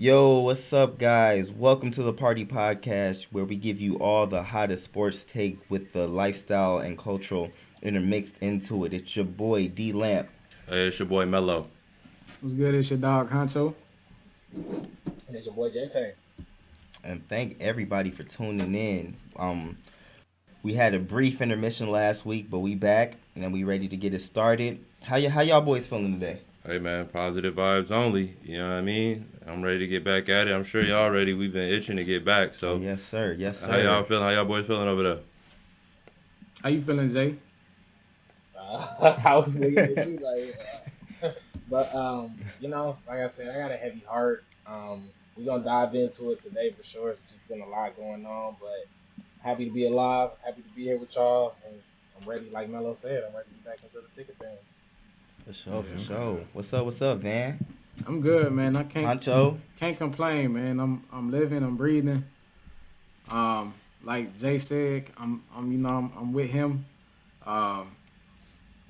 Yo, what's up, guys? Welcome to the Party Podcast, where we give you all the hottest sports take with the lifestyle and cultural intermixed into it. It's your boy D Lamp. Hey, it's your boy Melo. What's good? It's your dog Huncho. And it's your boy Jay-Tay. And thank everybody for tuning in. We had a brief intermission last week, but we back and we ready to get it started. How y'all boys feeling today? Hey man, positive vibes only. You know what I mean? I'm ready to get back at it. I'm sure y'all ready. We've been itching to get back. So Yes, sir. Yes, sir. how y'all feeling? How y'all boys feeling over there? How you feeling, Jay? I was looking at you but like I said, I got a heavy heart. We're gonna dive into it today for sure. It's just been a lot going on, but happy to be alive. Happy to be here with y'all, and I'm ready. Like Melo said, I'm ready to be back into the thick of things. For sure. What's up, Van? I'm good, man. I Huncho? can't complain, man. I'm living, I'm breathing. Like Jay said, I'm with him. But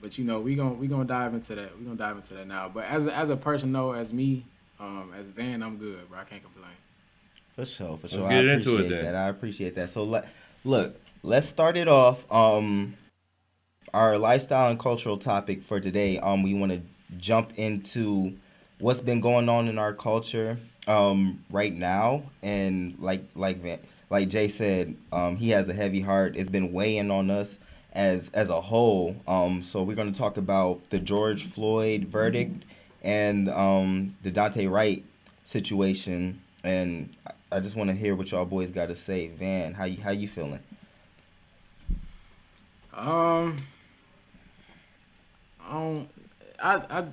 we gonna dive into that. We're gonna dive into that now. But as a person though, as me, as Van, I'm good, bro. I can't complain. For sure. Let's get into it then. I appreciate that. So let's start it off. Our lifestyle and cultural topic for today. We want to jump into what's been going on in our culture right now, and like Jay said, he has a heavy heart. It's been weighing on us as a whole. So we're going to talk about the George Floyd verdict and the Daunte Wright situation, and I just want to hear what y'all boys got to say. Van, how you feeling?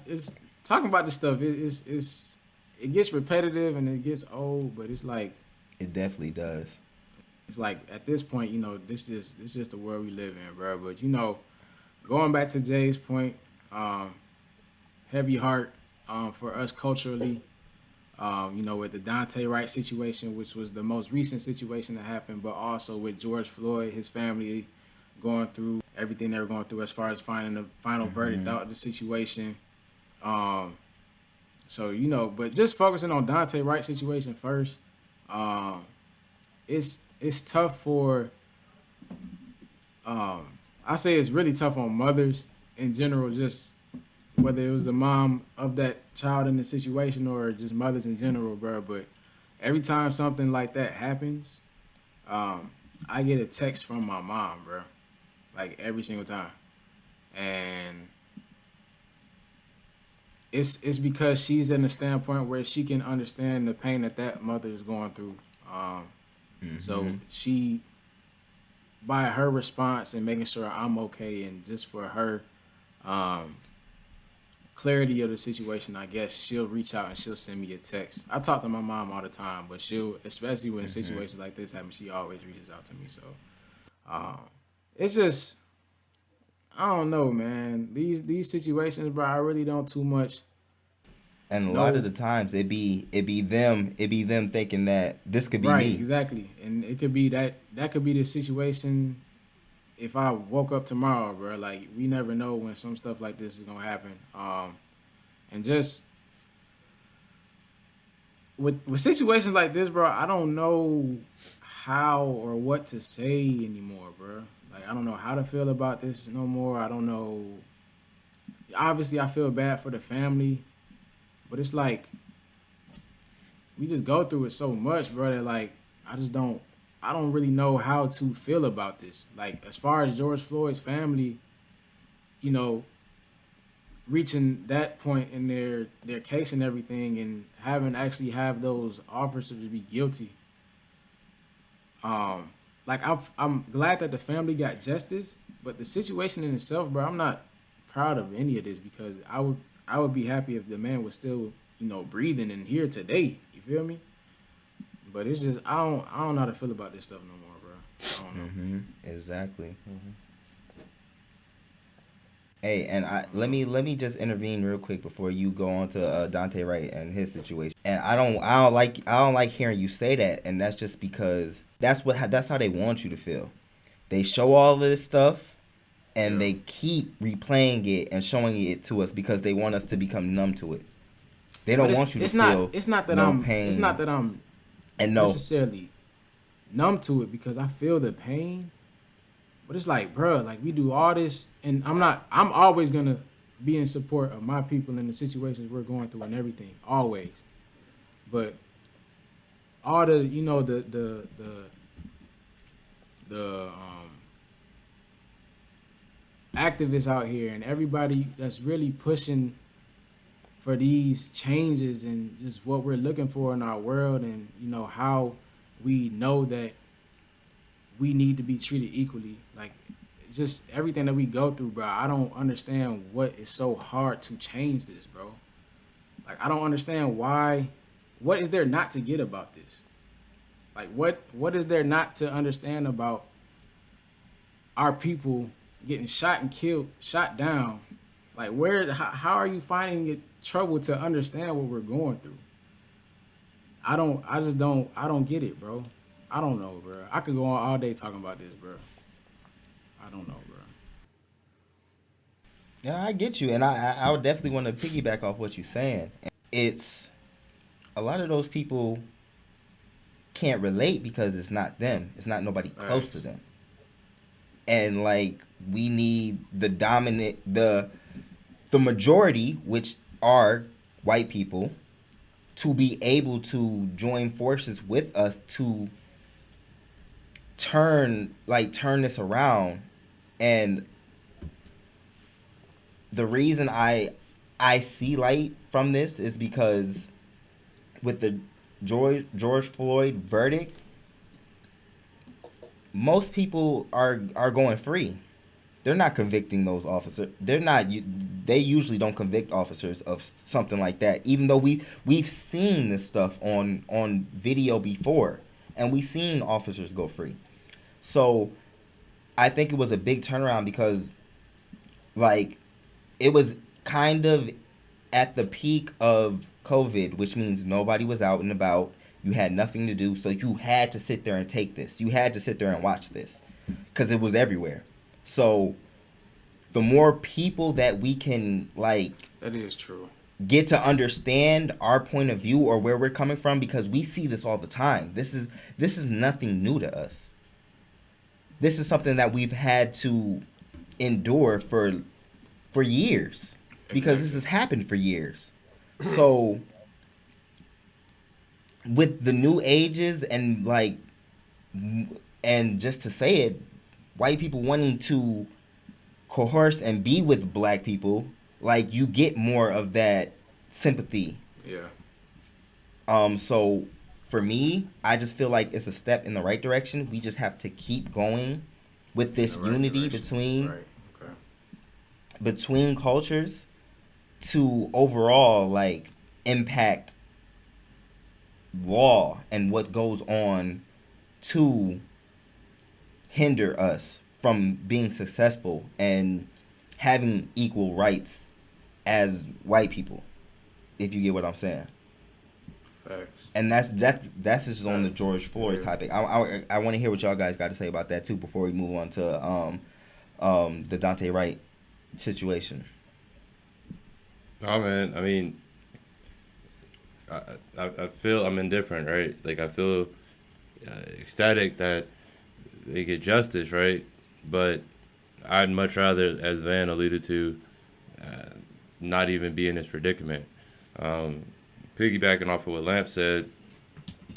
It's talking about this stuff. It gets repetitive and it gets old, but it's like It definitely does. it's like at this point, this just the world we live in, bro. But going back to Jay's point, heavy heart for us culturally. With the Daunte Wright situation, which was the most recent situation that happened, but also with George Floyd, his family going through everything they were going through as far as finding the final verdict out of the situation. But just focusing on Daunte Wright situation first, it's tough for, I say it's really tough on mothers in general, just whether it was the mom of that child in the situation or just mothers in general, bro. But every time something like that happens, I get a text from my mom, bro. Like every single time. And it's because she's in a standpoint where she can understand the pain that mother is going through. So she, by her response and making sure I'm okay, and just for her clarity of the situation, I guess she'll reach out and she'll send me a text. I talk to my mom all the time, but especially when situations like this happen, she always reaches out to me. So it's just, I don't know, man. These situations, bro, I really don't too much. And a lot of the times it be them thinking that this could be right, me. Exactly. And it could be that could be the situation if I woke up tomorrow, bro. Like, we never know when some stuff like this is gonna happen. And just with situations like this, bro, I don't know how or what to say anymore, bro. Like, I don't know how to feel about this no more. I don't know. Obviously, I feel bad for the family, but it's like we just go through it so much, bro, that like I don't really know how to feel about this. Like, as far as George Floyd's family, reaching that point in their case and everything, and actually have those officers be guilty. Like, I'm glad that the family got justice, but the situation in itself, bro, I'm not proud of any of this, because I would be happy if the man was still, breathing and here today. You feel me? But it's just I don't know how to feel about this stuff no more, bro. I don't know. Exactly. Hey, and let me just intervene real quick before you go on to Daunte Wright and his situation. And I don't like hearing you say that, and that's just because that's how they want you to feel. They show all of this stuff, and they keep replaying it and showing it to us because they want us to become numb to it. They But don't want you to it's not feel it's not that no I'm pain it's not that I'm and no. necessarily numb to it because I feel the pain. But it's like, bro, like we do all this, and I'm always gonna be in support of my people and the situations we're going through and everything, always. But all the, you know, the activists out here and everybody that's really pushing for these changes and just what we're looking for in our world, and you know how we know that we need to be treated equally. Like, just everything that we go through, bro. I don't understand what is so hard to change this, bro. Like, I don't understand why. What is there not to get about this? Like, what is there not to understand about our people getting shot and killed, shot down? Like, how are you finding it trouble to understand what we're going through? I don't get it, bro. I don't know, bro. I could go on all day talking about this, bro. I don't know, bro. Yeah, I get you, and I would definitely want to piggyback off what you're saying. It's a lot of those people can't relate because it's not them. It's not nobody close to them. And like, we need the majority, which are white people, to be able to join forces with us to turn this around. And the reason I see light from this is because with the George Floyd verdict, most people are going free. They're not convicting those officers. They usually don't convict officers of something like that, even though we've seen this stuff on video before, and we've seen officers go free. So I think it was a big turnaround because, like, it was kind of at the peak of COVID, which means nobody was out and about. You had nothing to do, so you had to sit there and take this. You had to sit there and watch this because it was everywhere. So the more people that we can, like, That is true. get to understand our point of view or where we're coming from, because we see this all the time. This is nothing new to us. This is something that we've had to endure for years, because this has happened for years. So with the new ages and like, and just to say it, white people wanting to coerce and be with black people, like, you get more of that sympathy. Yeah. So for me, I just feel like it's a step in the right direction. We just have to keep going with this unity between cultures to overall, like, impact law and what goes on to hinder us from being successful and having equal rights as white people, if you get what I'm saying. Facts. And that's just on the George Floyd topic. I want to hear what y'all guys got to say about that too before we move on to the Daunte Wright situation. Oh man, I mean, I feel I'm indifferent, right? Like, I feel ecstatic that they get justice, right? But I'd much rather, as Van alluded to, not even be in this predicament. Piggybacking off of what Lamp said,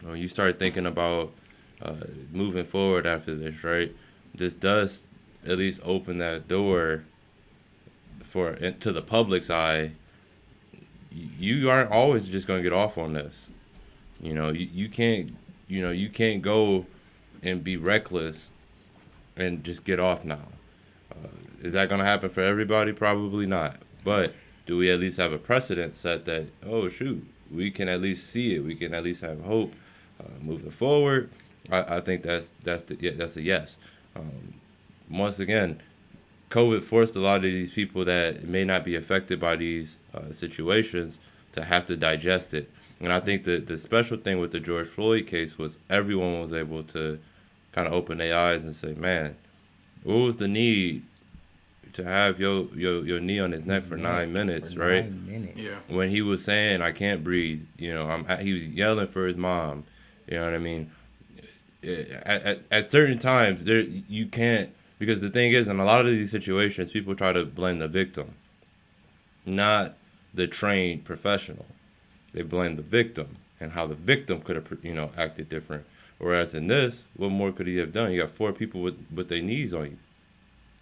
when you start thinking about moving forward after this, right? This does at least open that door to the public's eye. You aren't always just going to get off on this. You know, you can't go and be reckless and just get off now. Is that going to happen for everybody? Probably not. But do we at least have a precedent set that, oh shoot, we can at least see it. We can at least have hope moving forward. I think that's a yes. Once again, COVID forced a lot of these people that may not be affected by these situations to have to digest it. And I think that the special thing with the George Floyd case was everyone was able to kind of open their eyes and say, man, what was the need to have your knee on his neck for 9 minutes, right? 9 minutes. Yeah. When he was saying, "I can't breathe," he was yelling for his mom. You know what I mean? At certain times, there you can't, because the thing is, in a lot of these situations, people try to blame the victim, not the trained professional. They blame the victim and how the victim could have, acted different. Whereas in this, what more could he have done? You got 4 people with their knees on you.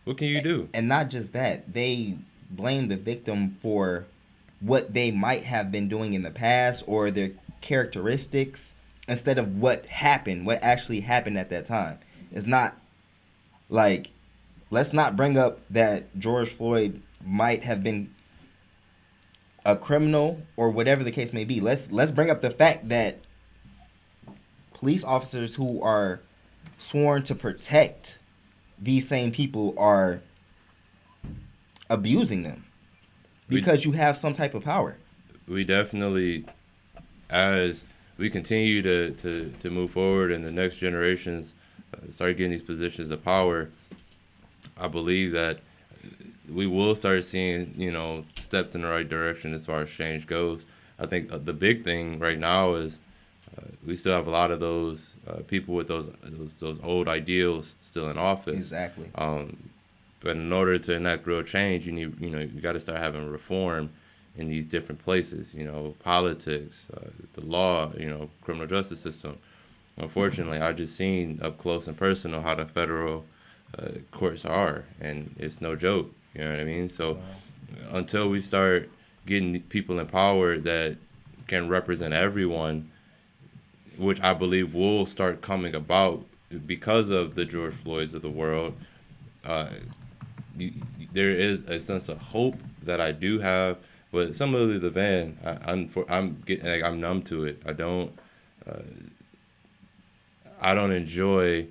What can you do? And not just that, they blame the victim for what they might have been doing in the past or their characteristics instead of what actually happened at that time. It's not like, let's not bring up that George Floyd might have been a criminal or whatever the case may be. Let's bring up the fact that police officers who are sworn to protect these same people are abusing them because you have some type of power. We definitely, as we continue to move forward and the next generations start getting these positions of power, I believe that we will start seeing, steps in the right direction as far as change goes. I think the big thing right now is we still have a lot of those people with those old ideals still in office. Exactly. But in order to enact real change, you got to start having reform in these different places. Politics, the law, criminal justice system. Unfortunately, I just seen up close and personal how the federal courts are, and it's no joke. You know what I mean? So until we start getting people in power that can represent everyone, which I believe will start coming about because of the George Floyds of the world, there is a sense of hope that I do have. But similarly to Van, I'm numb to it. I don't enjoy,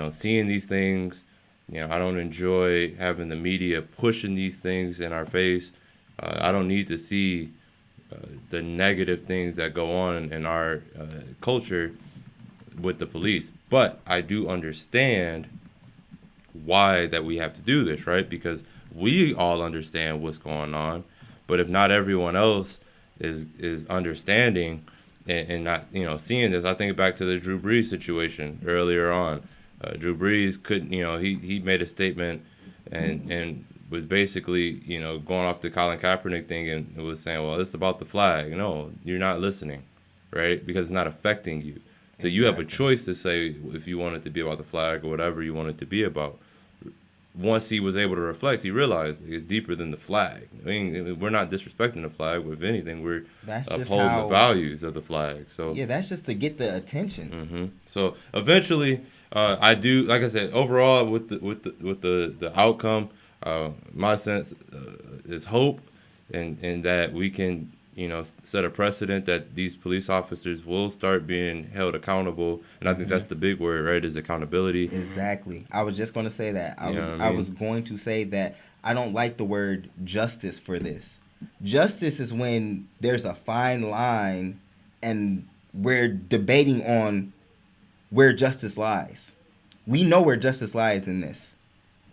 seeing these things. I don't enjoy having the media pushing these things in our face. I don't need to see the negative things that go on in our culture with the police. But I do understand why that we have to do this, right? Because we all understand what's going on. But if not everyone else is understanding and not, seeing this, I think back to the Drew Brees situation earlier on. Drew Brees couldn't, he made a statement and was basically, going off the Colin Kaepernick thing and was saying, well, it's about the flag. No, you're not listening, right? Because it's not affecting you. So you have a choice to say if you want it to be about the flag or whatever you want it to be about. Once he was able to reflect, he realized it's deeper than the flag. I mean, we're not disrespecting the flag. If anything, we're upholding the values of the flag. So yeah, that's just to get the attention. Mm-hmm. So eventually, I do, like I said, overall with the outcome, my sense is hope, and that we can set a precedent that these police officers will start being held accountable. And I think that's the big word, right, is accountability. Exactly. I was just going to say that. I was going to say that I don't like the word justice for this. Justice is when there's a fine line and we're debating on where justice lies. We know where justice lies in this.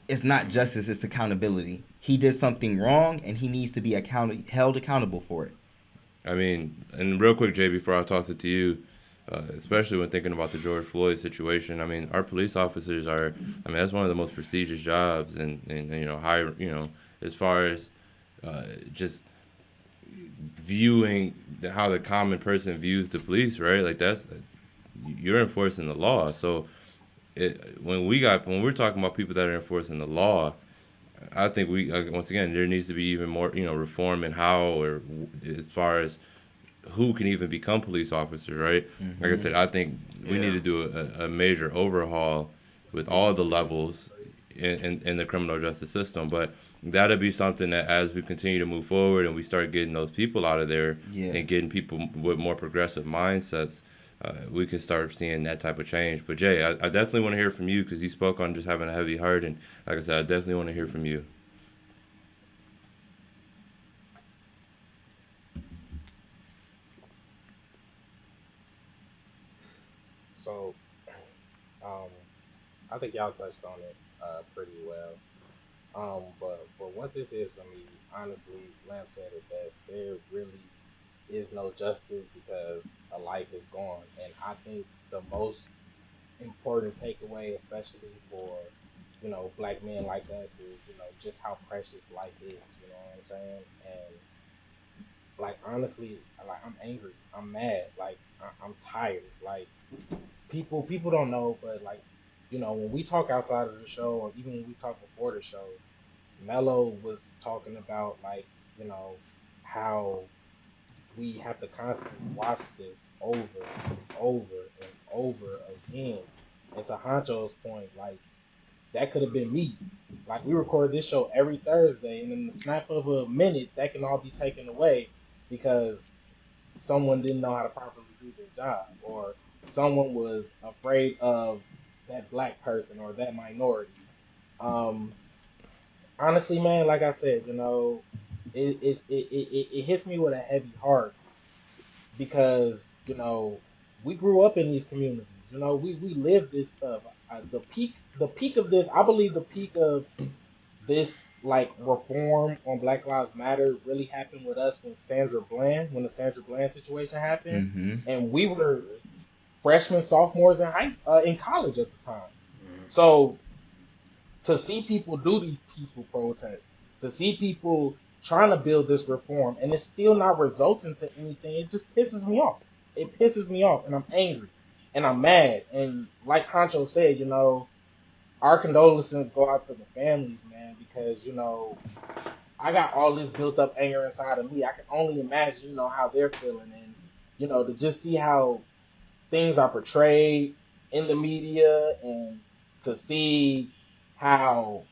It's not justice, it's accountability. He did something wrong and he needs to be held accountable for it. I mean, and real quick, Jay, before I toss it to you, especially when thinking about the George Floyd situation, I mean, our police officers are, that's one of the most prestigious jobs and high, as far as just viewing how the common person views the police, right? Like you're enforcing the law. So when we're talking about people that are enforcing the law, I think once again, there needs to be even more, reform in how, or as far as who can even become police officers, right? Mm-hmm. Like I said, I think we need to do a major overhaul with all the levels in the criminal justice system. But that'll be something that as we continue to move forward and we start getting those people out of there and getting people with more progressive mindsets, we can start seeing that type of change. But Jay, I definitely want to hear from you because you spoke on just having a heavy heart, and like I said, I definitely want to hear from you. So, I think y'all touched on it pretty well. But what this is for me, honestly, Lamb said it best. There really is no justice because a life is gone, and I think the most important takeaway, especially for black men like us, is just how precious life is. You know what I'm saying? And like honestly, like I'm angry, I'm mad, like I'm tired. Like people don't know, but like when we talk outside of the show, or even when we talk before the show, Melo was talking about like how we have to constantly watch this over and over and over again. And to Honcho's point, like that could have been me. Like we record this show every Thursday, and in the snap of a minute, that can all be taken away because someone didn't know how to properly do their job, or someone was afraid of that black person or that minority. Um, Honestly, man, like I said, it hits me with a heavy heart because we grew up in these communities. We lived this stuff. The peak of this, I believe, the peak of this like reform on Black Lives Matter really happened with us when the Sandra Bland situation happened, Mm-hmm. and we were freshmen, sophomores in college at the time. So to see people do these peaceful protests, to see people trying to build this reform, and it's still not resulting to anything, it just pisses me off. It pisses me off, and I'm angry, and I'm mad. And like Huncho said, our condolences go out to the families, man, because I got all this built up anger inside of me. I can only imagine, how they're feeling, and to just see how things are portrayed in the media, and to see how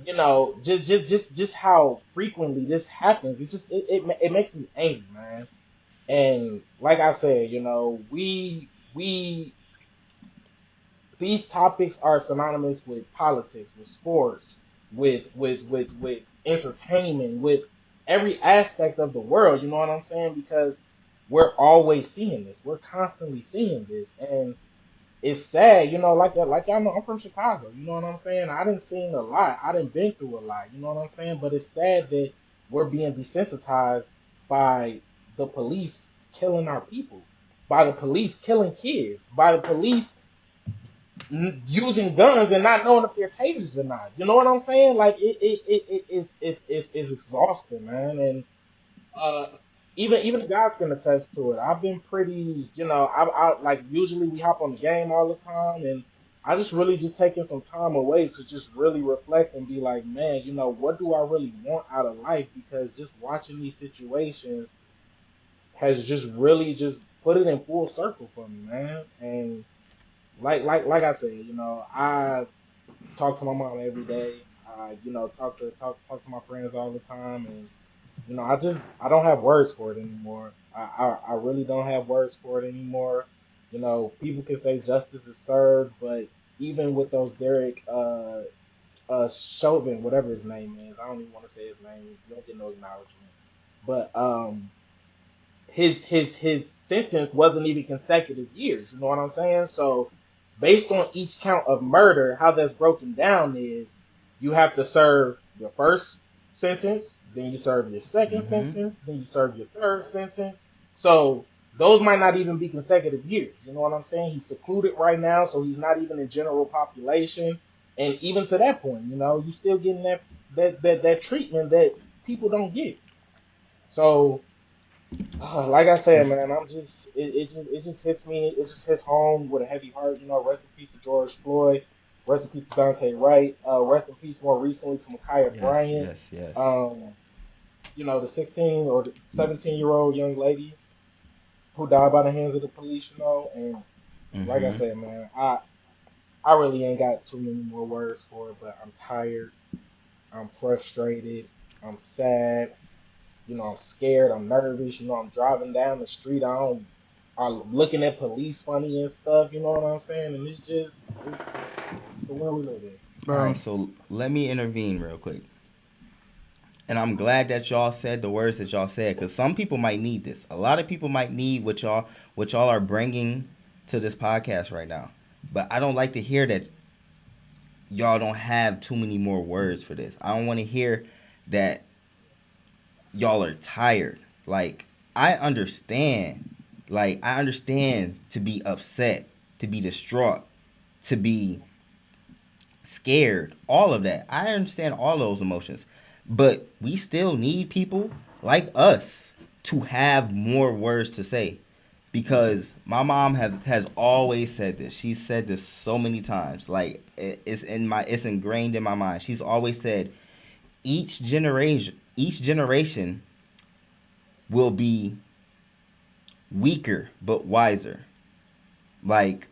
just how frequently this happens. It makes me angry, man. And like I said, we these topics are synonymous with politics, with sports, with entertainment, with every aspect of the world. You know what I'm saying? Because we're always seeing this. We're constantly seeing this, and it's sad, like that. Like y'all know, I'm from Chicago. You know what I'm saying? I didn't seen a lot. I didn't been through a lot. You know what I'm saying? But it's sad that we're being desensitized by the police killing our people, by the police killing kids, by the police using guns and not knowing if they're tasers or not. You know what I'm saying? Like it's exhausting, man. And uh, even the guys can attest to it. I've been pretty, I like usually we hop on the game all the time, and I just really just taking some time away to just really reflect and be like, man, what do I really want out of life? Because just watching these situations has just really just put it in full circle for me, man. And like I said, I talk to my mom every day. I, talk to my friends all the time, and I don't have words for it anymore. I really don't have words for it anymore. People can say justice is served, but even with those Derek Chauvin, whatever his name is, I don't even want to say his name. You don't get no acknowledgement. But his sentence wasn't even consecutive years. You know what I'm saying? So based on each count of murder, how that's broken down is you have to serve your first sentence, then you serve your second Mm-hmm. sentence, then you serve your third sentence. So those might not even be consecutive years. You know what I'm saying? He's secluded right now, so he's not even in general population. And even to that point, you still getting that treatment that people don't get. So like I said, It's man, it just hits me. It just hits home with a heavy heart. Rest in peace to George Floyd. Rest in peace to Daunte Wright. Rest in peace more recently to Ma'Khia yes, Bryant. yes, yes. Um, the 16 or the 17-year-old young lady who died by the hands of the police. And like I Mm-hmm. said, man, I really ain't got too many more words for it. But I'm tired. I'm frustrated. I'm sad. I'm scared, I'm nervous, I'm driving down the street, I'm looking at police funny and stuff, you know what I'm saying? And it's the world we live in. All Bro, right, so let me intervene real quick. And I'm glad that y'all said the words that y'all said, because some people might need this. A lot of people might need what y'all are bringing to this podcast right now. But I don't like to hear that y'all don't have too many more words for this. I don't want to hear that y'all are tired. Like, I understand. Like, I understand to be upset, to be distraught, to be scared, all of that. I understand all those emotions. But we still need people like us to have more words to say. Because my mom has always said this. She's said this so many times. Like, it's ingrained in my mind. She's always said each generation will be weaker but wiser. Like,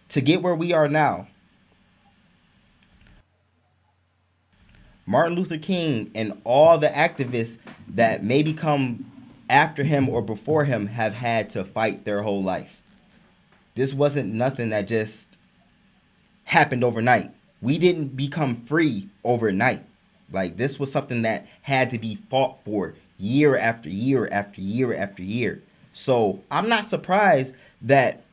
to get where we are now, Martin Luther King and all the activists that maybe come after him or before him have had to fight their whole life. This wasn't nothing that just happened overnight. We didn't become free overnight. Like, this was something that had to be fought for year after year after year after year. So I'm not surprised that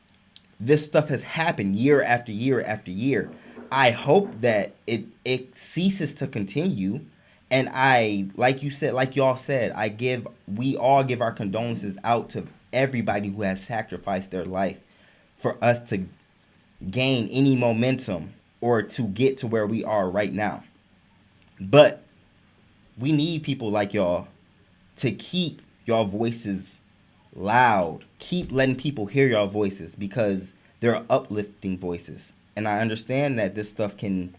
this stuff has happened year after year after year. I hope that it ceases to continue. And like you said, like y'all said, we all give our condolences out to everybody who has sacrificed their life for us to gain any momentum or to get to where we are right now. But we need people like y'all to keep y'all voices loud. Keep letting people hear y'all voices because they're uplifting voices. And I understand that this stuff can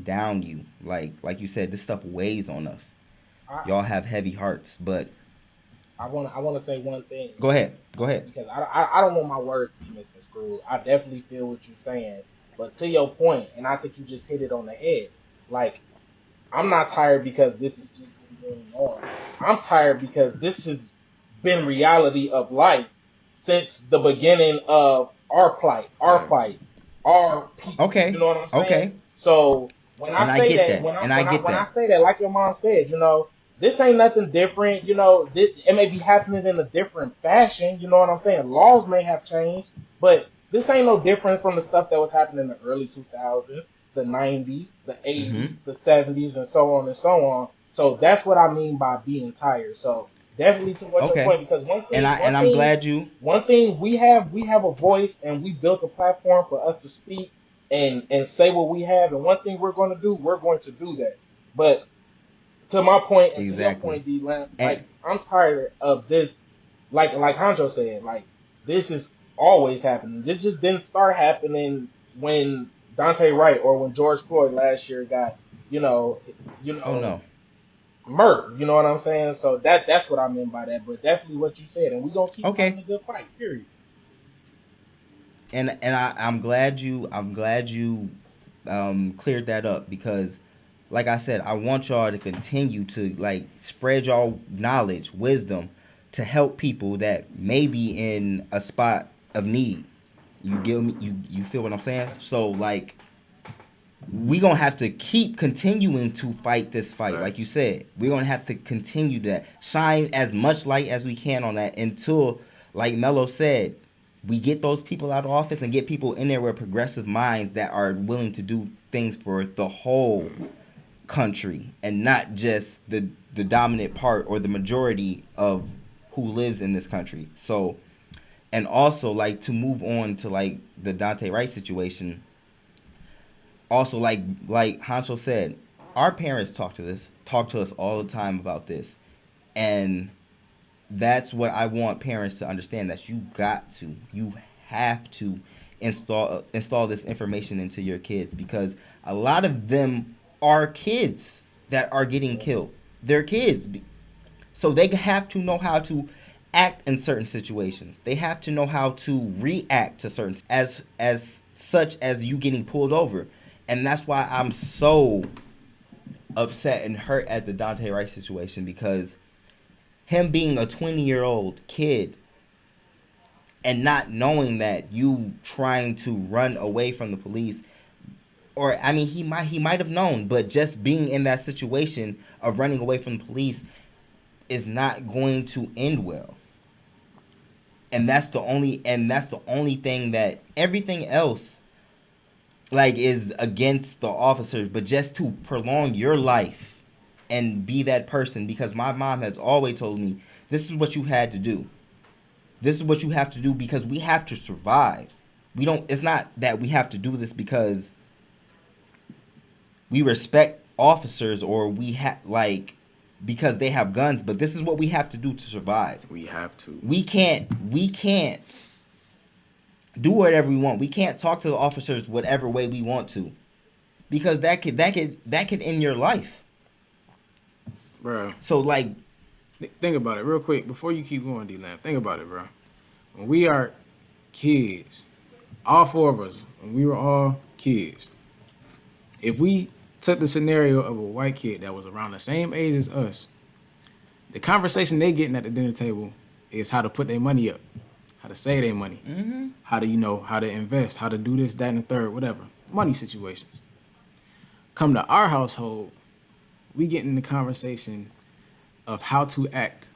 down you. Like you said, this stuff weighs on us. Y'all have heavy hearts, but I want to say one thing. Go ahead. Because I don't want my words to be misconstrued. I definitely feel what you're saying. But to your point, and I think you just hit it on the head. Like, I'm not tired because this is just going on. I'm tired because this has been reality of life since the beginning of our plight, our fight, our people. Okay. You know what I'm saying? Okay. So when I say that, when I I say that, like your mom said, this ain't nothing different. It may be happening in a different fashion. You know what I'm saying? Laws may have changed, but this ain't no different from the stuff that was happening in the early 2000s, the 90s, the 80s, the 70s, and so on and so on. So that's what I mean by being tired. So definitely to what your point, because I'm glad you. One thing we have a voice, and we built a platform for us to speak and say what we have. And one thing we're going to do that. But to my point, and to your point, D-Lam, like, I'm tired of this. Like Huncho said, like, this is always happening. This just didn't start happening when Daunte Wright or when George Floyd last year got, Oh no. murdered. You know what I'm saying? So that's what I meant by that. But definitely what you said, and we're gonna keep fighting a good fight. Period. And I'm glad you cleared that up because, like I said, I want y'all to continue to, like, spread y'all knowledge, wisdom, to help people that may be in a spot of need. You give me you feel what I'm saying? So, like, we gonna have to keep continuing to fight this fight. Like you said, we're gonna have to continue to shine as much light as we can on that until, like Melo said, we get those people out of office and get people in there with progressive minds that are willing to do things for the whole country and not just the dominant part or the majority of who lives in this country. So, and also, like, to move on to, like, the Daunte Wright situation. Also, like Huncho said, our parents talk to us all the time about this, and that's what I want parents to understand, that you have to install this information into your kids, because a lot of them are kids that are getting killed. They're kids, so they have to know how to act in certain situations. They have to know how to react to certain, as such as you getting pulled over. And that's why I'm so upset and hurt at the Daunte Wright situation, because him being a 20-year-old kid and not knowing that you trying to run away from the police, or, I mean, he might have known, but just being in that situation of running away from the police is not going to end well. And that's the only thing, that everything else like is against the officers, but just to prolong your life and be that person. Because my mom has always told me, this is what you had to do. This is what you have to do because we have to survive. We don't. It's not that we have to do this because we respect officers or we have like because they have guns, but this is what we have to do to survive. We have to. We can't do whatever we want. We can't talk to the officers whatever way we want to, because that could end your life. Bro. So like, Think about it real quick before you keep going, D-Lam. Think about it, bro. When we are kids, all four of us, when we were all kids, if we took the scenario of a white kid that was around the same age as us, the conversation they getting at the dinner table is how to put their money up, how to save their money, how to, how to invest, how to do this, that, and the third, whatever. Money situations. Come to our household, we get in the conversation of how to act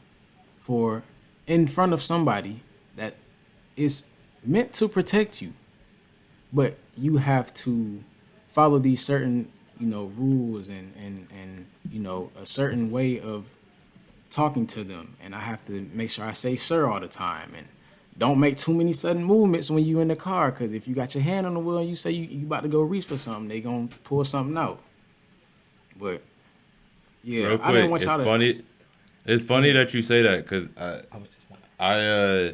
for in front of somebody that is meant to protect you, but you have to follow these certain rules and a certain way of talking to them, and I have to make sure I say sir all the time, and don't make too many sudden movements when you in the car, because if you got your hand on the wheel and you say you about to go reach for something, they gonna pull something out. But yeah, Real quick, I didn't want y'all to. It's funny that you say that because I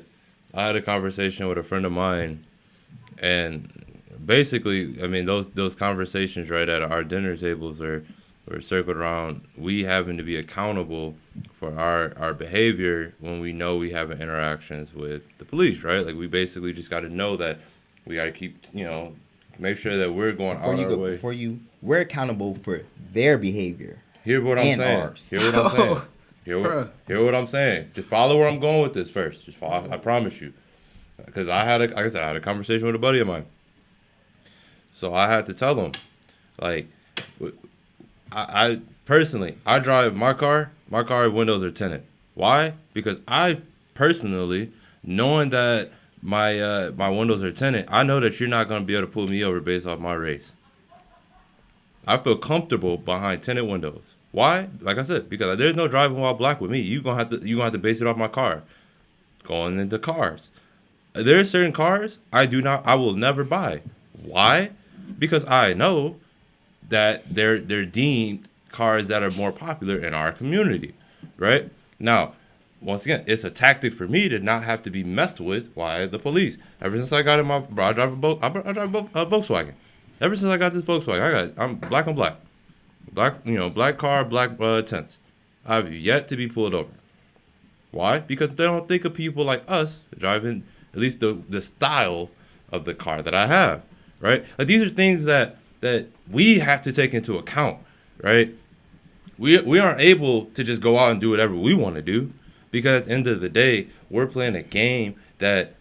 had a conversation with a friend of mine, and basically, I mean, those conversations right at our dinner tables were circled around we having to be accountable for our behavior when we know we have interactions with the police, right? Like we basically just got to know that we got to keep, make sure that we're going out our way. We're accountable for their behavior. Hear what I'm saying. Ours. Hear what I'm saying. Hear what I'm saying. Just follow where I'm going with this first. Just follow. I promise you. Because I had a conversation with a buddy of mine. So I had to tell him, like, I personally, I drive my car windows are tinted. Why? Because I personally, knowing that my windows are tinted, I know that you're not going to be able to pull me over based off my race. I feel comfortable behind tinted windows. Why? Like I said, because there's no driving while black with me. You're gonna have to base it off my car. Going into cars. There are certain cars I will never buy. Why? Because I know that they're deemed cars that are more popular in our community. Right? Now, once again, it's a tactic for me to not have to be messed with by the police. Ever since I got in I drive a Volkswagen. Ever since I got this Volkswagen, I'm black on black. Black car, black tents. I've yet to be pulled over. Why? Because they don't think of people like us driving at least the style of the car that I have, right? Like these are things that we have to take into account, right? We aren't able to just go out and do whatever we want to do, because at the end of the day, we're playing a game that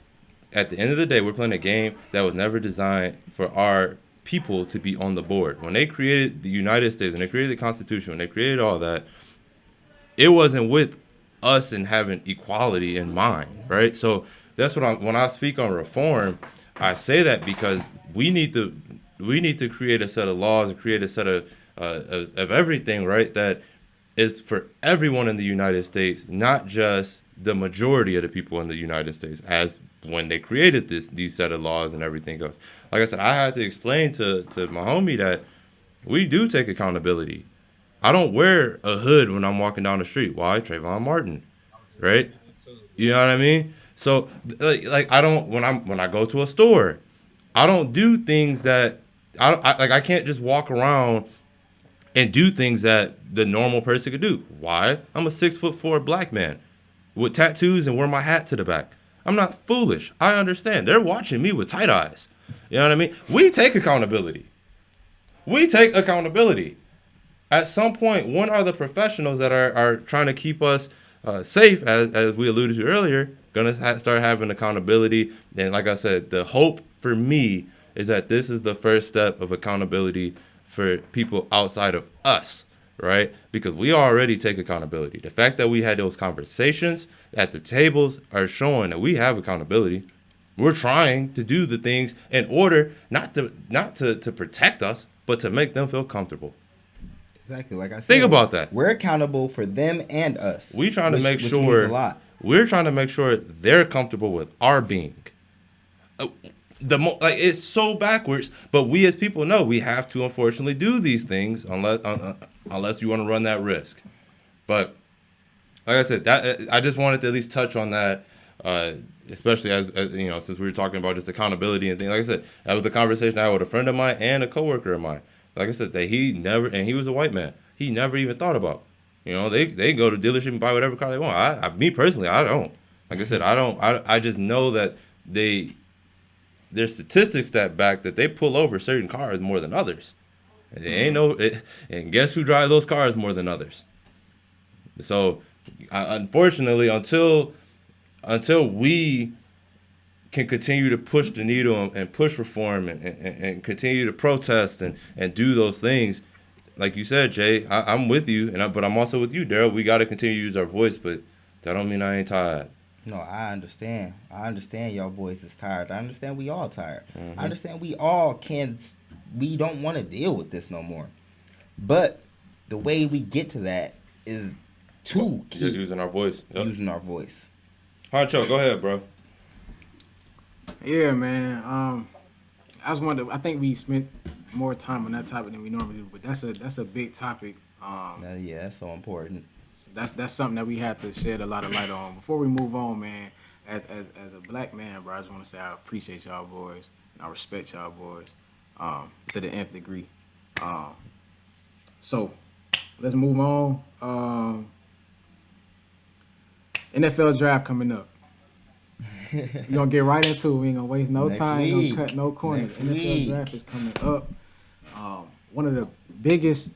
was never designed for our people to be on the board. When they created the United States, when they created the Constitution, when they created all that, it wasn't with us and having equality in mind, right? So that's when I speak on reform, I say that because we need to create a set of laws and create a set of everything, right? That is for everyone in the United States, not just the majority of the people in the United States, as when they created these set of laws and everything else. Like I said, I had to explain to my homie that we do take accountability. I don't wear a hood when I'm walking down the street. Why? Trayvon Martin, right? You know what I mean? So like I don't when I go to a store, I don't do things that I can't just walk around and do things that the normal person could do. Why? I'm a 6'4" black man with tattoos and wear my hat to the back. I'm not foolish. I understand. They're watching me with tight eyes. You know what I mean? We take accountability. At some point, when are the professionals that are trying to keep us safe, as we alluded to earlier, going to start having accountability? And like I said, the hope for me is that this is the first step of accountability for people outside of us, right? Because we already take accountability. The fact that we had those conversations at the tables are showing that we have accountability. We're trying to do the things in order not to protect us, but to make them feel comfortable. Exactly, like I said. Think about that. We're accountable for them and us. We trying to make which sure means a lot. we're trying to make sure they're comfortable with our being. It's so backwards, but we as people know we have to unfortunately do these things unless you want to run that risk. But like I said, that I just wanted to at least touch on that, especially as since we were talking about just accountability and things. Like I said, that was the conversation I had with a friend of mine and a coworker of mine. Like I said, that he never, and he was a white man, he never even thought about. They go to dealership and buy whatever car they want. Me personally, I don't. Like I said, I don't. I just know that there's statistics that back that they pull over certain cars more than others. And and guess who drive those cars more than others? So, unfortunately, until we can continue to push the needle and push reform and continue to protest and do those things, like you said, Jay, I'm with you, but I'm also with you, Daryl. We got to continue to use our voice, but that don't mean I ain't tired. No, I understand. I understand y'all boys is tired. I understand we all tired. Mm-hmm. I understand we all we don't want to deal with this no more. But the way we get to that is to keep Just using our voice. Yep. using our voice. Huncho, go ahead, bro. Yeah, man. I was wondering. I think we spent more time on that topic than we normally do, but that's a big topic. Yeah, that's so important. So that's something that we have to shed a lot of light on. Before we move on, man, as a black man, bro, I just want to say I appreciate y'all boys and I respect y'all boys to the nth degree. So let's move on. NFL draft coming up. We're gonna get right into it. We ain't gonna waste no time. Ain't gonna cut no corners. NFL draft is coming up. One of the biggest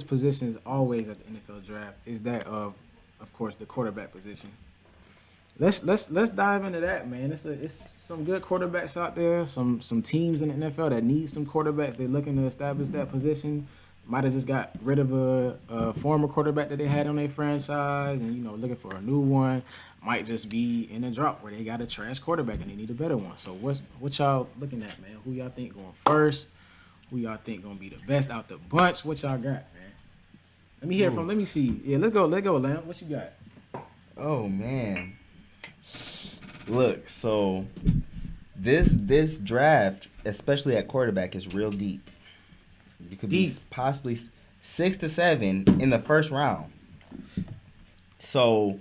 positions always at the NFL draft is that of course, the quarterback position. Let's dive into that, man. It's some good quarterbacks out there. Some teams in the NFL that need some quarterbacks. They're looking to establish that position. Might have just got rid of a former quarterback that they had on their franchise, and looking for a new one. Might just be in a drop where they got a trash quarterback and they need a better one. So what y'all looking at, man? Who y'all think going first? Who y'all think gonna be the best out the bunch? What y'all got, man? Let me hear from. Let me see. Yeah, let's go, Lamp. What you got? Oh man. Look, so this draft, especially at quarterback, is real deep. You could be possibly 6 to 7 in the first round. So,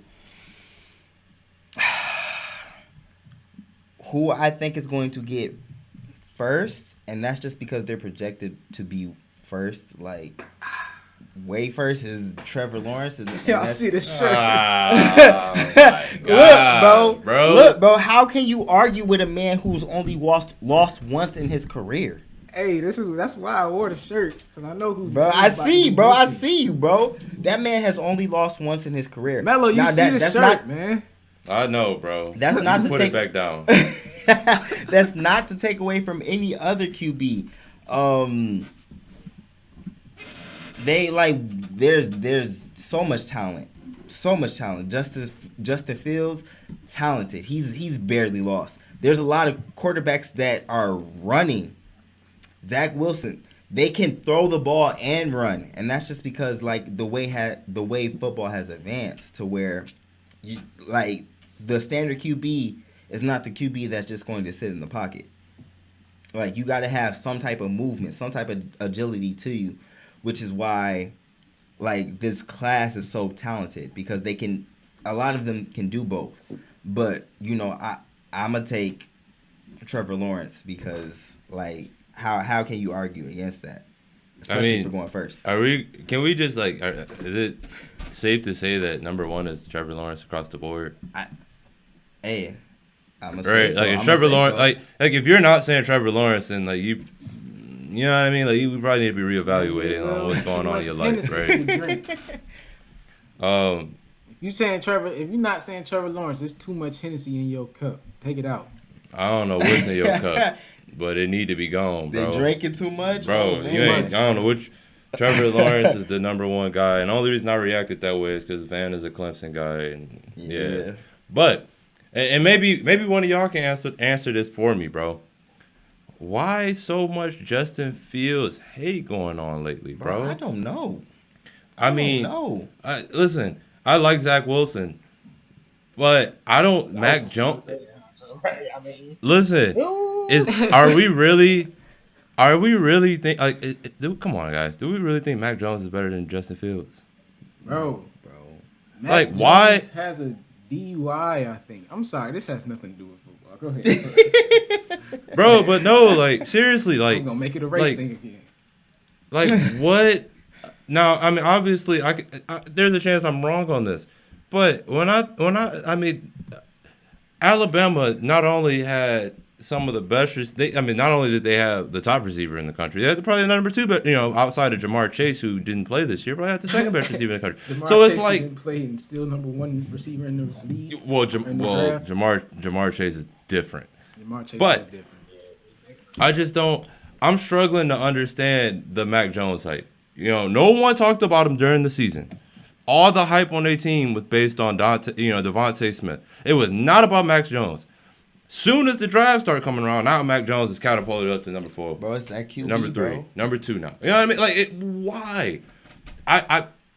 who I think is going to get first, and that's just because they're projected to be first, like way first, is Trevor Lawrence. Y'all see the shirt. Look, bro. Look, bro. How can you argue with a man who's only lost once in his career? Hey, that's why I wore the shirt, because I know who's. Bro, I see you, bro. That man has only lost once in his career. Melo, you see the shirt, man. I know, bro. That's not to put it back down. That's not to take away from any other QB. There's so much talent. Justin Fields, talented. He's barely lost. There's a lot of quarterbacks that are running. Zach Wilson, they can throw the ball and run, and that's just because like the way football has advanced to where, the standard QB is not the QB that's just going to sit in the pocket. Like, you got to have some type of movement, some type of agility to you, which is why, like, this class is so talented, because a lot of them can do both. But, I'm going to take Trevor Lawrence because, like, how can you argue against that? Especially for going first. Can we just, like, is it safe to say that number one is Trevor Lawrence across the board? I'm gonna right, say so. Like if Trevor Lawrence, like if you're not saying Trevor Lawrence, then like you know what I mean, like you probably need to be reevaluating on what's going on in your life, right? If you're not saying Trevor Lawrence, there's too much Hennessy in your cup. Take it out. I don't know what's in your cup, but it need to be gone, bro. They drinking too much, bro. I don't know which. Trevor Lawrence is the number one guy, and the only reason I reacted that way is because Van is a Clemson guy, and yeah. But And maybe one of y'all can answer this for me, bro. Why so much Justin Fields hate going on lately, Bro, I bro? don't know. I I don't mean, know. listen, I like Zach Wilson, but I don't. I was Mac just about Jones. to say that. So, right, I mean, Listen, ooh. are we really? Are we really think like? Come on, guys. Do we really think Mac Jones is better than Justin Fields? Bro, Bro. Mac Like, Jones why- has a DUI, I think. I'm sorry, this has nothing to do with football. Go ahead. Bro, but no, like seriously, I was like, gonna make it a race like- thing again. like what? Now, I mean, obviously, there's a chance I'm wrong on this, but I mean, Alabama not only had some of the best. Not only did they have the top receiver in the country, they had probably the number two, but outside of Jamar Chase, who didn't play this year, probably had the second best receiver in the country. Jamar So Chase it's like, didn't play and still number one receiver in the league. in the draft. Jamar Chase is different. Jamar Chase but- is different. I just don't. I'm struggling to understand the Mac Jones hype. No one talked about him during the season. All the hype on their team was based on Devontae Smith. It was not about Mac Jones. Soon as the draft started coming around, now Mac Jones is catapulted up to number 4. Bro, it's that QB, Number 3, bro. number 2 now. You know what I mean? Like, why?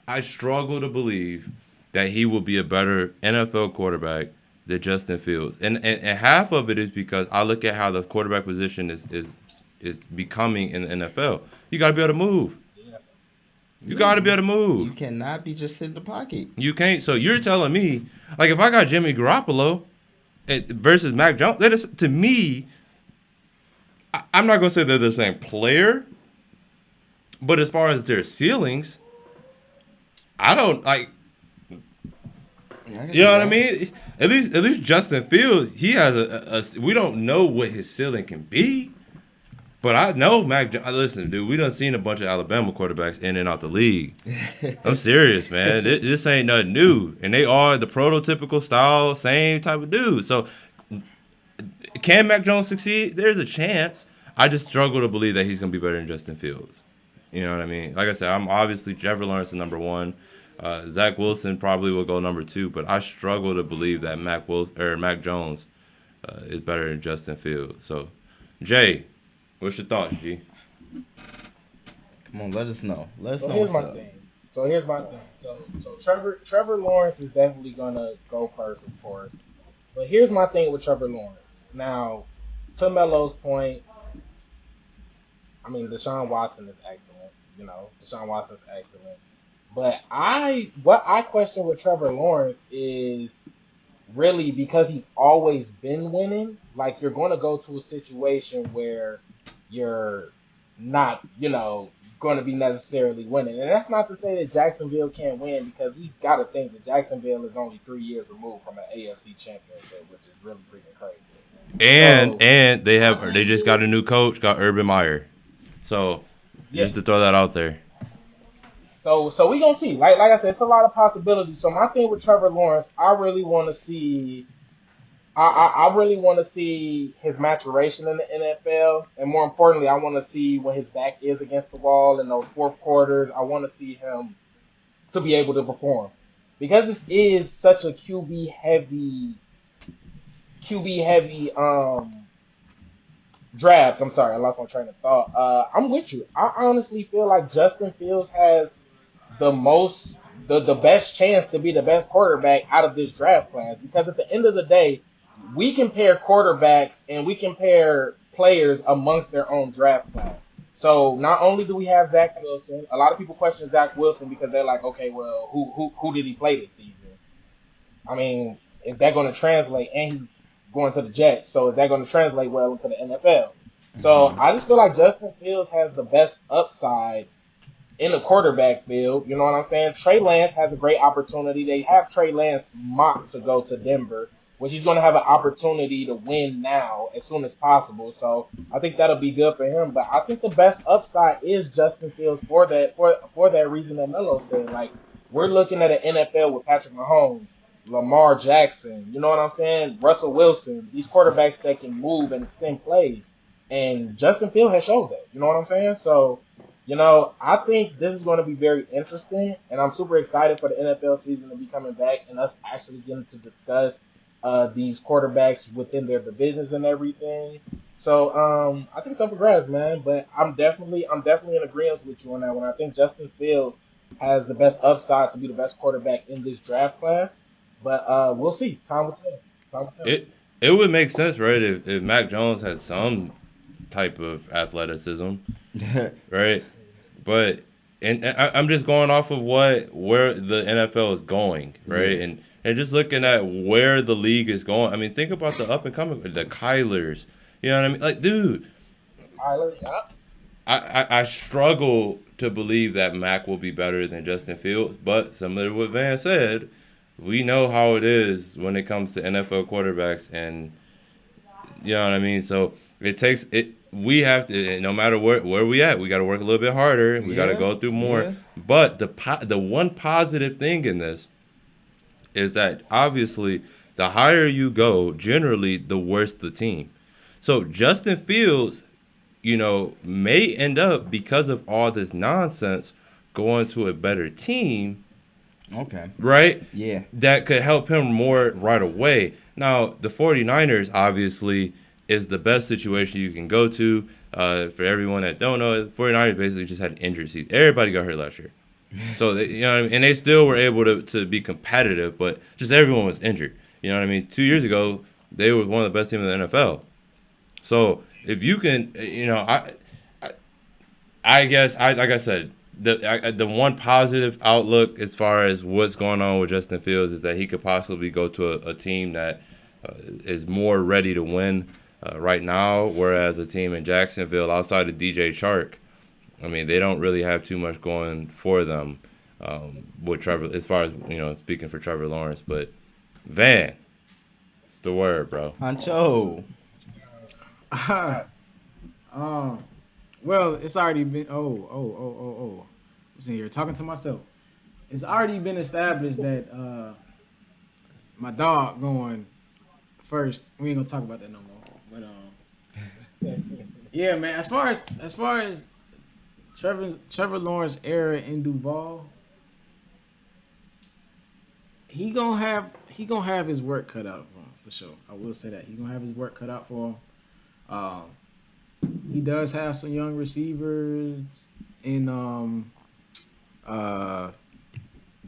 I struggle to believe that he will be a better NFL quarterback than Justin Fields, and half of it is because I look at how the quarterback position is becoming in the NFL. You got to be able to move. You got to be able to move. You cannot be just sitting in the pocket. You can't. So you're telling me, like, if I got Jimmy Garoppolo versus Mac Jones, that is, to me, I'm not gonna say they're the same player, but as far as their ceilings, I don't like. You know what I mean? At least Justin Fields, he has a we don't know what his ceiling can be. But I know listen, dude, we done seen a bunch of Alabama quarterbacks in and out the league. I'm serious, man. This ain't nothing new. And they are the prototypical style, same type of dude. So can Mac Jones succeed? There's a chance. I just struggle to believe that he's going to be better than Justin Fields. You know what I mean? Like I said, I'm obviously Trevor Lawrence is number 1. Zach Wilson probably will go number 2, but I struggle to believe that Mac Jones is better than Justin Fields. So, Jay, what's your thoughts, G? Come on, let us know. Let us So know here's what's my up. thing. So Trevor Lawrence is definitely gonna go first, of course. But here's my thing with Trevor Lawrence. Now, to Melo's point, I mean Deshaun Watson is excellent. Deshaun Watson is excellent. But what I question with Trevor Lawrence is really because he's always been winning. Like, you're going to go to a situation where you're not, going to be necessarily winning. And that's not to say that Jacksonville can't win, because we got to think that Jacksonville is only 3 years removed from an AFC championship, which is really freaking crazy. And they just got a new coach, got Urban Meyer. So Yeah. just to throw that out there. So we gonna see. Like I said, it's a lot of possibilities. So my thing with Trevor Lawrence, I really want to see. I really want to see his maturation in the NFL, and more importantly, I want to see when his back is against the wall in those fourth quarters. I want to see him to be able to perform, because this is such a QB heavy draft. I'm sorry, I lost my train of thought. I'm with you. I honestly feel like Justin Fields has the best chance to be the best quarterback out of this draft class, because at the end of the day, we compare quarterbacks and we compare players amongst their own draft class. So not only do we have Zach Wilson, a lot of people question Zach Wilson because they're like, okay, well, who did he play this season? I mean, is that going to translate? And he's going to the Jets, so is that going to translate well into the NFL? So I just feel like Justin Fields has the best upside in the quarterback field. You know what I'm saying? Trey Lance has a great opportunity. They have Trey Lance mocked to go to Denver, which he's going to have an opportunity to win now as soon as possible. So I think that'll be good for him. But I think the best upside is Justin Fields for that reason that Melo said. Like, we're looking at an NFL with Patrick Mahomes, Lamar Jackson, you know what I'm saying? Russell Wilson, these quarterbacks that can move and extend plays. And Justin Fields has showed that. You know what I'm saying? So, I think this is going to be very interesting, and I'm super excited for the NFL season to be coming back and us actually getting to discuss these quarterbacks within their divisions and everything. So I think it's up for grabs, man. But I'm definitely in agreement with you on that one. I think Justin Fields has the best upside to be the best quarterback in this draft class. But we'll see. Time will tell. Time will tell. It would make sense, right, if Mac Jones had some type of athleticism, right? But I'm just going off of where the NFL is going, right? Yeah. And just looking at where the league is going. I mean, think about the up and coming, the Kylers. You know what I mean? Like, dude, Tyler, yeah. I struggle to believe that Mac will be better than Justin Fields, but similar to what Van said, we know how it is when it comes to NFL quarterbacks, and you know what I mean. So it takes it. We have to, no matter where we at, we got to work a little bit harder. We got to Yeah, go through more. yeah. But the one positive thing in this is that obviously the higher you go, generally the worse the team. So Justin Fields, may end up, because of all this nonsense, going to a better team, Okay. right? Yeah. That could help him more right away. Now, the 49ers obviously is the best situation you can go to. For everyone that don't know, the 49ers basically just had an injury season. Everybody got hurt last year. So, what I mean? And they still were able to be competitive, but just everyone was injured. You know what I mean? 2 years ago, they were one of the best teams in the NFL. So if you can, I guess, like I said, the one positive outlook as far as what's going on with Justin Fields is that he could possibly go to a team that is more ready to win right now, whereas a team in Jacksonville outside of DJ Chark, I mean, they don't really have too much going for them with Trevor, as far as, speaking for Trevor Lawrence. But Van, it's the word, bro. Huncho. Well, it's already been. Oh. I'm sitting here talking to myself. It's already been established that my dog going first. We ain't gonna talk about that no more. But yeah, man. As far as Trevor Lawrence era in Duval, he gonna have his work cut out for him, for sure. I will say that he gonna have his work cut out for him. He does have some young receivers in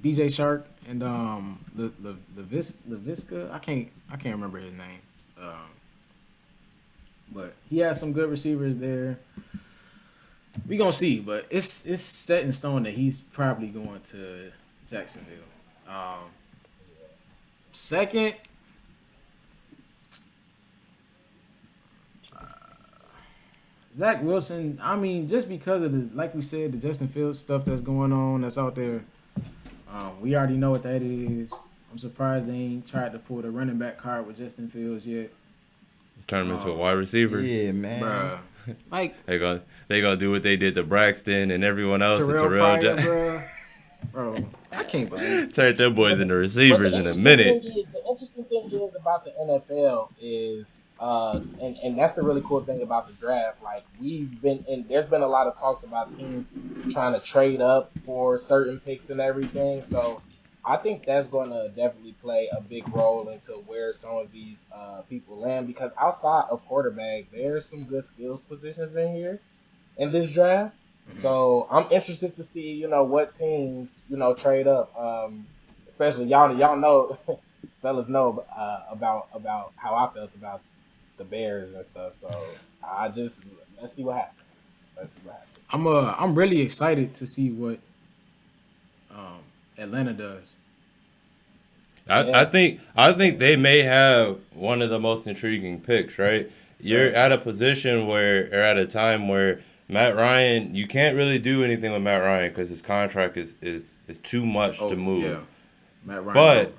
DJ Shark and LaVisca. I can't remember his name. But he has some good receivers there. We gonna see, but it's set in stone that he's probably going to Jacksonville. Second, Zach Wilson. I mean, just because of like we said, the Justin Fields stuff that's going on, that's out there. We already know what that is. I'm surprised they ain't tried to pull the running back card with Justin Fields yet. Turn him into a wide receiver. Yeah, man. Bruh. Like They gonna do what they did to Braxton and everyone else. Terrell Terrell Pryor, bruh. Bro, I can't believe it. Turn them boys into receivers in a minute. The interesting thing is about the NFL is, and that's the really cool thing about the draft. Like there's been a lot of talks about teams trying to trade up for certain picks and everything. So I think that's going to definitely play a big role into where some of these people land, because outside of quarterback, there's some good skills positions in here in this draft. So I'm interested to see, what teams, trade up. Especially y'all know, fellas know about how I felt about the Bears and stuff. So let's see what happens. I'm really excited to see what Atlanta does. I think they may have one of the most intriguing picks, right? You're at a position or at a time where Matt Ryan, you can't really do anything with Matt Ryan because his contract is too much to move. Yeah. Matt Ryan. But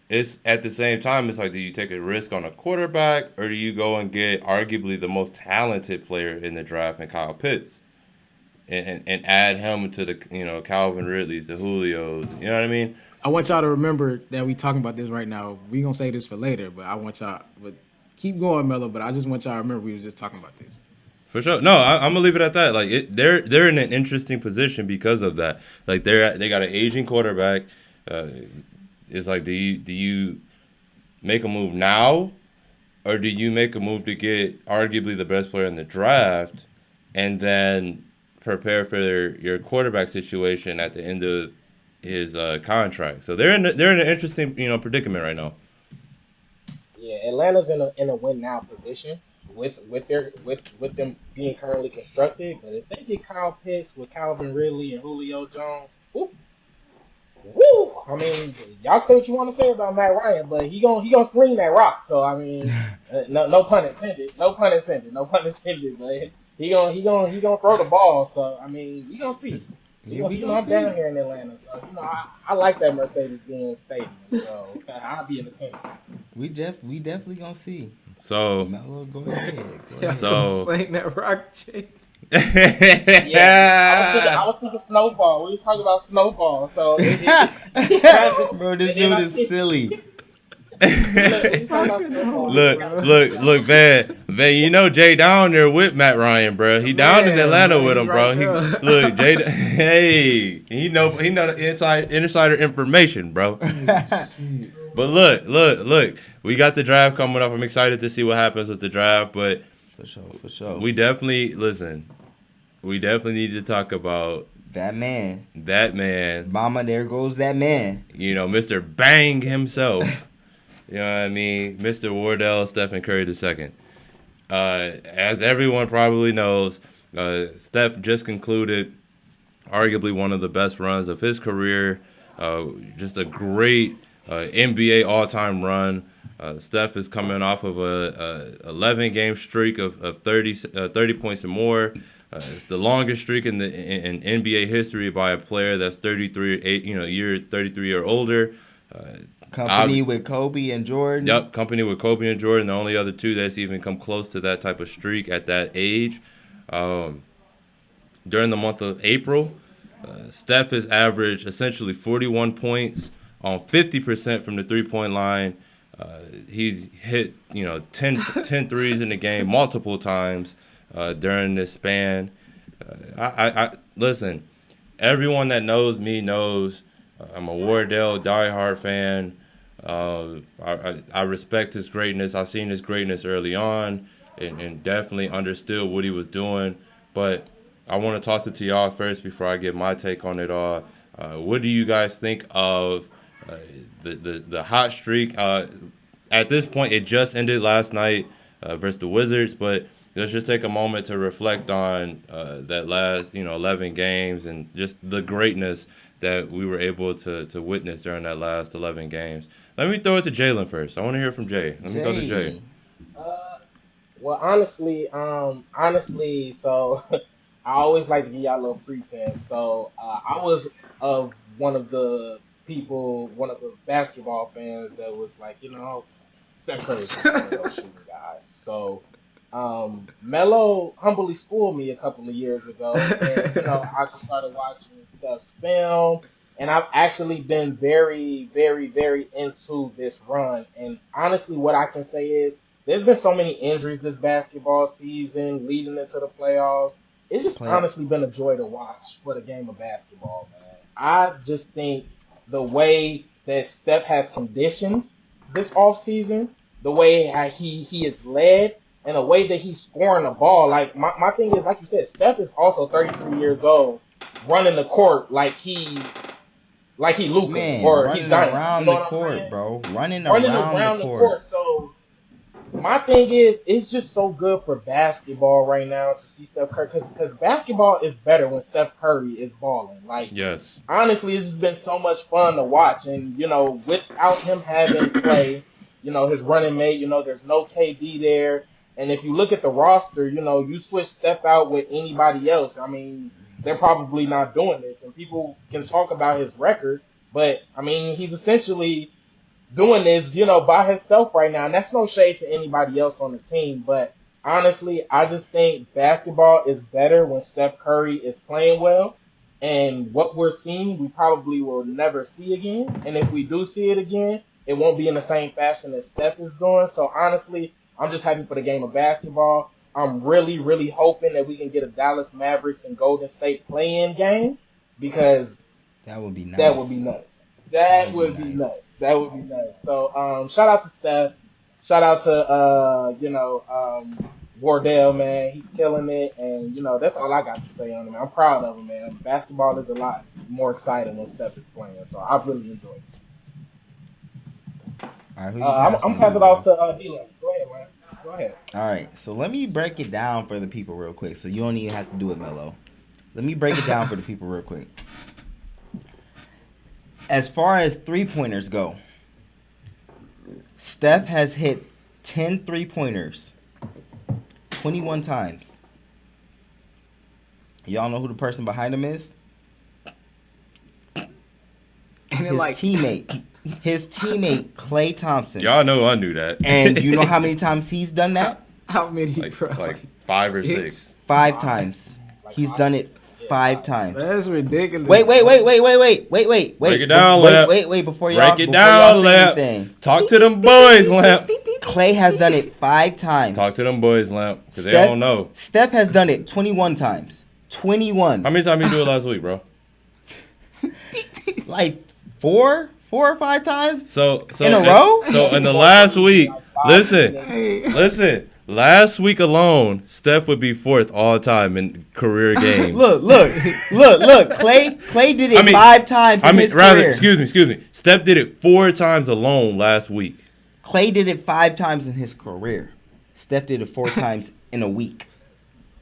it's at the same time, it's like, do you take a risk on a quarterback, or do you go and get arguably the most talented player in the draft in Kyle Pitts and add him to the Calvin Ridley's, the Julios, you know what I mean? I want y'all to remember that we talking about this right now. We gonna say this for later, but I want y'all. But keep going, Melo. But I just want y'all to remember we was just talking about this. For sure. No, I'm gonna leave it at that. Like they're in an interesting position because of that. Like they got an aging quarterback. It's like do you make a move now, or do you make a move to get arguably the best player in the draft and then prepare for your quarterback situation at the end of his contract? So they're in an interesting predicament right now. Yeah, Atlanta's in a win now position with them being currently constructed. But if they get Kyle Pitts with Calvin Ridley and Julio Jones, whoop, woo! I mean, y'all say what you want to say about Matt Ryan, but he gonna sling that rock. So I mean, no pun intended, no pun intended, no pun intended. But he gonna throw the ball. So I mean, we gonna see. I'm down here in Atlanta, so I like that Mercedes-Benz Stadium. So I'll be in the same. We definitely gonna see. So Melo, go ahead. So slaying that rock, Jay. Yeah, I was thinking snowball. We were talking about snowball. So Bro, this dude is silly. Look, man, you know Jay down there with Matt Ryan, bro. He down in Atlanta with him, bro. Jay, hey, he know the insider information, bro. But look, we got the draft coming up. I'm excited to see what happens with the draft, but For sure. we definitely need to talk about That man. Mama, there goes that man. Mr. Bang himself. You know what I mean? Mr. Wardell Stephen Curry II. As everyone probably knows, Steph just concluded arguably one of the best runs of his career. Just a great NBA all-time run. Steph is coming off of a 11-game streak of 30 points or more. It's the longest streak in NBA history by a player that's 33 or older. Company with Kobe and Jordan. Yep, company with Kobe and Jordan. The only other two that's even come close to that type of streak at that age. During the month of April, Steph has averaged essentially 41 points on 50% from the three-point line. He's hit 10 threes in the game multiple times during this span. I listen. Everyone that knows me knows I'm a Wardell diehard fan. I respect his greatness. I seen his greatness early on, and definitely understood what he was doing. But I want to toss it to y'all first before I give my take on it all. What do you guys think of the hot streak? At this point, it just ended last night versus the Wizards, but let's just take a moment to reflect on that last 11 games and just the greatness that we were able to witness during that last 11 games. Let me throw it to Jalen first. I want to hear from Jay. Let me go to Jay. Well, honestly, so I always like to give y'all a little pretense. So I was one of the basketball fans that was like, Steph Curry's one of those shooting guys. So Melo humbly schooled me a couple of years ago, and I just started watching Steph's film, and I've actually been very, very, very into this run. And honestly, what I can say is there's been so many injuries this basketball season leading into the playoffs. It's just honestly been a joy to watch for the game of basketball, man. I just think the way that Steph has conditioned this offseason, the way he is led, and the way that he's scoring the ball. Like, my thing is, like you said, Steph is also 33 years old, running the court like he Luka, Man, or running he's Zion. around You know the what I'm court, saying? bro. Running Running around the court. So my thing is, it's just so good for basketball right now to see Steph Curry, because basketball is better when Steph Curry is balling. Like, Yes. honestly, it's just been so much fun to watch. And, without him having Clay, his running mate, there's no KD there. And if you look at the roster, you switch Steph out with anybody else, I mean, they're probably not doing this. And people can talk about his record, but, I mean, he's essentially doing this, by himself right now. And that's no shade to anybody else on the team. But honestly, I just think basketball is better when Steph Curry is playing well. And what we're seeing, we probably will never see again. And if we do see it again, it won't be in the same fashion as Steph is doing. So honestly, I'm just happy for the game of basketball. I'm really, really hoping that we can get a Dallas Mavericks and Golden State play-in game, because That would be nice. that would be nuts. That would be nuts. That would be nice. So, shout out to Steph. Shout out to Wardell, man. He's killing it, and that's all I got to say on him. I'm proud of him, man. Basketball is a lot more exciting when Steph is playing, so I really enjoy it. All right, who you I'm passing it off to D-Lo. Go ahead, man. Go ahead. All right, so let me break it down for the people real quick. So you don't even have to do it, Melo. Let me break it down for the people real quick. As far as three-pointers go, Steph has hit 10 three-pointers 21 times. Y'all know who the person behind him is? And His teammate, Klay Thompson. Y'all know I knew that. And you know how many times he's done that? How many, bro? Like 5 or 6. 5 times. He's done it 5 times. That's ridiculous. Wait. Break it down, Lamp. Wait, before y'all Break it before down, y'all say Lamp. anything. Talk to them boys, Lamp. Klay has done it 5 times. Talk to them boys, Lamp, because they Steph- don't know. Steph has done it 21 times. 21. How many times you do it last week, bro? Like 4 or 5 times? So In a row? So in the last week, listen. Last week alone, Steph would be 4th all time in career games. Look. Klay did it 5 times in his career. Excuse me. Steph did it 4 times alone last week. Klay did it 5 times in his career. Steph did it 4 times in a week.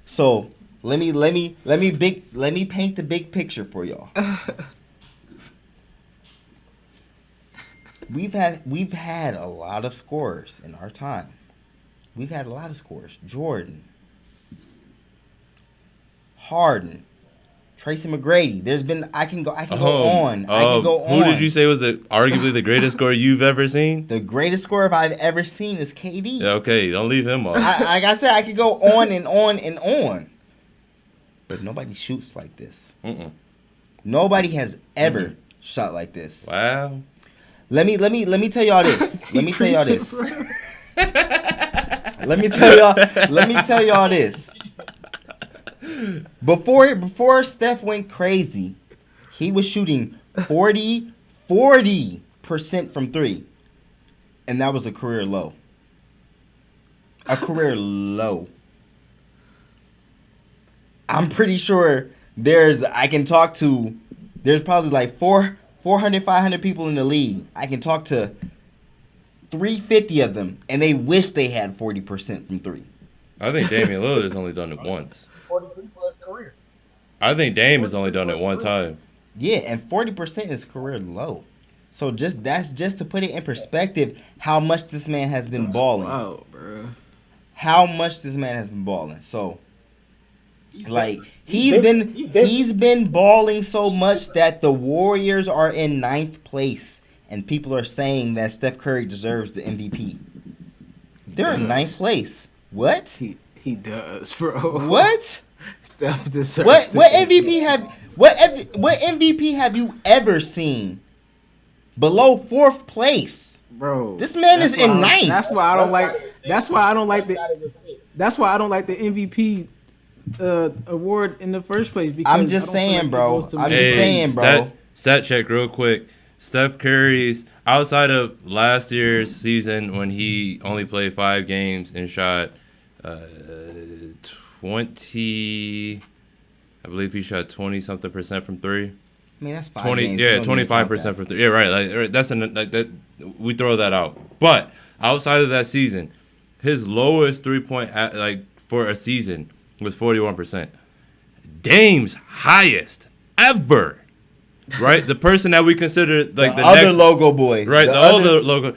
So let me paint the big picture for y'all. We've had a lot of scorers in our time. We've had a lot of scorers. Jordan, Harden, Tracy McGrady. There's been I can go on. Who did you say was arguably the greatest scorer you've ever seen? The greatest scorer I've ever seen is KD. Yeah, okay, don't leave him off. Like I said, I could go on and on and on. But nobody shoots like this. Nobody has ever shot like this. Wow. Let me tell y'all this. Let me tell y'all this. Before Steph went crazy, he was shooting 40% from 3. And that was a career low. I'm pretty sure there's probably like 400, 500 people in the league. I can talk to 350 of them, and they wish they had 40% from 3. I think Damian Lillard has only done it once. 43 plus career. I think Dame has only done it one time. Yeah, and 40% is career low. So that's just to put it in perspective how much this man has been balling. Wow, bro. How much this man has been balling. So like he's been balling so much that the Warriors are in 9th place, and people are saying that Steph Curry deserves the MVP. They're in 9th place. What? He does, bro. What? Steph deserves. What MVP have you ever seen below 4th place? Bro, This man is in 9th. That's why I don't like. That's why I don't like the MVP award in the first place. Because I'm just saying, bro. Stat check real quick. Steph Curry's outside of last year's season when he only played 5 games and shot 20. I believe he shot 20-something% from 3. I mean, that's 5 20, games. yeah, 25% from 3. Yeah, right. Like that's that. We throw that out. But outside of that season, his lowest 3-point for a season was 41%. Dame's highest ever. Right, the person that we consider like the other next logo boy. Right, the other logo.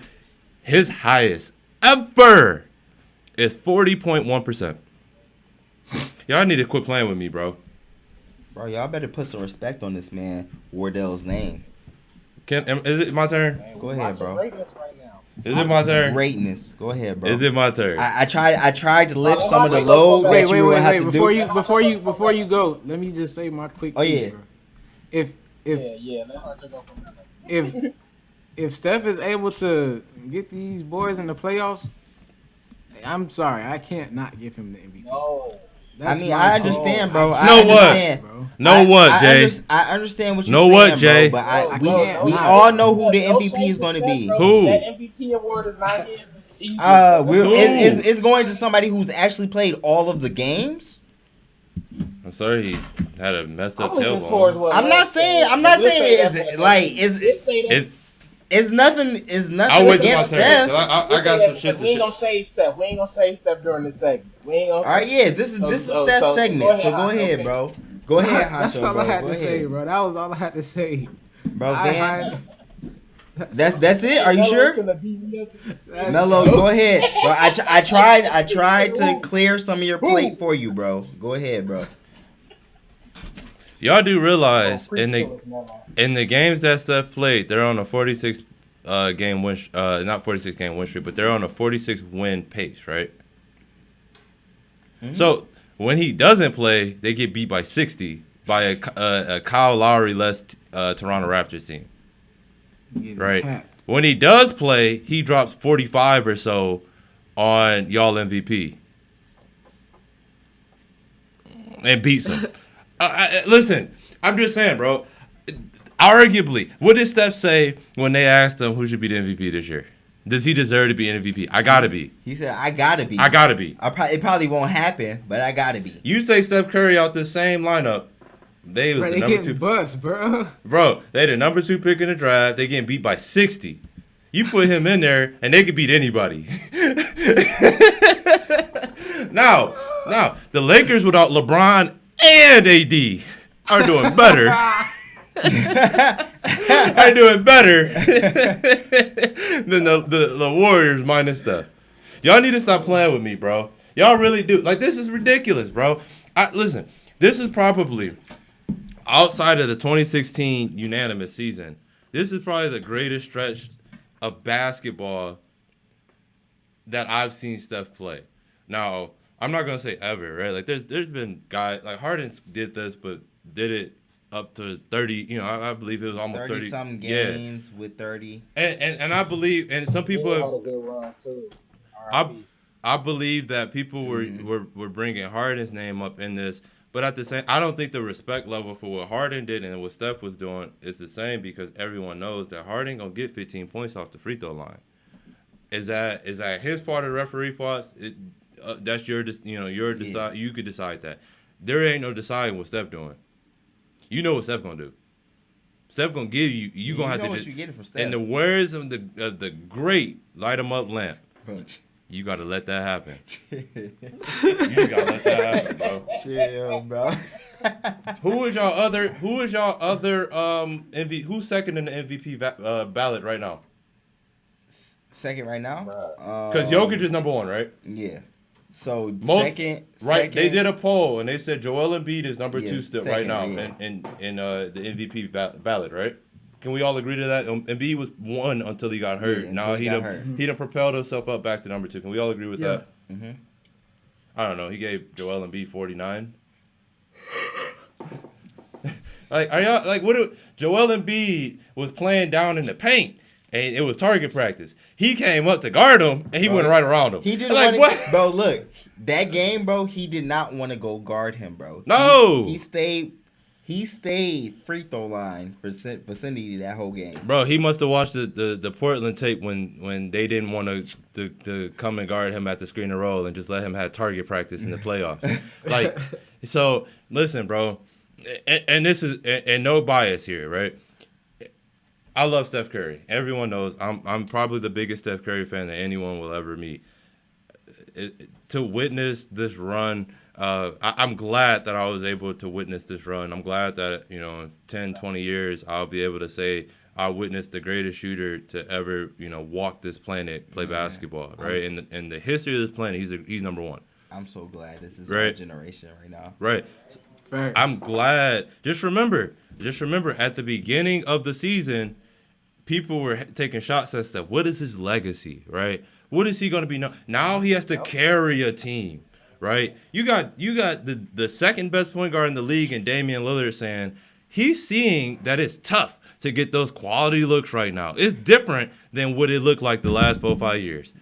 His highest ever is 40.1%. Y'all need to quit playing with me, bro. Bro, y'all better put some respect on this man Wardell's name. Is it my turn? Go ahead, bro. Is it my turn? Greatness. Go ahead, bro. Is it my turn? I tried to lift some of the load. Wait. Before you go, let me just say my quick. Oh yeah. Bro. If Steph is able to get these boys in the playoffs, I'm sorry, I can't not give him the MVP. That's I mean, my I take. understand, bro. I I Know what? understand. bro. Know what, Jay? I understand what you're Know saying, what, Jay? bro. But I can't we not. all know who the Don't MVP say is the going to Steph, be. bro. Who? That MVP award is not his this season, bro. It's going to somebody who's actually played all of the games. I'm sorry he had a messed I'm up looking towards tailbone. what I'm not saying it's nothing. It's nothing I'll wait till my against turn. Steph. 'Cause I got some shit to We ain't say. gonna say Steph. We ain't gonna say Steph during this segment. We ain't gonna. All right, yeah. This is Steph's segment. So go ahead, bro. Go ahead, Huncho, That's all bro. I had Go to say, ahead. bro. That was all I had to say. Bro, I Van. had- That's it. Are you sure? that's- Melo, go ahead, bro. I tried to clear some of your plate for you, bro. Go ahead, bro. Y'all do realize in the games that Steph played, they're on a 46 game win, not 46 game win streak, but they're on a 46 win pace, right? Mm-hmm. So when he doesn't play, they get beat by 60 by a Kyle Lowry less Toronto Raptors team, right? Capped. When he does play, he drops 45 or so on y'all MVP and beats him. Listen, I'm just saying, bro. Arguably, what did Steph say when they asked him who should be the MVP this year? Does he deserve to be an MVP? I gotta be. He said, "I gotta be. I gotta be." It probably won't happen, but I gotta be. You take Steph Curry out the same lineup, they was Bro, the they number getting 2. bust, bro. Bro, they the number 2 pick in the draft. They getting beat by 60. You put him in there, and they could beat anybody. Now, the Lakers without LeBron and AD are doing better. Are doing better than the Warriors minus Steph. Y'all need to stop playing with me, bro. Y'all really do. Like, this is ridiculous, bro. Listen, this is probably, outside of the 2016 unanimous season, this is probably the greatest stretch of basketball that I've seen Steph play. Now, I'm not gonna say ever, right? Like, there's been guys like Harden did this, but did it up to 30. You know, I believe it was almost 30 some games with 30. And I believe, and some people He have, had a good run too. I believe that people were bringing Harden's name up in this, but at the same, I don't think the respect level for what Harden did and what Steph was doing is the same, because everyone knows that Harden gonna get 15 points off the free throw line. Is that his fault or the referee fault? That's your decide. You could decide that. There ain't no deciding what Steph doing. You know what Steph gonna do. Steph gonna give you. You gonna have to just. You're getting from Steph. In the words of the great light 'em up lamp. Bro. You gotta let that happen. You gotta let that happen, bro. Chill, bro. Who is y'all other MVP? Who's second in the MVP ballot right now? Second right now? Because Jokic is number 1, right? Yeah. So Right. second, They did a poll and they said Joel Embiid is number 2 still right now yeah. in the MVP ballot, right? Can we all agree to that? Embiid was 1 until he got hurt. Yeah, Now he hurt. done propelled himself up back to number 2. Can we all agree with that? Mm-hmm. I don't know. He gave Joel Embiid 49. Like, are y'all like what? Joel Embiid was playing down in the paint. And it was target practice. He came up to guard him, and he went right around him. He didn't like want to, what, bro. Look, that game, bro. He did not want to go guard him, bro. No, he stayed free throw line for vicinity that whole game. bro. He must have watched the Portland tape when they didn't want to come and guard him at the screen and roll and just let him have target practice in the playoffs. Like, so listen, bro, and this is and no bias here, right? I love Steph Curry. Everyone knows I'm probably the biggest Steph Curry fan that anyone will ever meet. To witness this run, I'm glad that I was able to witness this run. I'm glad that, in 10, 20 years, I'll be able to say I witnessed the greatest shooter to ever, walk this planet, play basketball, right? In the history of this planet, he's number 1. I'm so glad this is Right. our generation right now. Right. Facts. I'm glad. Just remember, at the beginning of the season, people were taking shots at stuff. What is his legacy, right? What is he going to be known? Now he has to carry a team, right? You got the second best point guard in the league and Damian Lillard saying he's seeing that it's tough to get those quality looks right now. It's different than what it looked like the last 4 or 5 years.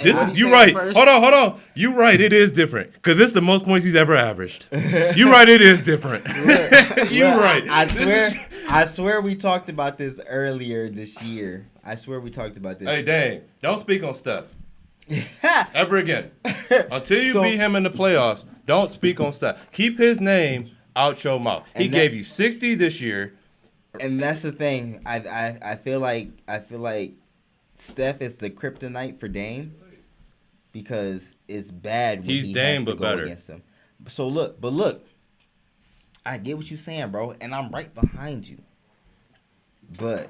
This what is he you said right. first. Hold on. You right. It is different because this is the most points he's ever averaged. You right. It is different. You Look, right. I swear we talked about this earlier this year. I swear we talked about this. Hey, dang! Don't speak on Steph ever again. Until you So- beat him in the playoffs, don't speak on Steph. Keep his name out your mouth. He And gave you 60 this year. And that's the thing. I feel like Steph is the kryptonite for Dame because it's bad when He's he Dame, has to but go better. against him. So look, I get what you're saying, bro, and I'm right behind you. But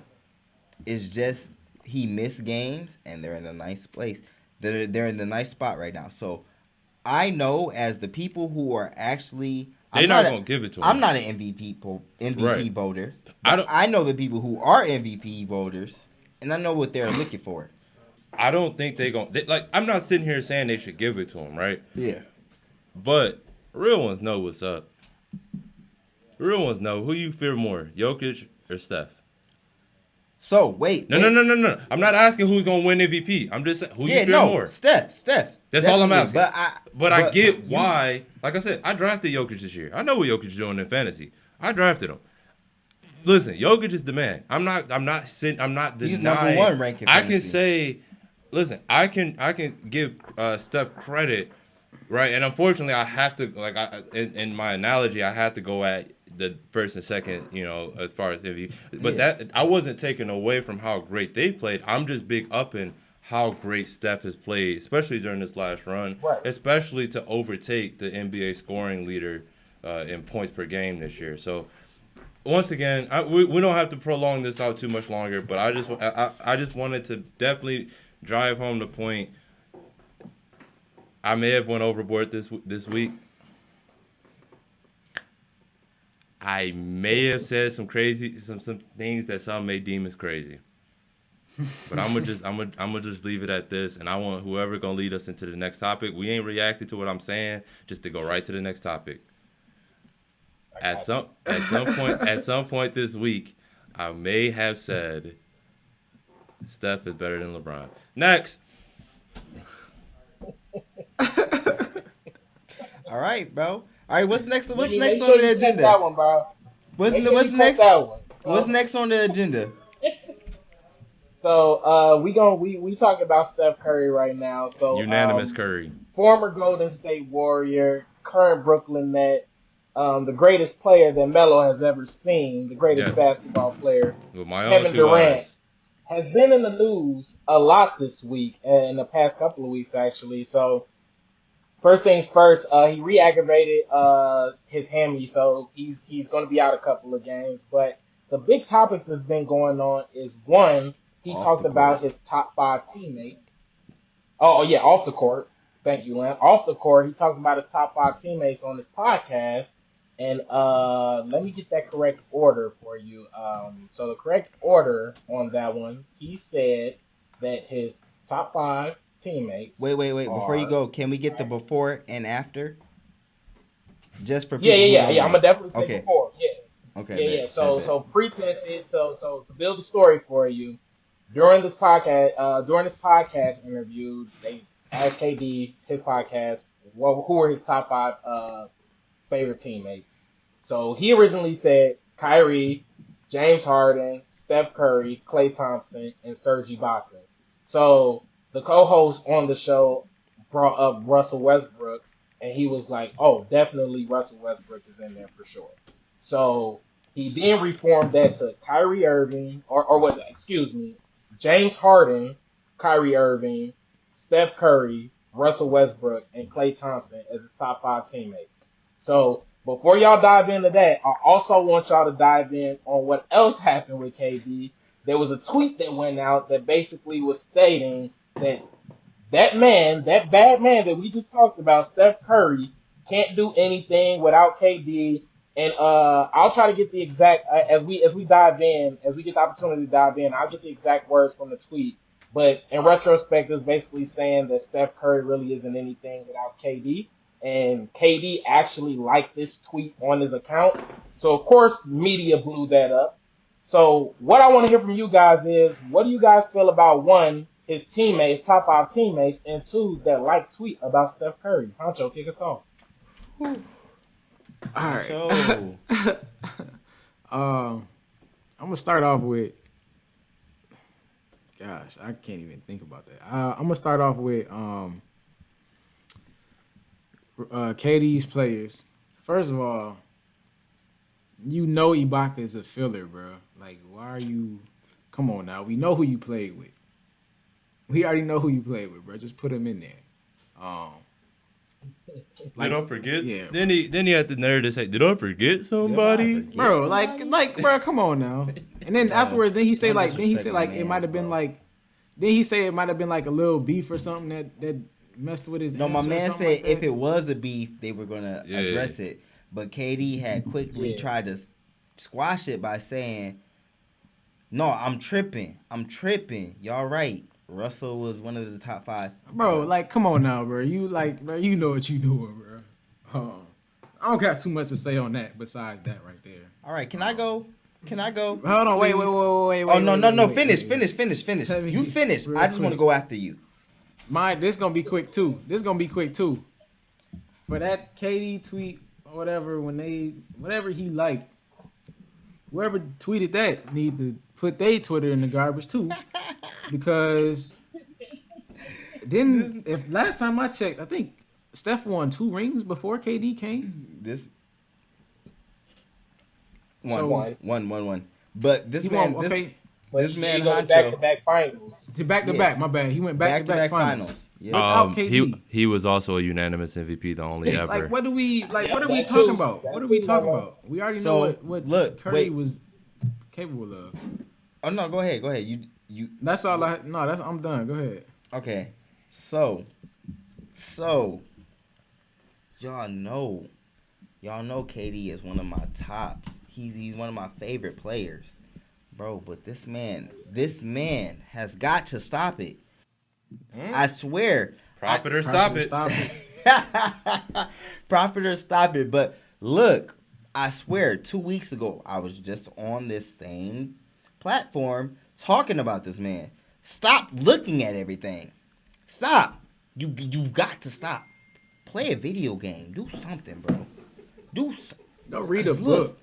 it's just he missed games, and they're in a nice place. They're in the nice spot right now. So I know as the people who are actually. They're not gonna give it to him. I'm not an MVP Right. voter. I I don't- I know the people who are MVP voters, and I know what they're looking for. I don't think like. I'm not sitting here saying they should give it to him, right? Yeah. But real ones know what's up. Real ones know who you fear more, Jokic or Steph. So wait. No. I'm not asking who's gonna win MVP. I'm just saying who you fear more. Steph. That's all I'm Definitely. asking. But I get why. Like I said, I drafted Jokic this year. I know what Jokic is doing in fantasy. I drafted him. Listen, Jokic is the man. I'm not denying. He's number one ranked in I can fantasy. say, listen, I can give Steph credit, right? And unfortunately, I have to in my analogy, I have to go at the first and second, as far as MVP. But that I wasn't taking away from how great they played. I'm just big up in how great Steph has played, especially during this last run, Right. especially to overtake the NBA scoring leader in points per game this year. So once again, we don't have to prolong this out too much longer, but I just wanted to definitely drive home the point. I may have went overboard this week. I may have said some things that some may deem as crazy. But I'm gonna just leave it at this, and I want whoever gonna lead us into the next topic. We ain't reacting to what I'm saying, just to go right to the next topic. At some point this week, I may have said Steph is better than LeBron. Next. All right, bro. All right, what's next? What's Make next sure on the you cut agenda? That one, bro. What's Make sure what's you cut next? That one. What's next on the agenda? So we talking about Steph Curry right now. So Unanimous Curry. former Golden State Warrior, current Brooklyn Net, the greatest player that Melo has ever seen, the greatest Yes. basketball player, With my own Kevin two Durant. eyes. has been in the news a lot this week, in the past couple of weeks actually. So first things first, he re-aggravated his hammy, so he's going to be out a couple of games. But the big topics that's been going on is one, he Off talked the about court. his top 5 teammates. Oh yeah, off the court. Thank you, Lamp. Off the court, he talked about his top 5 teammates on his podcast. And let me get that correct order for you. So the correct order on that one, he said that his top 5 teammates. Wait. Before you are- go, can we get the before and after? Just for people Yeah. who don't I'm know. gonna definitely say Okay. before. Yeah. Okay. Yeah. So pretense is so to build a story for you. During this podcast interview, they asked KD his podcast, who were his top 5 favorite teammates. So he originally said Kyrie, James Harden, Steph Curry, Klay Thompson, and Serge Ibaka. So the co-host on the show brought up Russell Westbrook, and he was like, "Oh, definitely Russell Westbrook is in there for sure." So he then reformed that to Kyrie Irving, James Harden, Kyrie Irving, Steph Curry, Russell Westbrook, and Klay Thompson as his top 5 teammates. So before y'all dive into that, I also want y'all to dive in on what else happened with KD. There was a tweet that went out that basically was stating that that bad man that we just talked about, Steph Curry, can't do anything without KD. And I'll try to get the exact as we dive in, as we get the opportunity to dive in, I'll get the exact words from the tweet. But in retrospect, it's basically saying that Steph Curry really isn't anything without KD. And KD actually liked this tweet on his account. So of course, media blew that up. So what I want to hear from you guys is, what do you guys feel about one, his teammates, top 5 teammates, and 2 that like tweet about Steph Curry. Huncho, kick us off. All right. Huncho. I'm gonna start off with. Gosh, I can't even think about that. I'm gonna start off with KD's players. First of all, you know Ibaka is a filler, bro. Like, why are you? Come on now, we know who you played with. We already know who you played with, bro. Just put him in there. Did I forget? Yeah. Then he had the nerve to say, "Did I forget somebody?" Bro, like, bro, come on now. And then afterwards, then he say like it might have been like, then he say it might have been like a little beef or something that messed with his. No, my answer or man something said like if that. it was a beef, they were gonna address it. But KD had quickly tried to squash it by saying, "No, I'm tripping. Y'all right. Russell was one of the top 5." Bro, like, come on now, bro. You know what you doing, bro. I don't got too much to say on that besides that right there. All right, can I go? Hold on, wait. Oh no, wait, finish. Let me- You finish. real I just want to quick. go after you. This gonna be quick too. For that KD tweet or whatever, whatever he liked, whoever tweeted that need to put their Twitter in the garbage too, because if last time I checked, I think Steph won 2 rings before KD came. This So- one. But this He man, won, okay, this man he goes Huncho, back-to-back finals. back to back. My bad. He went back to back finals. Yeah. Without KD. He was also a unanimous MVP, the only ever. Like, what are we Yeah, talking that too. about? That What are we too, talking my about? We already So, know what look, Curry wait. was capable of. Oh no, go ahead. You. That's all I. No, I'm done. Go ahead. Okay. So, y'all know KD is one of my tops. He's one of my favorite players, bro. But this man has got to stop it. I swear. Profit or stop it. Stop it. Profit or stop it. But look, I swear, 2 weeks ago, I was just on this same platform talking about this man. Stop looking at everything. Stop. You've got to stop. Play a video game. Do something, bro. Don't read a 'Cause book.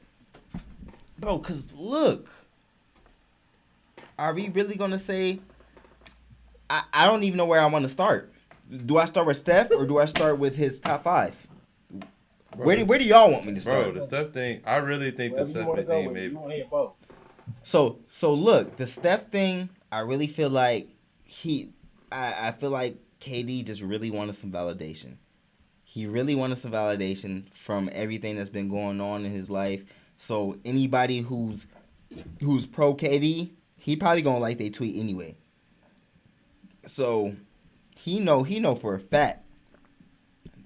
Bro, because look. Are we really going to say... I don't even know where I want to start. Do I start with Steph or do I start with his top 5? Where do y'all want me to start? Bro, the Steph thing, I really think the Wherever you want to Steph go thing with, maybe. you want to hear both. So look, the Steph thing, I really feel like I feel like KD just really wanted some validation. He really wanted some validation from everything that's been going on in his life. So anybody who's pro KD, he probably gonna like they tweet anyway. So he know for a fact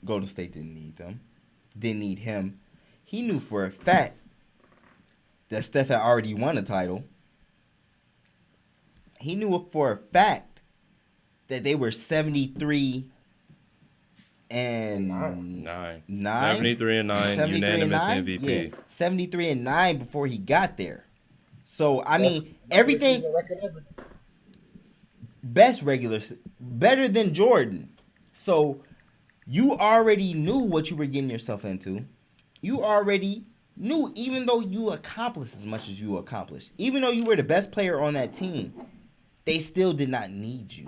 Golden State didn't need him. He knew for a fact that Steph had already won a title. He knew for a fact that they were 73 and 9. 9? 73 and 9, 73 and unanimous 9? MVP. Yeah, 73 and 9 before he got there. So I mean, Best everything season record ever. better than Jordan. So you already knew what you were getting yourself into. You already knew, even though you accomplished as much as you accomplished, even though you were the best player on that team, they still did not need you.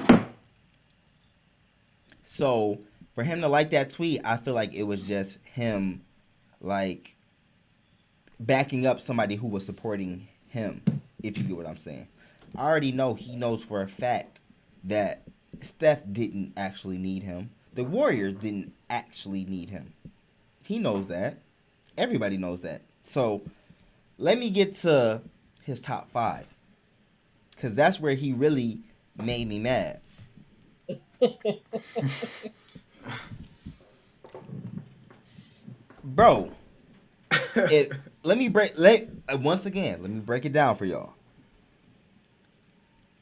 So for him to like that tweet, I feel like it was just him like backing up somebody who was supporting him, if you get what I'm saying. I already know he knows for a fact that Steph didn't actually need him. The Warriors didn't actually need him. He knows that. Everybody knows that. So let me get to his top 5. Because that's where he really made me mad. Bro, let me break it down for y'all.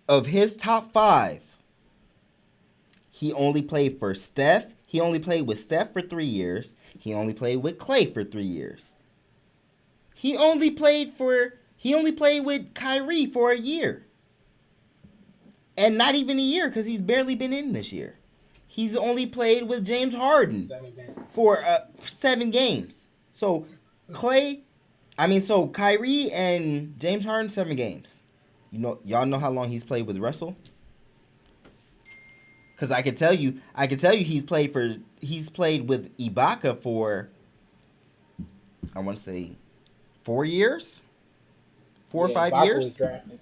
Of his top 5, he only played for Steph. He only played with Steph for 3 years. He only played with Clay for 3 years. He only played with Kyrie for a year. And not even a year because he's barely been in this year. He's only played with James Harden for 7 games. So Kyrie and James Harden 7 games. Y'all know how long he's played with Russell? Because I could tell you he's played with Ibaka for, I want to say, 4 years, 4 or 5 Ibaka years. Was drafted,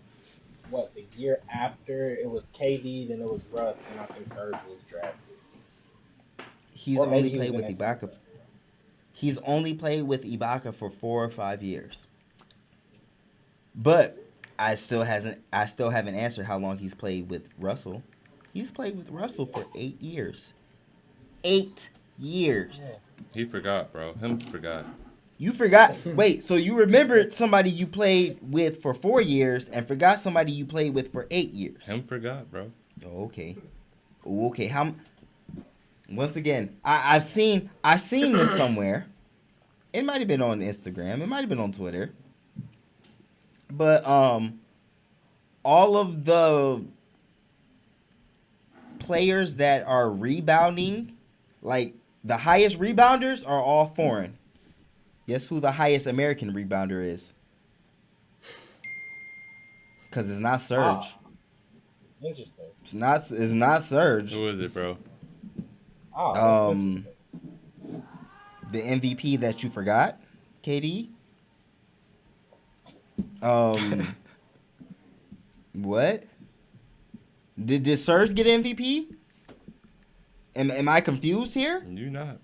the year after it was KD, then it was Russ, and I think Serge was drafted. He's only played with Ibaka. He's only played with Ibaka for 4 or 5 years. But I still haven't answered how long he's played with Russell. He's played with Russell for 8 years. 8 years. He forgot, bro. Him forgot. You forgot. Wait, so you remembered somebody you played with for 4 years and forgot somebody you played with for 8 years. Him forgot, bro. Oh, okay. How? Once again, I've seen this somewhere. It might have been on Instagram. It might have been on Twitter. But all of the players that are rebounding, like the highest rebounders, are all foreign. Guess who the highest American rebounder is? Because it's not Serge. Interesting. It's not Serge. Who is it, bro? The MVP that you forgot, KD. What? Did Serge get MVP? Am I confused here? You not.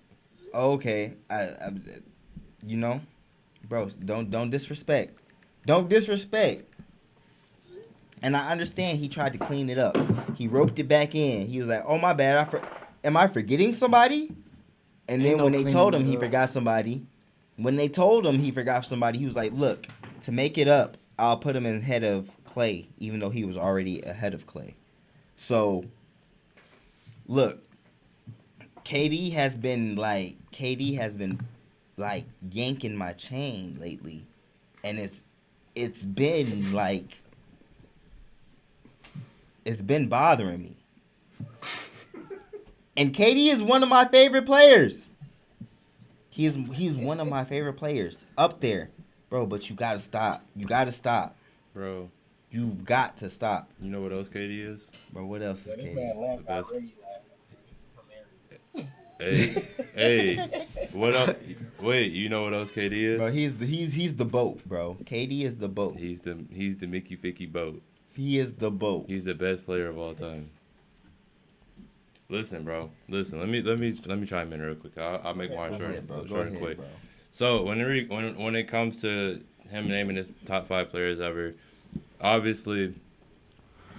Okay, I bro, don't disrespect. Don't disrespect. And I understand he tried to clean it up. He roped it back in. He was like, "Oh my bad, am I forgetting somebody?" And then when they told him he forgot somebody, he was like, "Look, to make it up, I'll put him in ahead of Clay, even though he was already ahead of Clay." So, look, KD has been like yanking my chain lately, and it's been like it's been bothering me. And KD is one of my favorite players. He's one of my favorite players up there, bro. But you gotta stop. Bro. You've got to stop. You know what else KD is? Bro, what else is KD? The best. Hey, what up? Wait, you know what else KD is? Bro, he's the boat, bro. KD is the boat. He's the Mickey Ficky boat. He is the boat. He's the best player of all time. Listen, bro. Listen, let me chime in real quick. I'll make mine short and quick. Bro. So when it comes to him naming his top 5 players ever, obviously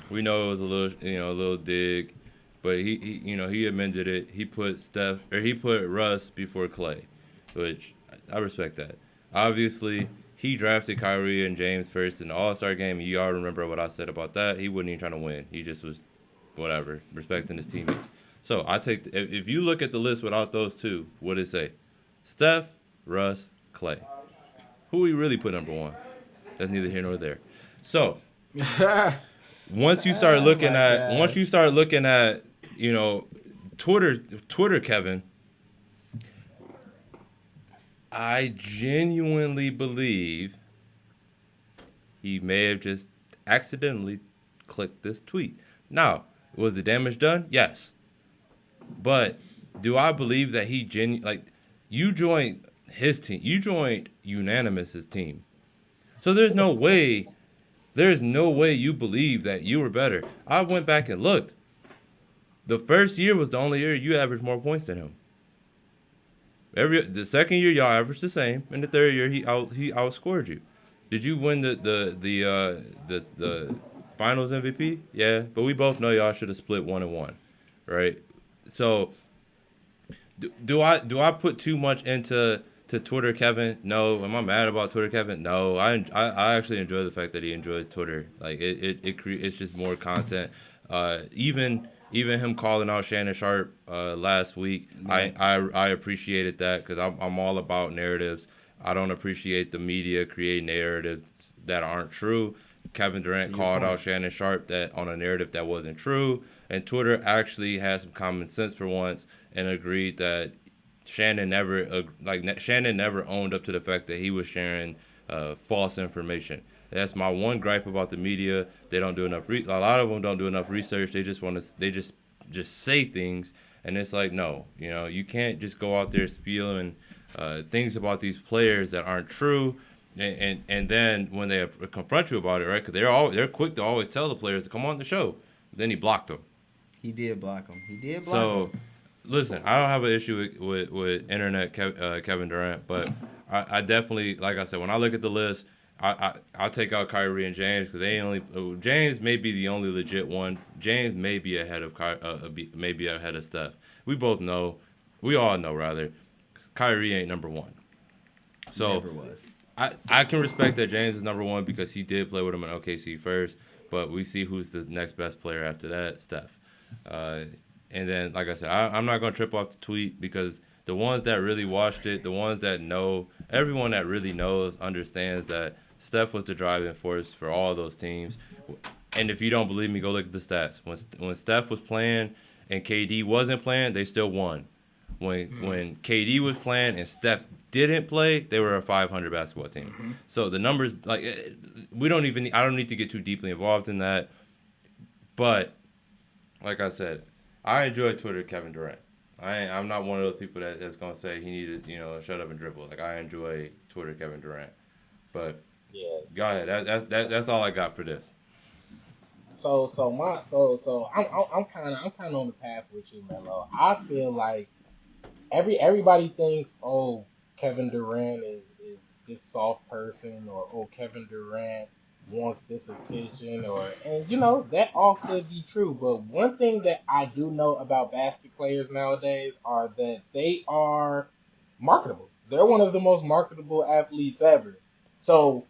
we know it was a little dig, but he amended it. He put Russ before Clay, which I respect that. Obviously, he drafted Kyrie and James first in the All-Star game. You all remember what I said about that. He wasn't even trying to win. He just was whatever, respecting his teammates. So if you look at the list without those two, what did it say? Steph, Russ, Clay. Who we really put number 1? That's neither here nor there. So once you start looking at Twitter Kevin, I genuinely believe he may have just accidentally clicked this tweet. Now, was the damage done? Yes. But do I believe that he you joined his team? You joined Unanimous's team. So there's no way you believe that you were better. I went back and looked. The first year was the only year you averaged more points than him. The second year y'all averaged the same, and the third year he outscored you. Did you win the Finals MVP? Yeah, but we both know y'all should have split 1-1, right? So do I put too much into Twitter Kevin? No. Am I mad about Twitter Kevin? No. I actually enjoy the fact that he enjoys Twitter. Like it's just more content. Even him calling out Shannon Sharp last week, I appreciated that because I'm all about narratives. I don't appreciate the media creating narratives that aren't true. Kevin Durant To your called point. out Shannon Sharp that on a narrative that wasn't true, and Twitter actually had some common sense for once and agreed that Shannon never owned up to the fact that he was sharing false information. That's my one gripe about the media. They don't do enough. A lot of them don't do enough research. They just want to. They just say things, and it's like no, you can't just go out there spewing things about these players that aren't true. And then when they confront you about it, right? Because they're quick to always tell the players to come on the show. Then he blocked them. He did block him. He did block So, him. listen, I don't have an issue with internet Kevin Durant, but I definitely, like I said, when I look at the list, I'll take out Kyrie and James because James may be the only legit one. James may be ahead of Steph. We both know, we all know rather, Kyrie ain't number one. So Never was. I can respect that James is number one because he did play with him in OKC first, but we see who's the next best player after that, Steph. And then, like I said, I'm not going to trip off the tweet because the ones that really watched it, the ones that know, everyone that really knows understands that Steph was the driving force for all those teams. And if you don't believe me, go look at the stats. When Steph was playing and KD wasn't playing, they still won. When KD was playing and Steph didn't play, they were a 500 basketball team. Mm-hmm. So the numbers, like, I don't need to get too deeply involved in that. But like I said, I enjoy Twitter Kevin Durant. I'm not one of those people that's gonna say he needed, shut up and dribble. Like I enjoy Twitter Kevin Durant. But Yeah. go ahead. That's all I got for this. So I'm kind of on the path with you, Melo. I feel like everybody thinks, oh, Kevin Durant is this soft person, or oh, Kevin Durant wants this attention, and that all could be true. But one thing that I do know about basket players nowadays are that they are marketable. They're one of the most marketable athletes ever. So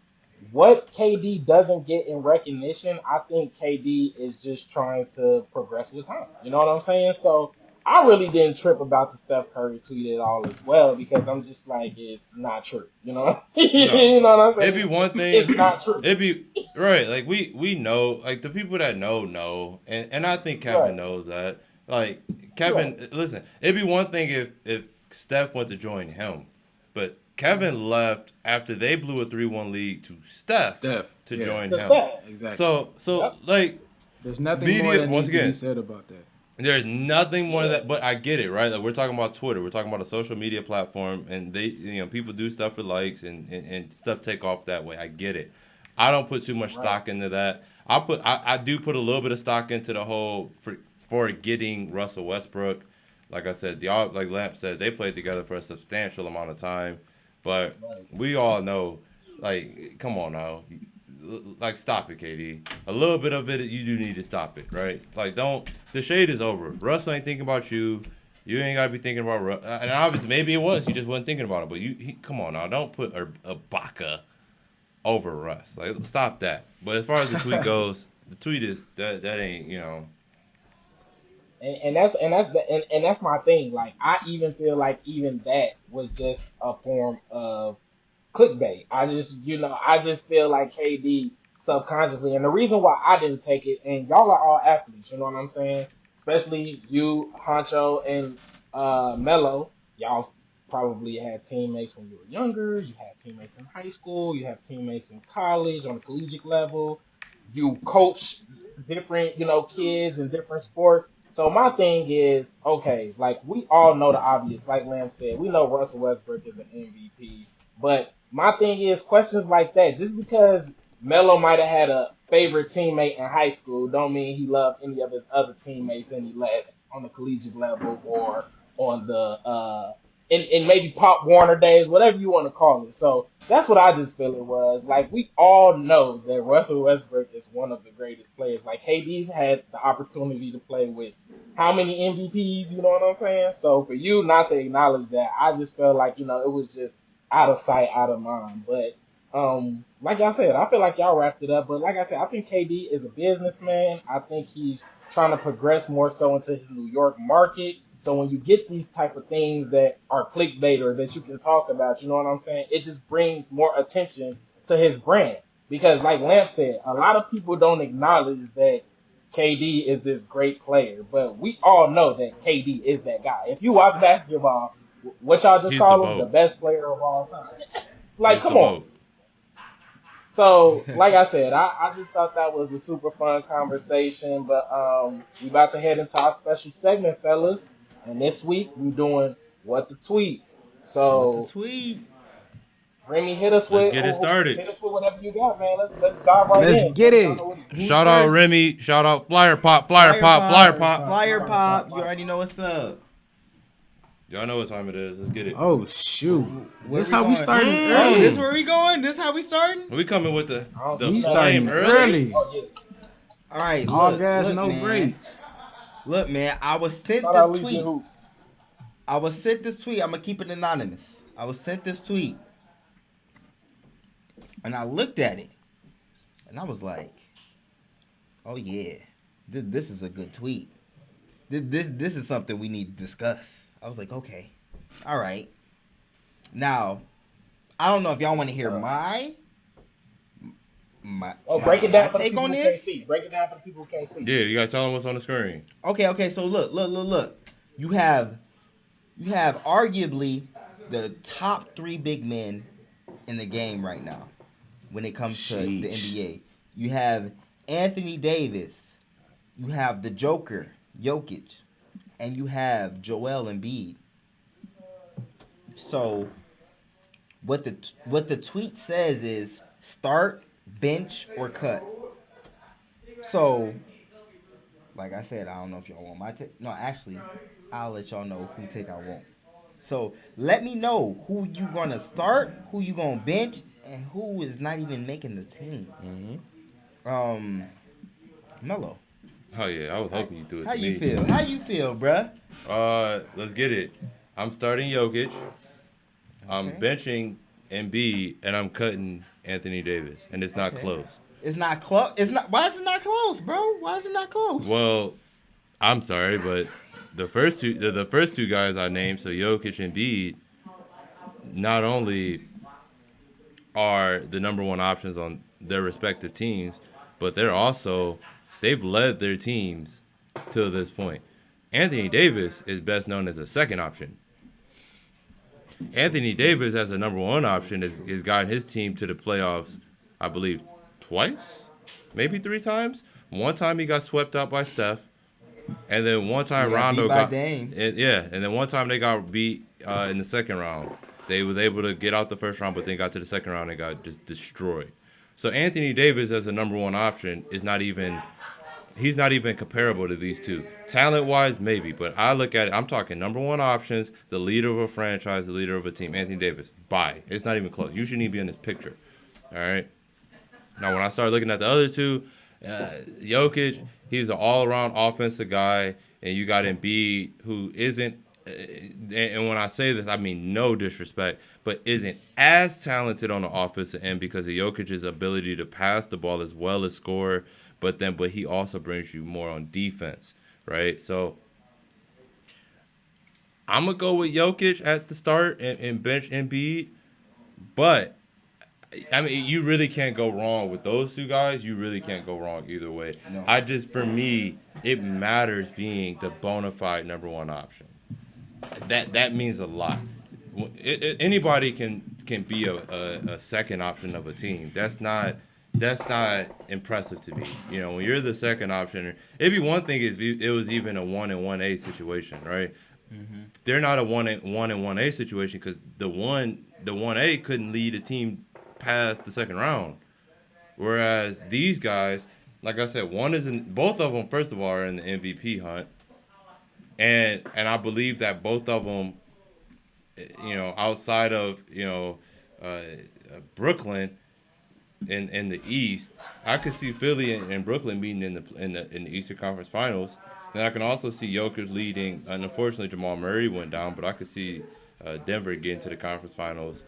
what KD doesn't get in recognition, I think KD is just trying to progress with time. You know what I'm saying? So I really didn't trip about the Steph Curry tweet at all as well because I'm just like, it's not true. You know? No. You know what I'm It'd saying? be one thing. It's not true. It'd be right. Like we know, like the people that know, and I think Kevin Right. knows that. Like Kevin, listen, it'd be one thing if Steph went to join him, but Kevin left after they blew a 3-1 lead to Steph to yeah. join The him. Steph. Exactly. So Yep. like There's nothing media- more that once needs to again- be said about that. there's nothing more Yeah. that, but I get it, right? Like we're talking about Twitter, we're talking about a social media platform, and they, people do stuff for likes and stuff take off that way. I get it. I don't put too much Right. stock into that. I do put a little bit of stock into the whole for getting Russell Westbrook. Like I said, like Lamp said, they played together for a substantial amount of time, but Right. we all know, like, come on now. Like, stop it, KD. A little bit of it, you do need to stop it, right? Like, the shade is over. Russ ain't thinking about you. You ain't got to be thinking about Russ. And obviously, maybe it was. He just wasn't thinking about him. But come on now. Don't put Ibaka over Russ. Like, stop that. But as far as the tweet goes, the tweet is, that ain't, And that's my thing. Like I even feel like even that was just a form of clickbait. I just feel like KD subconsciously, and the reason why I didn't take it, and y'all are all athletes, you know what I'm saying? Especially you, Huncho, and Melo. Y'all probably had teammates when you were younger. You had teammates in high school. You have teammates in college on the collegiate level. You coach different, kids in different sports. So my thing is, okay, like we all know the obvious, like Lamb said, we know Russell Westbrook is an MVP. But my thing is questions like that. Just because Melo might have had a favorite teammate in high school, don't mean he loved any of his other teammates any less on the collegiate level or on the in maybe Pop Warner days, whatever you want to call it. So that's what I just feel it was. Like we all know that Russell Westbrook is one of the greatest players. Like KD's had the opportunity to play with how many MVPs, you know what I'm saying? So for you not to acknowledge that, I just felt like, it was just out of sight, out of mind. But like I said, I feel like y'all wrapped it up. But like I said, I think KD is a businessman. I think he's trying to progress more so into his New York market. So when you get these type of things that are clickbait or that you can talk about, you know what I'm saying? It just brings more attention to his brand. Because, like Lance said, a lot of people don't acknowledge that KD is this great player, but we all know that KD is that guy. If you watch basketball, what y'all just He's the call him, the GOAT. best player of all time. Like, He's come the on. GOAT. So, like I said, I just thought that was a super fun conversation. But we about to head into our special segment, fellas. And this week we doing what to tweet. What the So, sweet? Remy, hit us Let's with get it started. whatever you got, man. Let's dive right Let's in. get Y'all it. know what Who's Shout out first? Remy. Shout out Flyyr Pop. Flyer Pop. Flyer Pop. Flyer pop. You already know what's up. Y'all know what time it is. Let's get it. Oh shoot! Where This how we going? starting Oh, early. this where we going? This how we starting? We coming with the We flame starting early. Oh, yeah. All right. All look, gas, look, no man. brakes. Look, man. I was sent Shout out this Legion tweet. Hoops. I was sent this tweet. I'm gonna keep it anonymous. I was sent this tweet, and I looked at it, and I was like, "Oh yeah, this is a good tweet. This is something we need to discuss." I was like, "Okay, all right." Now, I don't know if y'all want to hear my Break it down for the take people on who can't this. see. Break it down for the people who can't see. Yeah, you gotta tell them what's on the screen. Okay. So look. You have arguably the top 3 big men in the game right now when it comes to the Sheesh. NBA. You have Anthony Davis, you have the Joker, Jokic, and you have Joel Embiid. So what the tweet says is start, bench, or cut. So, like I said, I don't know if y'all want my take. No, actually, I'll let y'all know who take I want. So let me know who you gonna start, who you gonna bench, and who is not even making the team. Melo. Oh yeah, I was hoping you threw it How to you me. feel? How you feel, bruh? Let's get it. I'm starting Jokic. I'm Okay. benching Embiid, and I'm cutting Anthony Davis, and it's not Okay. close. It's not close. It's not. Why is it not close, bro? Why is it not close? Well, I'm sorry, but the first two guys I named, so Jokic and Embiid, not only are the number one options on their respective teams, but they've led their teams to this point. Anthony Davis is best known as a second option. Anthony Davis, as a number one option, has gotten his team to the playoffs, I believe, twice, maybe 3 times. One time he got swept out by Steph, and then one time He got Rondo beat by got Dame. and then one time they got beat in the second round. They was able to get out the first round, but then got to the second round and got just destroyed. So Anthony Davis as a number one option is not even comparable to these two. Talent-wise, maybe, but I look at it, I'm talking number one options, the leader of a franchise, the leader of a team, Anthony Davis. Bye. It's not even close. You shouldn't even be in this picture. All right? Now, when I start looking at the other two, Jokic, he's an all-around offensive guy, and you got Embiid, who isn't, and when I say this, I mean no disrespect, but isn't as talented on the offensive end because of Jokic's ability to pass the ball as well as score, but he also brings you more on defense, right? So I'm going to go with Jokic at the start and bench Embiid, but I mean, you really can't go wrong with those two guys. You really can't go wrong either way. No. For me, it matters being the bona fide number one option. That means a lot. Anybody can be a second option of a team. That's not impressive to me. You know, when you're the second option, it'd be one thing if it was even a 1 and 1A situation, right? Mm-hmm. They're not a 1 and 1A situation because the 1A couldn't lead a team past the second round. Whereas these guys, like I said, both of them, first of all, are in the MVP hunt. And I believe that both of them, you know, outside of, you know, Brooklyn in the East, I could see Philly and Brooklyn meeting in the Eastern Conference Finals. And I can also see Jokic leading. And unfortunately, Jamal Murray went down, but I could see Denver getting to the conference finals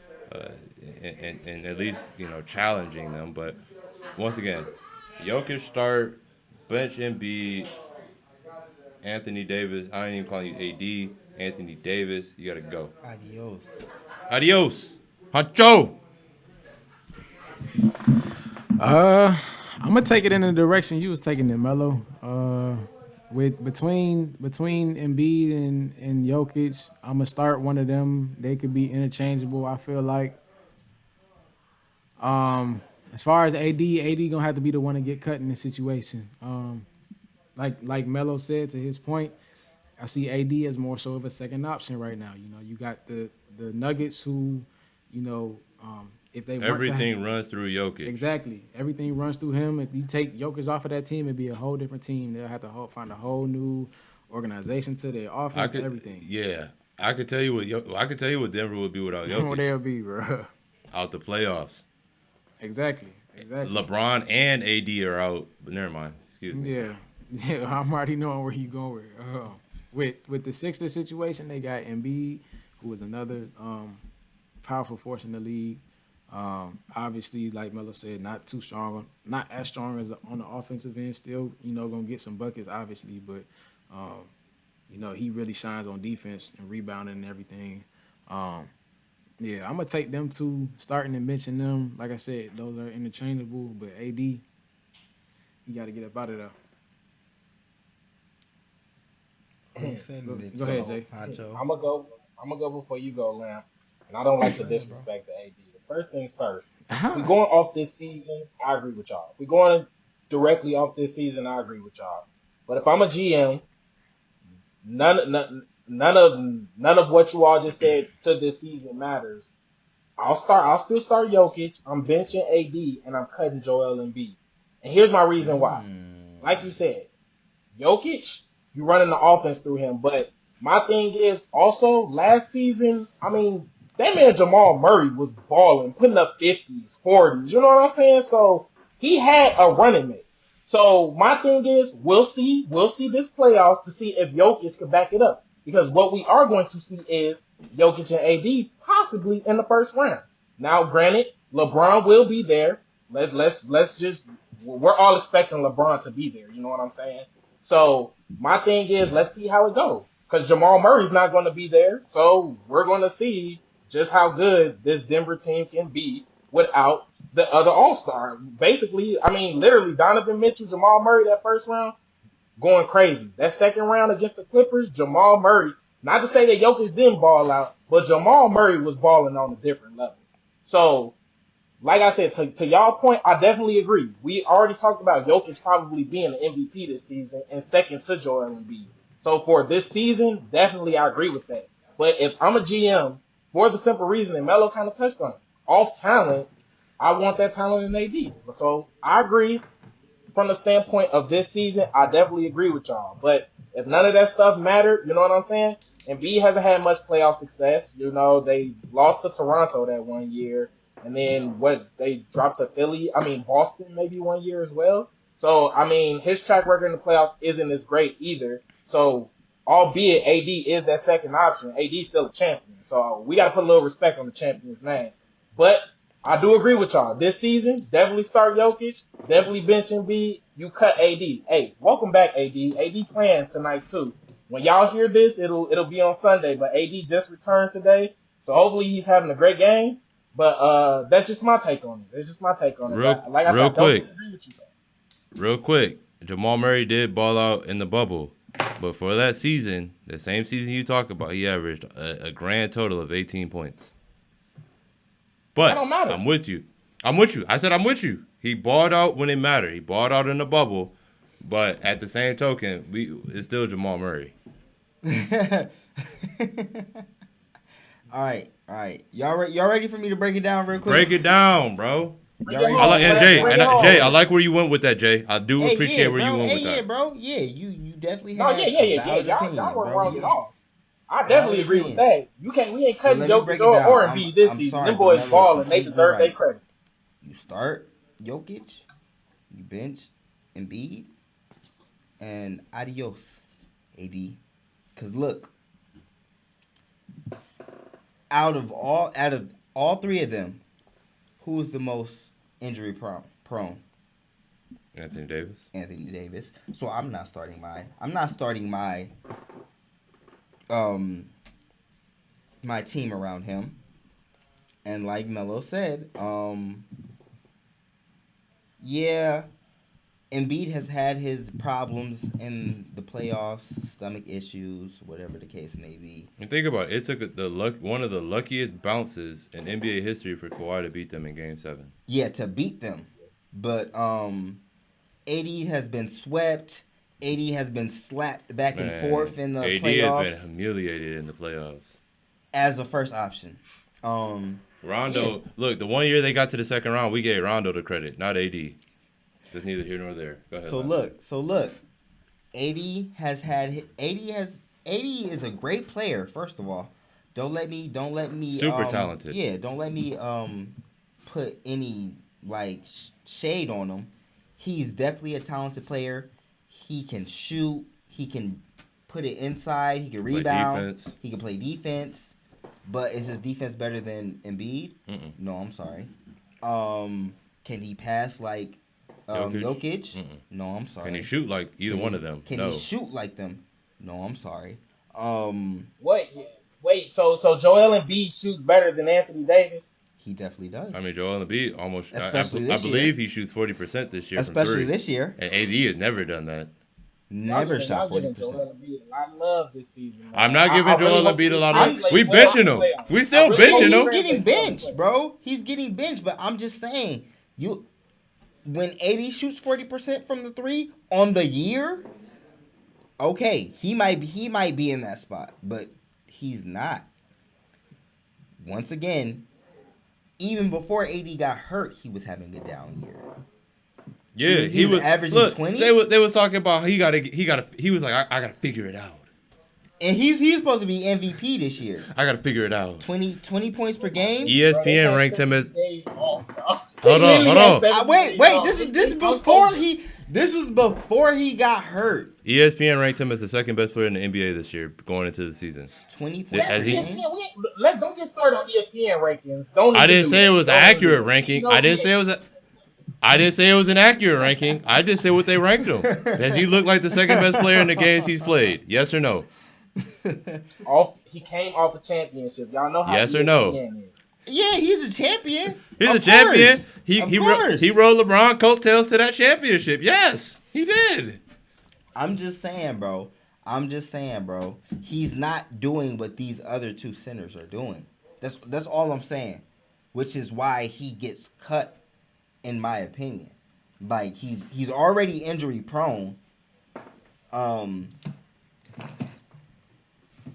and at least, you know, challenging them. But once again, Jokic start, bench Embiid, Anthony Davis. I ain't even calling you AD. Anthony Davis, you gotta go. Adios. Adios, Huncho. I'm gonna take it in the direction you was taking it, Melo. With between Embiid and Jokic, I'm gonna start one of them. They could be interchangeable. I feel like. As far as AD gonna have to be the one to get cut in this situation. Like Melo said, to his point, I see AD as more so of a second option right now. You know, you got the Nuggets who, you know, if they weren't Everything runs through Jokic. exactly everything runs through him. If you take Jokic off of that team, it'd be a whole different team. They'll have to find a whole new organization to their offense, everything. Yeah, I could tell you what Denver would be without What Jokic. they'll be, bro. Out the playoffs. Exactly. LeBron and AD are out, but never mind. Excuse me. Yeah. I'm already knowing where you going with the Sixers situation. They got Embiid, who is another powerful force in the league. Obviously, like Melo said, not as strong as on the offensive end. Still, you know, gonna get some buckets, obviously, but you know, he really shines on defense and rebounding and everything. Yeah, I'm gonna take them two, starting and benching them. Like I said, those are interchangeable, but AD, you got to get up out of there. Go ahead, Jay. Huncho. I'm gonna go before you go, Lamp. And I don't like to disrespect the ADs. First things first. If we going off this season, I agree with y'all. If we going directly off this season, I agree with y'all. But if I'm a GM, none of what you all just said to this season matters. I'll still start Jokic. I'm benching AD and I'm cutting Joel Embiid. And here's my reason why. Like you said, Jokic, you running the offense through him. But my thing is also last season, I mean, that man Jamal Murray was balling, putting up 50s, 40s. You know what I'm saying? So he had a running mate. So my thing is, we'll see this playoffs to see if Jokic can back it up. Because what we are going to see is Jokic and AD possibly in the first round. Now, granted, LeBron will be there. Let's just, we're all expecting LeBron to be there. You know what I'm saying? So my thing is, let's see how it goes. Because Jamal Murray's not going to be there. So we're going to see just how good this Denver team can be without the other All-Star. Basically, I mean, literally, Donovan Mitchell, Jamal Murray that first round, going crazy. That second round against the Clippers, Jamal Murray, not to say that Jokic didn't ball out, but Jamal Murray was balling on a different level. So, like I said, to y'all point, I definitely agree. We already talked about Jokic probably being the MVP this season and second to Joel Embiid. So for this season, definitely I agree with that. But if I'm a GM, for the simple reason that Melo kind of touched on, off talent, I want that talent in AD. So I agree. From the standpoint of this season, I definitely agree with y'all. But if none of that stuff mattered, you know what I'm saying? Embiid hasn't had much playoff success. You know, they lost to Toronto that one year. And then they dropped to Boston maybe one year as well. So, I mean, his track record in the playoffs isn't as great either. So, albeit AD is that second option, AD's still a champion. So, we got to put a little respect on the champion's name. But I do agree with y'all. This season, definitely start Jokic, definitely bench Embiid. You cut AD. Hey, welcome back, AD. AD playing tonight too. When y'all hear this, it'll be on Sunday. But AD just returned today, so hopefully he's having a great game. But that's just my take on it. It's just my take on it. Like I said, I don't disagree with you guys. Real quick, Jamal Murray did ball out in the bubble, but for that season, the same season you talk about, he averaged a grand total of 18 points. But I'm with you. I said I'm with you. He balled out when it mattered. He balled out in the bubble, but at the same token, it's still Jamal Murray. All right. Y'all ready for me to break it down real quick? Break it down, bro. Y'all ready? Jay, I like where you went with that, Jay. I do appreciate where you went with that. Yeah, bro. Yeah, you definitely No, have Y'all were wrong it off. I definitely agree with that. We ain't cutting Jokic or Embiid this season. Them boys balling. They deserve their credit. You start Jokic, you bench Embiid, and adios, AD. Cause look, out of all three of them, who is the most injury prone? Anthony Davis. So I'm not starting my my team around him. And like Melo said, Yeah, Embiid has had his problems in the playoffs, stomach issues, whatever the case may be. And think about it. It took one of the luckiest bounces in NBA history for Kawhi to beat them in Game 7. Yeah, to beat them. But AD has been swept. AD has been slapped back and forth in the AD playoffs has been humiliated in the playoffs. as a first option. Rondo, Yeah. look, the one year they got to the second round, we gave Rondo the credit, not AD. That's neither here nor there. Go ahead. So look, AD has had AD is a great player. First of all, don't let me Super talented. Yeah, don't let me put any like shade on him. He's definitely a talented player. He can shoot. He can put it inside. He can rebound. Defense. He can play defense. But is his defense better than Embiid? Mm-mm. No, I'm sorry. Can he pass like Jokic? Mm-mm. No, I'm sorry. Can he shoot like either one of them? Can No. he shoot like them? No, I'm sorry. Wait. So Joel Embiid shoots better than Anthony Davis? He definitely does. I mean, Joel Embiid almost. Especially I this year. believe he shoots 40% this year. Especially from 3. this year. And AD has never done that. Never shot Y'all giving 40%. Joel Embiid a lot of love this season. Man. I'm not giving I really Joel hope Embiid a lot he of. plays We well benching in the him. playoffs. We still I really hope benching He's him. getting benched, bro. He's getting benched. But I'm just saying, when AD shoots 40% from the 3 on the year, okay, he might be in that spot, but he's not. Once again, even before AD got hurt, he was having a down year. Yeah, He was averaging look, 20? They was talking about he was like I gotta figure it out. And he's supposed to be MVP this year. I gotta figure it out. 20 points per game. ESPN ranked him as. Hold Hold on. Wait. This is before he. This was before he got hurt. ESPN ranked him as the second best player in the NBA this year, going into the season. 20 points As per he- game. Don't get started on ESPN rankings. Don't. I even didn't do say it was Don't an even do accurate ranking. I didn't say it was an accurate ranking. I just said what they ranked him. Does he look like the second best player in the games he's played? Yes or no? He came off a championship. Y'all know how. Yes or no? ESPN is. Yeah, he's a champion. He's Of a champion. course. He Of he course. he rolled LeBron coattails to that championship. Yes, he did. I'm just saying, bro. He's not doing what these other two centers are doing. That's all I'm saying. Which is why he gets cut, in my opinion. Like he's already injury prone. And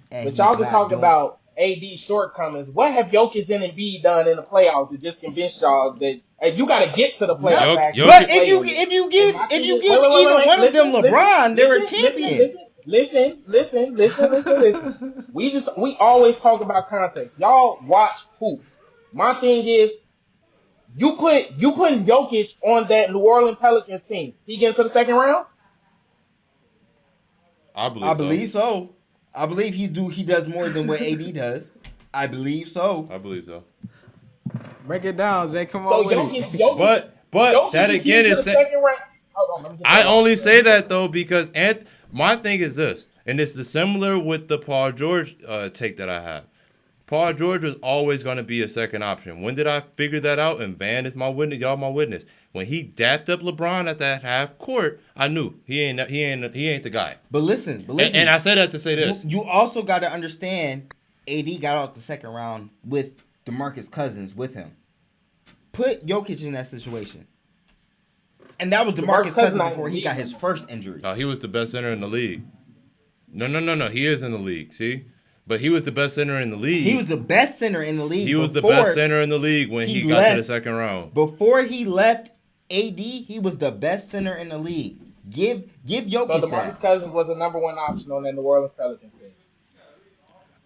But he's y'all can not talk doing- about AD shortcomings. What have Jokic and Embiid done in the playoffs to just convince y'all that you got to get to the playoffs? Jokic- actually But to play in it? if you give And my thing either is- wait, one of them listen, LeBron, they're a listen, champion. Listen. We always talk about context. Y'all watch hoops. My thing is, you putting Jokic on that New Orleans Pelicans team. He gets to the second round. I I believe so. I believe he does more than what AD does. I believe so. I believe so. Break it down, Zay. Come So on with Jokic, it. But Jokic that is again to is the saying. second round. Hold on, let me get I that only off. say that though because my thing is this, and it's the similar with the Paul George take that I have. Paul George was always going to be a second option. When did I figure that out? And Van is my witness. Y'all my witness. When he dapped up LeBron at that half court, I knew he ain't the guy. But listen. And I say that to say this. You also got to understand, AD got out the second round with DeMarcus Cousins with him. Put Jokic in that situation. And that was DeMarcus Cousins before he got his first injury. He was the best center in the league. No. He is in the league. See, but he was the best center in the league. He was the best center in the league. He was the best center in the league when he got to the second round. Before he left AD, he was the best center in the league. Give Jokic So DeMarcus that. Cousins was the number one option on that New Orleans Pelicans team.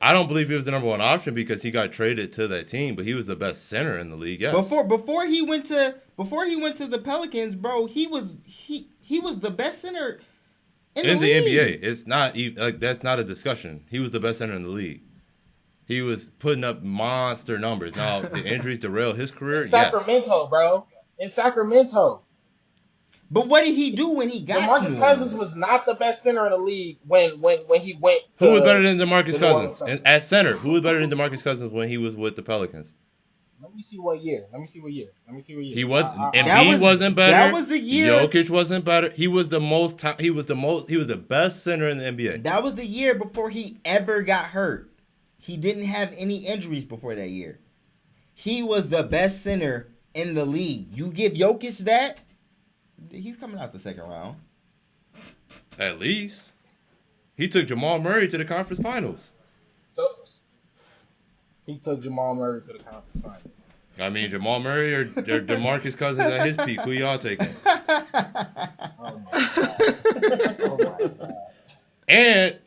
I don't believe he was the number one option because he got traded to that team, but he was the best center in the league. Yes. Before he went to the Pelicans, bro, he was the best center in the league. NBA, it's not even like that's not a discussion. He was the best center in the league. He was putting up monster numbers. Now the injuries derail his career. Yes. Sacramento, bro. In Sacramento. But what did he do when he got to DeMarcus New Cousins Orleans? was not the best center in the league when he went to Who was better than DeMarcus the New Orleans Cousins at center? Who was better than DeMarcus Cousins when he was with the Pelicans? Let me see what year. He was That was- Embiid wasn't better. that was the year- Jokic wasn't better. He was the best center in the NBA. That was the year before he ever got hurt. He didn't have any injuries before that year. He was the best center in the league. You give Jokic that, he's coming out the second round. At least he took Jamal Murray to the conference finals. So he took Jamal Murray to the conference finals. I mean, Jamal Murray or DeMarcus Cousins at his peak. Who y'all taking? Oh my god. Oh my god. And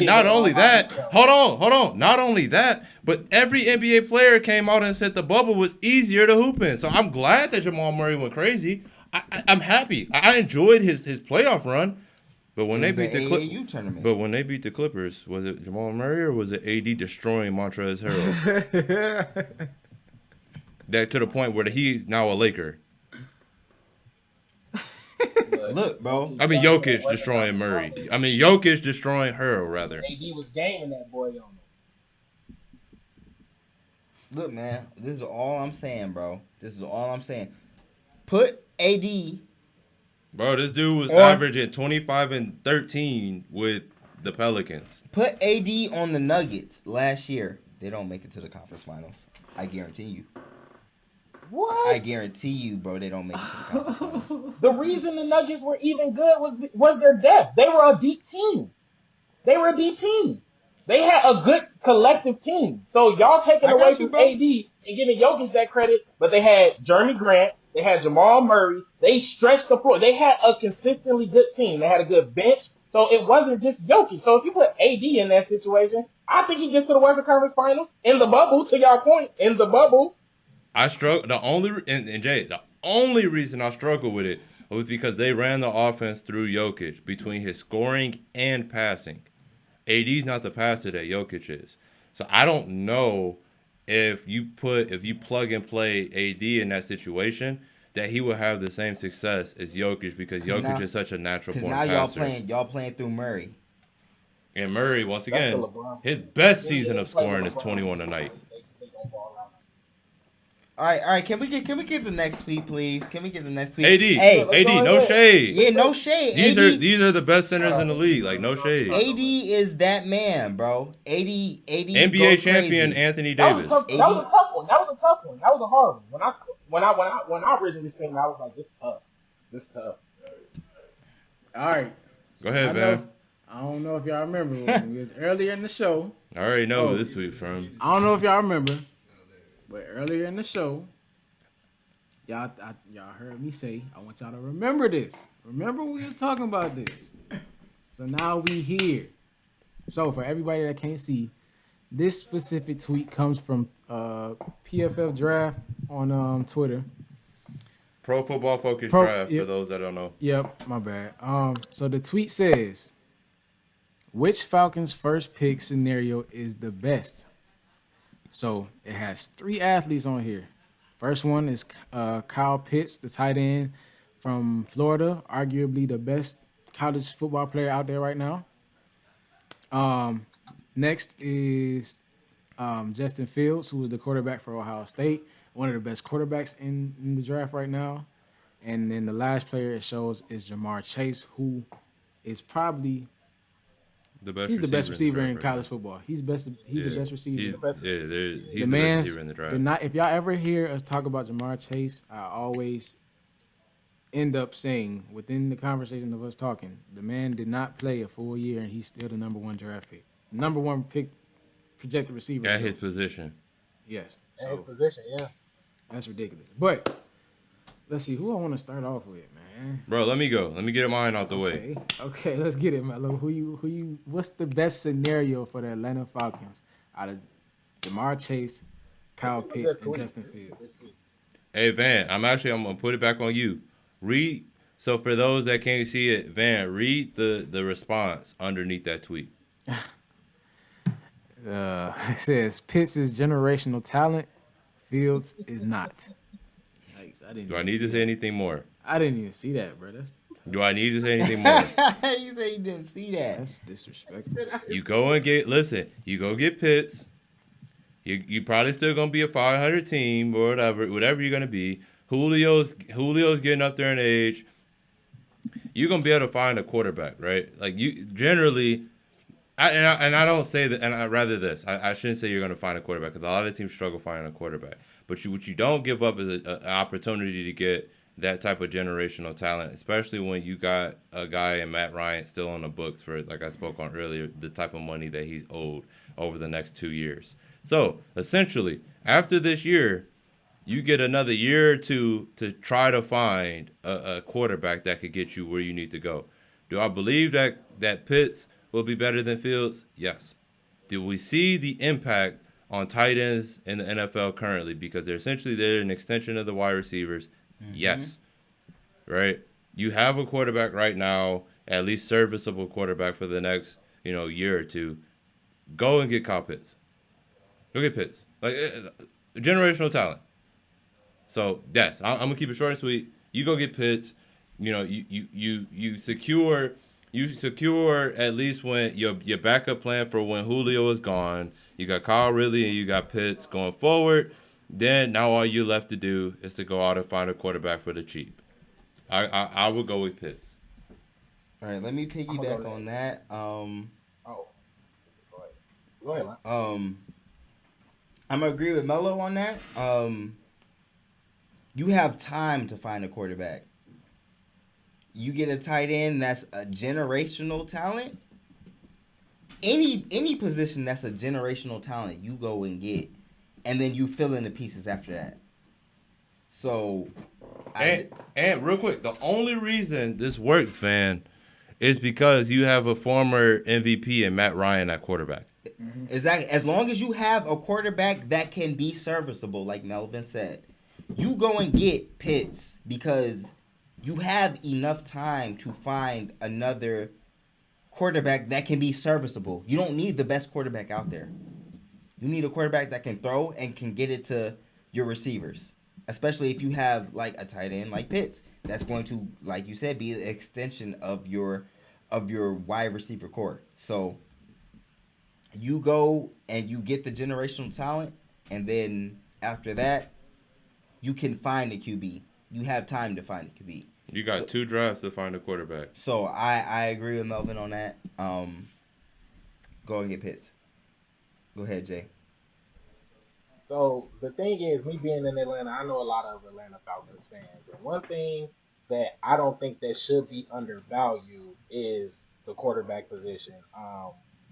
not only that, hold on. Not only that, but every NBA player came out and said the bubble was easier to hoop in. So I'm glad that Jamal Murray went crazy. I'm happy. I enjoyed his playoff run. But when they beat the Clippers, was it Jamal Murray or was it AD destroying Montrezl Harrell? That to the point where he's now a Laker. Look, bro. I mean, Jokic destroying Murray. I mean, Jokic destroying Harrell, rather. AD was gaming that boy on him. Look, man. This is all I'm saying, bro. This is all I'm saying. Put AD. Bro, this dude was averaging 25 and 13 with the Pelicans. Put AD on the Nuggets last year. They don't make it to the conference finals. I guarantee you. What? I guarantee you, bro, they don't make it to the conference finals. The reason the Nuggets were even good was their depth. They were a deep team. They had a good collective team. So y'all taking I away got you, from bro. AD and giving Jokic that credit, but they had Jeremy Grant, they had Jamal Murray, they stretched the floor. They had a consistently good team. They had a good bench. So it wasn't just Jokic. So if you put AD in that situation, I think he gets to the Western Conference Finals in the bubble, to y'all point, in the bubble. I struggle. The only reason I struggle with it was because they ran the offense through Jokic between his scoring and passing. AD's not the passer that Jokic is. So I don't know if you plug and play AD in that situation that he will have the same success as Jokic because Jokic is such a natural born Because now passer. y'all playing through Murray. And Murray, once That's again, the LeBron. his best season of scoring is 21 a night. They gonna ball out. All right. Can we get the next tweet, please? Can we get the next tweet? AD, Hey, AD, no shade. yeah, no shade. These are the best centers in the league. Like no shade. AD is that man, bro. AD NBA goes champion crazy. Anthony That was, Davis. tough, that was a tough one. That was a hard one. When I originally seen it, I was like, this tough. All right. Go ahead, I man. I don't know if y'all remember when we was earlier in the show. I already know who this tweet from. I don't know if y'all remember, but earlier in the show, y'all heard me say, I want y'all to remember this. Remember we was talking about this. So now we here. So for everybody that can't see, this specific tweet comes from PFF Draft on Twitter. Pro Football Focus Pro- Draft, yep. for those that don't know. Yep, my bad. So the tweet says, which Falcons first pick scenario is the best? So it has 3 athletes on here. First one is Kyle Pitts, the tight end from Florida, arguably the best college football player out there right now. Next is Justin Fields, who is the quarterback for Ohio State, one of the best quarterbacks in the draft right now. And then the last player it shows is Jamar Chase, who is probably The best he's the best receiver in draft right college football. He's the best receiver. He's The the best man's receiver in the draft. if y'all ever hear us talk about Jamar Chase, I always end up saying within the conversation of us talking, the man did not play a full year and he's still the number 1 draft pick, number 1 pick projected receiver At his position. Yes, In his so position, yeah. that's ridiculous. But let's see who I want to start off with, man. Bro, let me go. Let me get mine out the way. Okay, let's get it, Melo. What's the best scenario for the Atlanta Falcons out of Jamar Chase, Kyle Pitts, and Justin Fields? Hey, Van, I'm going to put it back on you. Read. So for those that can't see it, Van, read the response underneath that tweet. It says Pitts is generational talent. Fields is not. Yikes, Do I need to say anything more? I didn't even see that, bro. Do I need to say anything more? You say you didn't see that. That's disrespectful. You go get Pitts. You probably still gonna be a 500 team or whatever you're gonna be. Julio's getting up there in age. You're gonna be able to find a quarterback, right? Like you generally, I don't say that, and I rather this. I shouldn't say you're gonna find a quarterback because a lot of teams struggle finding a quarterback. But what you don't give up is an opportunity to get that type of generational talent, especially when you got a guy in Matt Ryan still on the books for, like I spoke on earlier, the type of money that he's owed over the next 2 years. So essentially, after this year, you get another year or two to try to find a quarterback that could get you where you need to go. Do I believe that Pitts will be better than Fields? Yes. Do we see the impact on tight ends in the NFL currently? Because they're an extension of the wide receivers. Mm-hmm. Yes. Right? You have a quarterback right now, at least serviceable quarterback for the next, year or two. Go and get Kyle Pitts. Go get Pitts. Like generational talent. So yes, I'm gonna keep it short and sweet. You go get Pitts. You secure at least when your backup plan for when Julio is gone. You got Kyle Ridley and you got Pitts going forward. Then now all you left to do is to go out and find a quarterback for the cheap. I would go with Pitts. All right, let me piggyback on that. Go ahead, man. I'm gonna agree with Melo on that. You have time to find a quarterback. You get a tight end that's a generational talent. Any position that's a generational talent, you go and get, and then you fill in the pieces after that. So, and real quick, the only reason this works, Van, is because you have a former MVP and Matt Ryan at quarterback. Mm-hmm. Exactly. As long as you have a quarterback that can be serviceable, like Melvin said, you go and get Pitts because you have enough time to find another quarterback that can be serviceable. You don't need the best quarterback out there. You need a quarterback that can throw and can get it to your receivers, especially if you have like a tight end like Pitts. That's going to, like you said, be an extension of your wide receiver core. So you go and you get the generational talent, and then after that, you can find a QB. You have time to find a QB. You got 2 drafts to find a quarterback. So I agree with Melvin on that. Go and get Pitts. Go ahead, Jay. So the thing is, me being in Atlanta, I know a lot of Atlanta Falcons fans. And one thing that I don't think that should be undervalued is the quarterback position.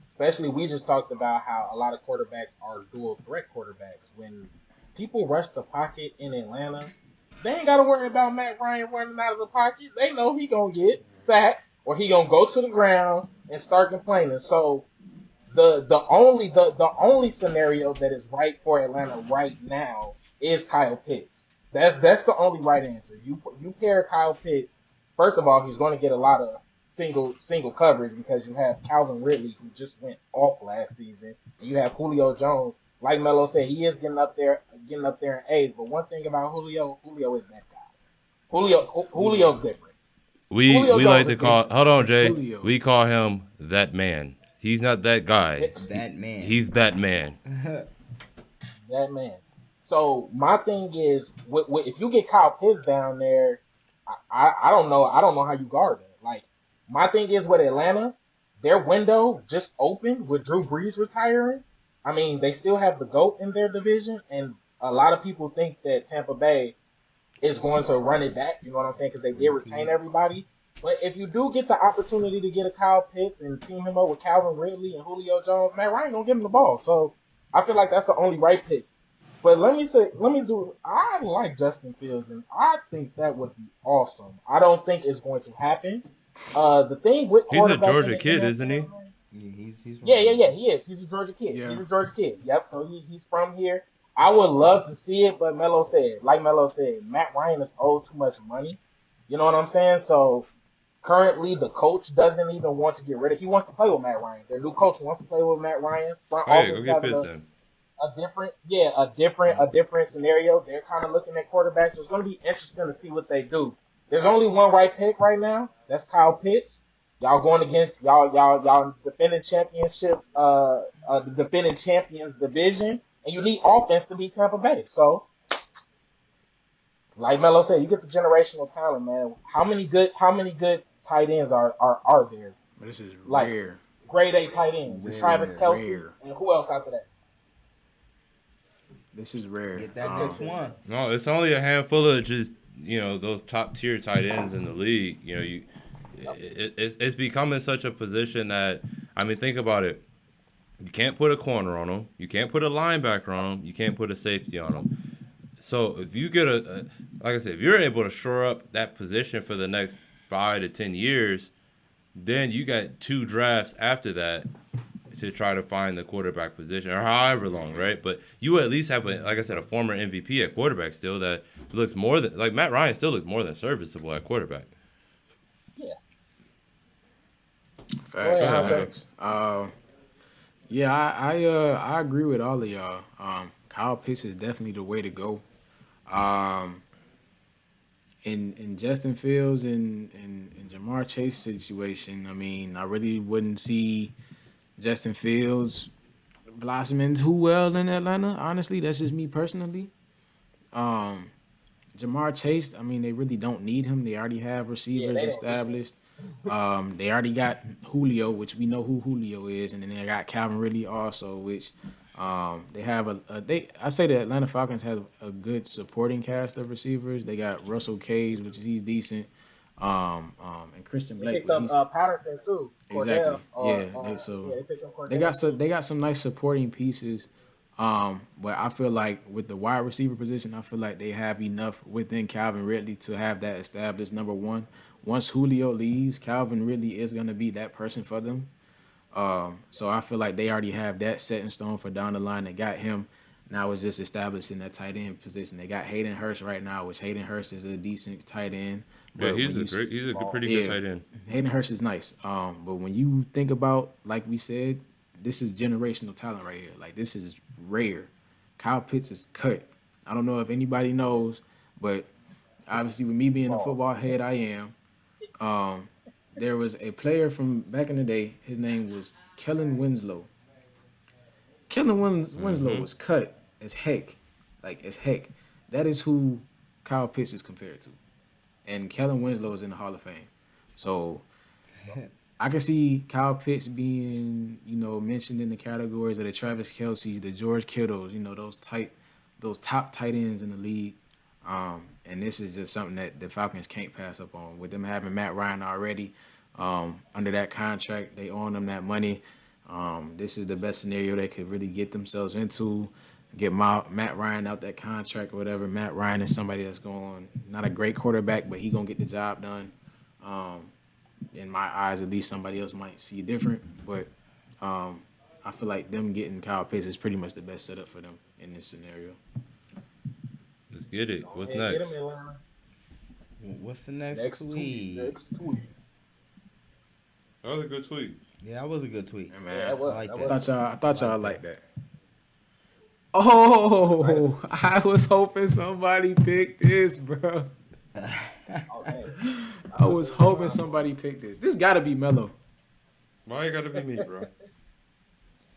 Especially, we just talked about how a lot of quarterbacks are dual threat quarterbacks. When people rush the pocket in Atlanta, they ain't got to worry about Matt Ryan running out of the pocket. They know he going to get sacked or he going to go to the ground and start complaining. So the only scenario that is right for Atlanta right now is Kyle Pitts. That's the only right answer. You pair Kyle Pitts. First of all, he's going to get a lot of single coverage because you have Calvin Ridley, who just went off last season, and you have Julio Jones. Like Melo said, he is getting up there in age. But one thing about Julio is that guy. Julio's different. We like to call. Hold on, Jay. Julio. We call him that man. He's not that guy. That man. He's that man. That man. So my thing is, if you get Kyle Pitts down there, I don't know how you guard him. Like, my thing is with Atlanta, their window just opened with Drew Brees retiring. I mean, they still have the GOAT in their division, and a lot of people think that Tampa Bay is going to run it back, you know what I'm saying, because they did retain everybody. But if you do get the opportunity to get a Kyle Pitts and team him up with Calvin Ridley and Julio Jones, Matt Ryan gonna give him the ball. So I feel like that's the only right pick. But I like Justin Fields, and I think that would be awesome. I don't think it's going to happen. The thing with he's a Georgia kid, isn't he? Yeah, he is. He's a Georgia kid. Yeah. He's a Georgia kid. Yep. So he's from here. I would love to see it, but Melo said, Matt Ryan is owed too much money. You know what I'm saying? So currently, the coach doesn't even want to get rid of. He wants to play with Matt Ryan. Their new coach wants to play with Matt Ryan. Go get pissed then. A different scenario. They're kind of looking at quarterbacks. So it's going to be interesting to see what they do. There's only one right pick right now. That's Kyle Pitts. Y'all going against y'all defending championships, the defending champions division, and you need offense to be Tampa Bay. So, like Melo said, you get the generational talent, man. How many good tight ends are there? This is Like rare. grade A tight ends. This is Travis Kelce rare. and who else after that? This is rare. Get that next one. No, it's only a handful of just those top tier tight ends in the league. It's becoming such a position that think about it. You can't put a corner on them. You can't put a linebacker on them. You can't put a safety on them. So if you get like I said, if you're able to shore up that position for the next 5 to 10 years, then you got 2 drafts after that to try to find the quarterback position, or however long, right? But you at least have, like I said, a former MVP at quarterback still that looks more than, like Matt Ryan still looks more than serviceable at quarterback. Yeah. Facts. Yeah, I agree with all of y'all. Kyle Pitts is definitely the way to go. In Justin Fields and Jamar Chase situation, I really wouldn't see Justin Fields blossoming too well in Atlanta. Honestly, that's just me personally. Jamar Chase, they really don't need him. They already have receivers established. They already got Julio, which we know who Julio is, and then they got Calvin Ridley also, which they have I say the Atlanta Falcons have a good supporting cast of receivers. They got Russell Cage, which he's decent, and Christian Blake. They picked up Patterson too. Exactly. Cordell, they got some nice supporting pieces. But I feel like with the wide receiver position, I feel like they have enough within Calvin Ridley to have that established. Number one, once Julio leaves, Calvin Ridley is going to be that person for them. So I feel like they already have that set in stone for down the line. They got him. Now it's just establishing that tight end position. They got Hayden Hurst right now, which Hayden Hurst is a decent tight end. Yeah, he's a pretty good tight end. Hayden Hurst is nice. But when you think about, like we said, this is generational talent right here. Like, this is rare. Kyle Pitts is cut. I don't know if anybody knows, but obviously with me being a football head, I am. There was a player from back in the day. His name was Kellen Winslow. Kellen Winslow was cut as heck. Like, as heck. That is who Kyle Pitts is compared to. And Kellen Winslow is in the Hall of Fame. So I can see Kyle Pitts being, mentioned in the categories of the Travis Kelce, the George Kittles, those top tight ends in the league. And this is just something that the Falcons can't pass up on. With them having Matt Ryan already under that contract, they own them that money. This is the best scenario they could really get themselves into. Get Matt Ryan out that contract or whatever. Matt Ryan is somebody that's not a great quarterback, but he gonna get the job done. In my eyes, at least somebody else might see different. But I feel like them getting Kyle Pitts is pretty much the best setup for them in this scenario. Let's get it. What's next? What's the next tweet? That was a good tweet. Yeah, that was a good tweet. Yeah, man. I like that. I thought y'all liked that. Oh, I was hoping somebody picked this, bro. I was hoping somebody picked this. This gotta be Melo. Why you gotta be me, bro?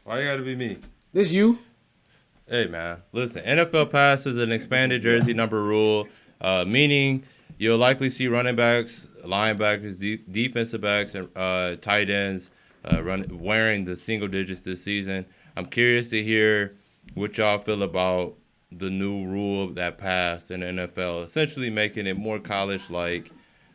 Why you gotta be me? This you? Hey, man. Listen, NFL Pass is an expanded jersey number rule, meaning you'll likely see running backs, linebackers, defensive backs, and tight ends wearing the single digits this season. I'm curious to hear what y'all feel about the new rule that passed in the NFL, essentially making it more college-like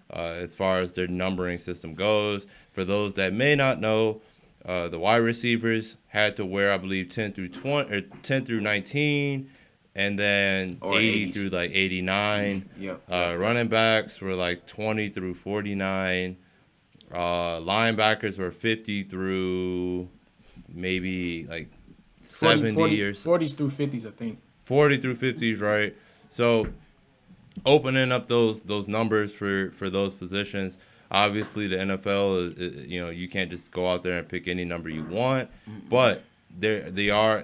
as far as their numbering system goes. For those that may not know, the wide receivers had to wear, I believe, 10 through 20 or 10 through 19, and then or 80 80s. through like 89. Yep. Running backs were like 20 through 49. Linebackers were 50 through maybe like 70 or 40s through 50s, I think. 40 through 50s, right? So opening up those numbers for those positions. Obviously, the NFL is, you can't just go out there and pick any number you want, but they are,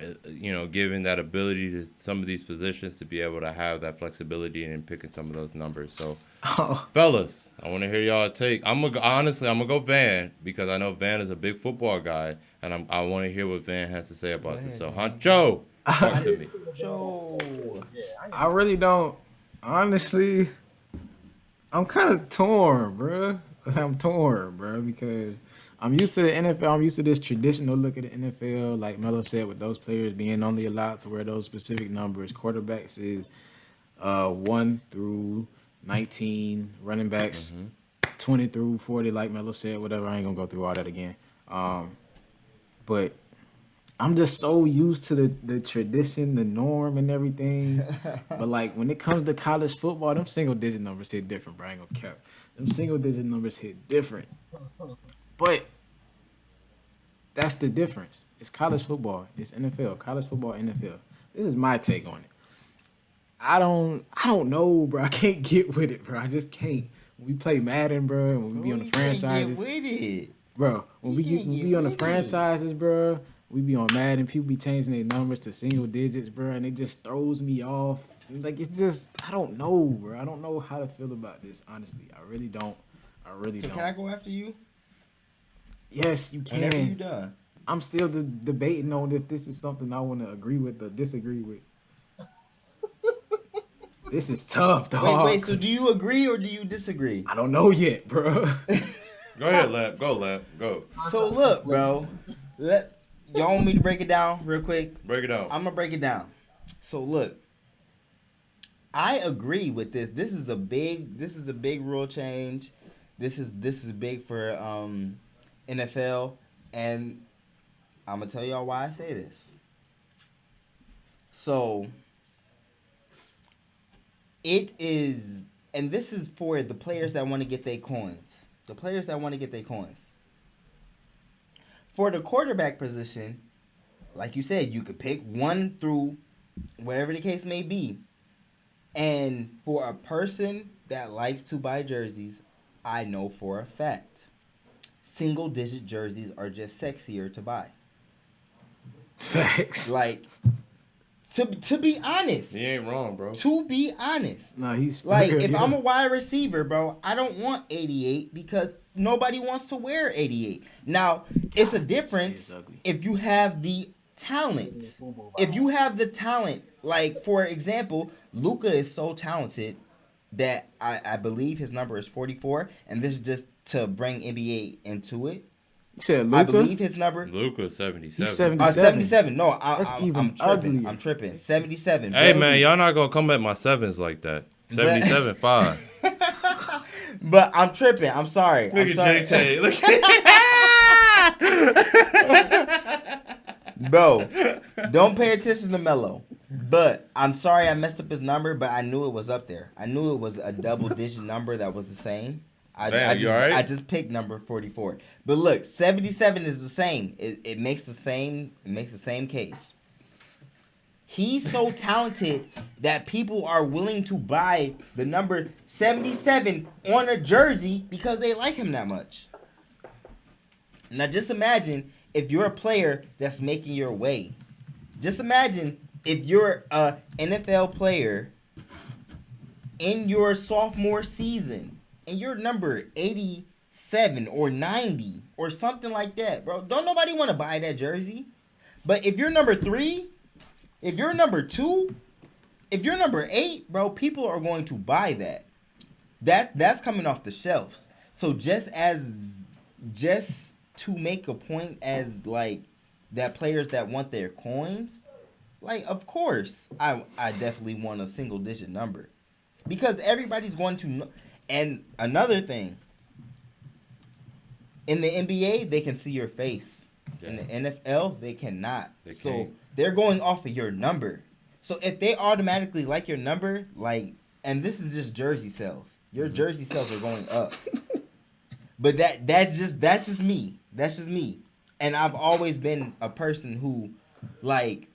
giving that ability to some of these positions to be able to have that flexibility in picking some of those numbers. So, fellas, I want to hear y'all take. I'm gonna go Van because I know Van is a big football guy, and I want to hear what Van has to say about this. So, Huncho, Talk to me. Joe. Yeah, I really don't. Honestly, I'm kind of torn, bro. I'm torn, bro, because I'm used to the NFL. I'm used to this traditional look at the NFL, like Melo said, with those players being only allowed to wear those specific numbers. Quarterbacks is 1 through 19. Running backs 20 through 40, like Melo said. Whatever. I ain't gonna go through all that again. But I'm just so used to the tradition, the norm, and everything. But like when it comes to college football, them single digit numbers hit different, bro. I ain't gonna cap. Them single digit numbers hit different. But that's the difference. It's college football. It's NFL. College football, NFL. This is my take on it. I don't know, bro. I can't get with it, bro. I just can't. When we play Madden, bro, and when we be on the franchises, Get with it. bro. When we be on the franchises, bro, we be on Madden. People be changing their numbers to single digits, bro, and it just throws me off. Like it's just, I don't know, bro. I don't know how to feel about this. Honestly, I really don't. So can I go after you? Yes, you Whenever you can. done. I'm still debating on if this is something I want to agree with or disagree with. This is tough, dog. Wait. So do you agree or do you disagree? I don't know yet, bro. Go ahead, Lab. Go, Lab. Go. So look, bro. Y'all want me to break it down real quick? Break it down. I'm gonna break it down. So look, I agree with this. This is a big rule change. This is big for NFL, and I'm gonna tell y'all why I say this. So it is, and this is for the players that want to get their coins. The players that want to get their coins. For the quarterback position, like you said, you could pick 1 through wherever the case may be. And for a person that likes to buy jerseys, I know for a fact, single digit jerseys are just sexier to buy. Facts. Like, to be honest. He ain't wrong, bro. To be honest. No, he's Like, fair, if yeah. I'm a wide receiver, bro, I don't want 88 because nobody wants to wear 88. Now, it's a difference is ugly. if you have the talent. If you have the talent, like, for example, Luka is so talented that I believe his number is 44, and this is just to bring NBA into it. You said I Luka? believe his number. Luka's 77. He's 70. 77. No, That's even I'm tripping. uglier. I'm tripping. 77. Hey, bro. man, y'all not going to come at my sevens like that. 77.5. But I'm tripping. I'm sorry. Look I'm at sorry. Jay-Tay. Look Bro, don't pay attention to Melo. But I'm sorry I messed up his number, but I knew it was up there. I knew it was a double-digit number that was the same. Damn, you all right? I just picked number 44. But look, 77 is the same. It makes the same case. He's so talented that people are willing to buy the number 77 on a jersey because they like him that much. Now just imagine if you're a player that's making your way. Just imagine if you're a NFL player in your sophomore season and you're number 87 or 90 or something like that, bro. Don't nobody want to buy that jersey. But if you're number 3, if you're number 2, if you're number 8, bro, people are going to buy that. That's coming off the shelves. So just to make a point as like that players that want their coins, like of course I definitely want a single digit number because everybody's going to know. And another thing, in the NBA they can see your face. Yeah. In the NFL they cannot. They So can't. they're going off of your number. So if they automatically like your number, like, and this is just jersey sales. Your jersey sales are going up. But that's just me. That's just me. And I've always been a person who, like,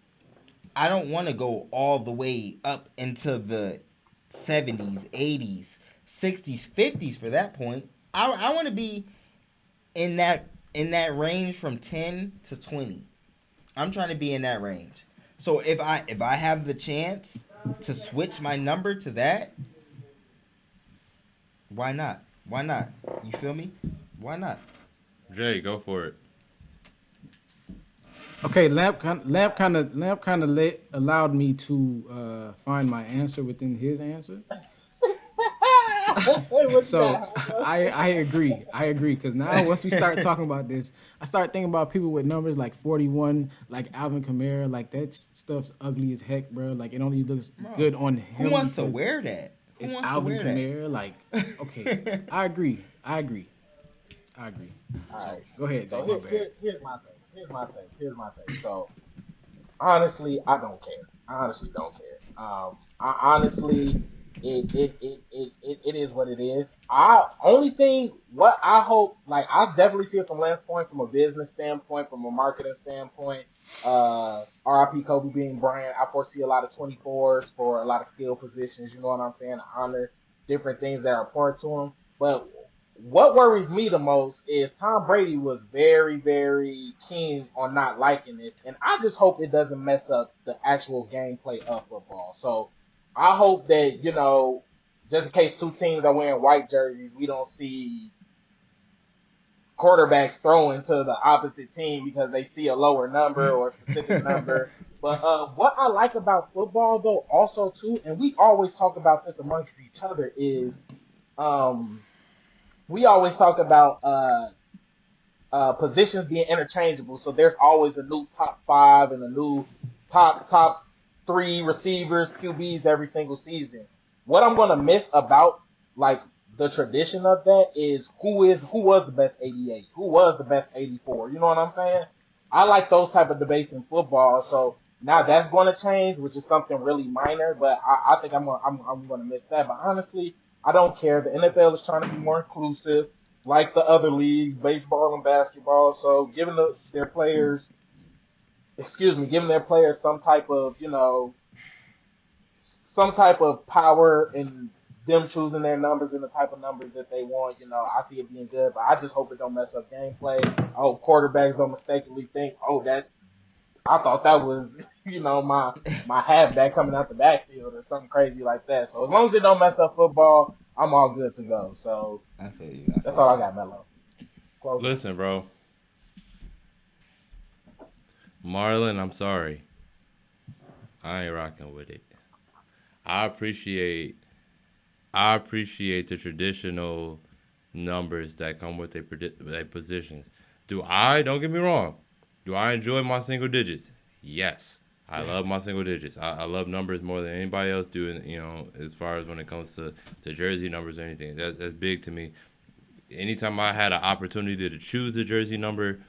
I don't want to go all the way up into the 70s, 80s, 60s, 50s for that point. I want to be in that range from 10 to 20. I'm trying to be in that range. So if I have the chance to switch my number to that, why not? Why not? You feel me? Why not? Jay, go for it. Okay, lamp kind of allowed me to find my answer within his answer. What you So got, Huncho? I agree. I agree because now once we start talking about this, I start thinking about people with numbers like 41, like Alvin Kamara, like that stuff's ugly as heck, bro. Like it only looks Bro, good on who him wants to because wear that? Who it's wants to Alvin wear that? Kamara. Like, okay, I agree. I agree. I agree. All So right. go ahead, Jay. So My bad. here's my take. Here's my take. So honestly, I don't care. I honestly don't care. I honestly, it is what it is. I only thing what I hope, like I definitely see it from Lance point, from a business standpoint, from a marketing standpoint. R.I.P. Kobe being Bryant. I foresee a lot of 24s for a lot of skill positions. You know what I'm saying? Honor different things that are important to him. But what worries me the most is Tom Brady was very, very keen on not liking this, and I just hope it doesn't mess up the actual gameplay of football. So I hope that, just in case two teams are wearing white jerseys, we don't see quarterbacks throwing to the opposite team because they see a lower number or a specific number. But what I like about football though, also too, and we always talk about this amongst each other, is um we always talk about positions being interchangeable. So there's always a new top five and a new top three receivers, QBs every single season. What I'm gonna miss about like the tradition of that is who was the best 88, who was the best 84. You know what I'm saying? I like those type of debates in football. So now that's going to change, which is something really minor. But I think I'm gonna miss that. But honestly, I don't care. The NFL is trying to be more inclusive like the other leagues, baseball and basketball. So giving their players, giving their players some type of, some type of power in them choosing their numbers and the type of numbers that they want. I see it being good, but I just hope it don't mess up gameplay. I hope quarterbacks don't mistakenly think, oh, that I thought that was, my halfback coming out the backfield or something crazy like that. So as long as it don't mess up football, I'm all good to go. So I feel you. I that's feel all I you. got, Melo. Close it. Listen, bro. Marlon, I'm sorry. I ain't rocking with it. I appreciate the traditional numbers that come with their positions. Don't get me wrong, do I enjoy my single digits? Yes. I love my single digits. I love numbers more than anybody else do, as far as when it comes to jersey numbers or anything. That's big to me. Anytime I had an opportunity to choose a jersey number,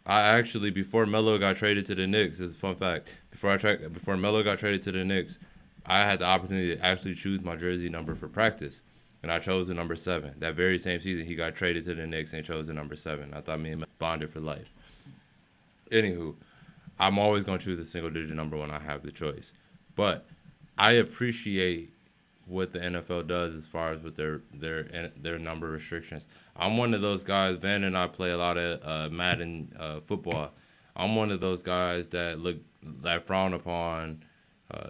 I actually, before Melo got traded to the Knicks, is a fun fact. Before Melo got traded to the Knicks, I had the opportunity to actually choose my jersey number for practice, and I chose the number 7. That very same season, he got traded to the Knicks and chose the number 7. I thought me and Melo bonded for life. Anywho, I'm always gonna choose a single digit number when I have the choice, but I appreciate what the NFL does as far as with their number restrictions. I'm one of those guys. Van and I play a lot of Madden football. I'm one of those guys that frown upon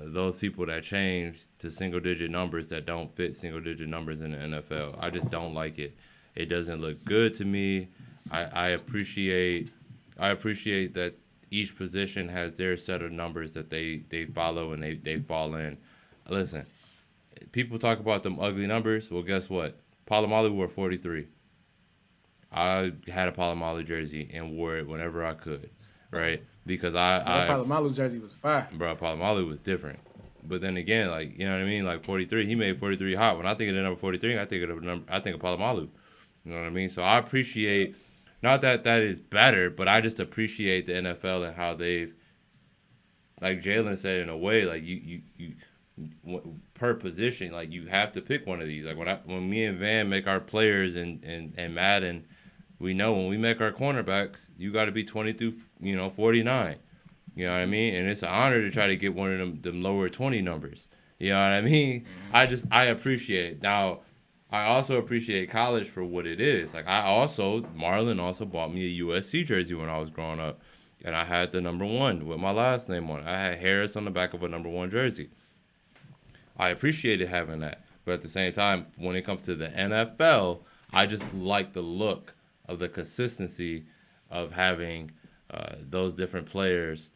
those people that change to single digit numbers that don't fit single digit numbers in the NFL. I just don't like it. It doesn't look good to me. I appreciate that each position has their set of numbers that they follow and they fall in. Listen, people talk about them ugly numbers. Well, guess what? Palomalu wore 43. I had a Palomalu jersey and wore it whenever I could, right? Because That Palomalu jersey was fire. bro, Palomalu was different. But then again, like, you know what I mean? Like 43, he made 43 hot. When I think of the number 43, I think of Palomalu. You know what I mean? So I appreciate, not that that is better, but I just appreciate the NFL and how they've, like Jalen said, in a way, like you per position, like you have to pick one of these. Like when me and Van make our players and Madden, we know when we make our cornerbacks, you got to be 20 through 49. You know what I mean? And it's an honor to try to get one of them lower 20 numbers. You know what I mean? I appreciate it. Now, I also appreciate college for what it is. Like Marlon also bought me a USC jersey when I was growing up. And I had the number 1 with my last name on it. I had Harris on the back of a number 1 jersey. I appreciated having that. But at the same time, when it comes to the NFL, I just like the look of the consistency of having those different players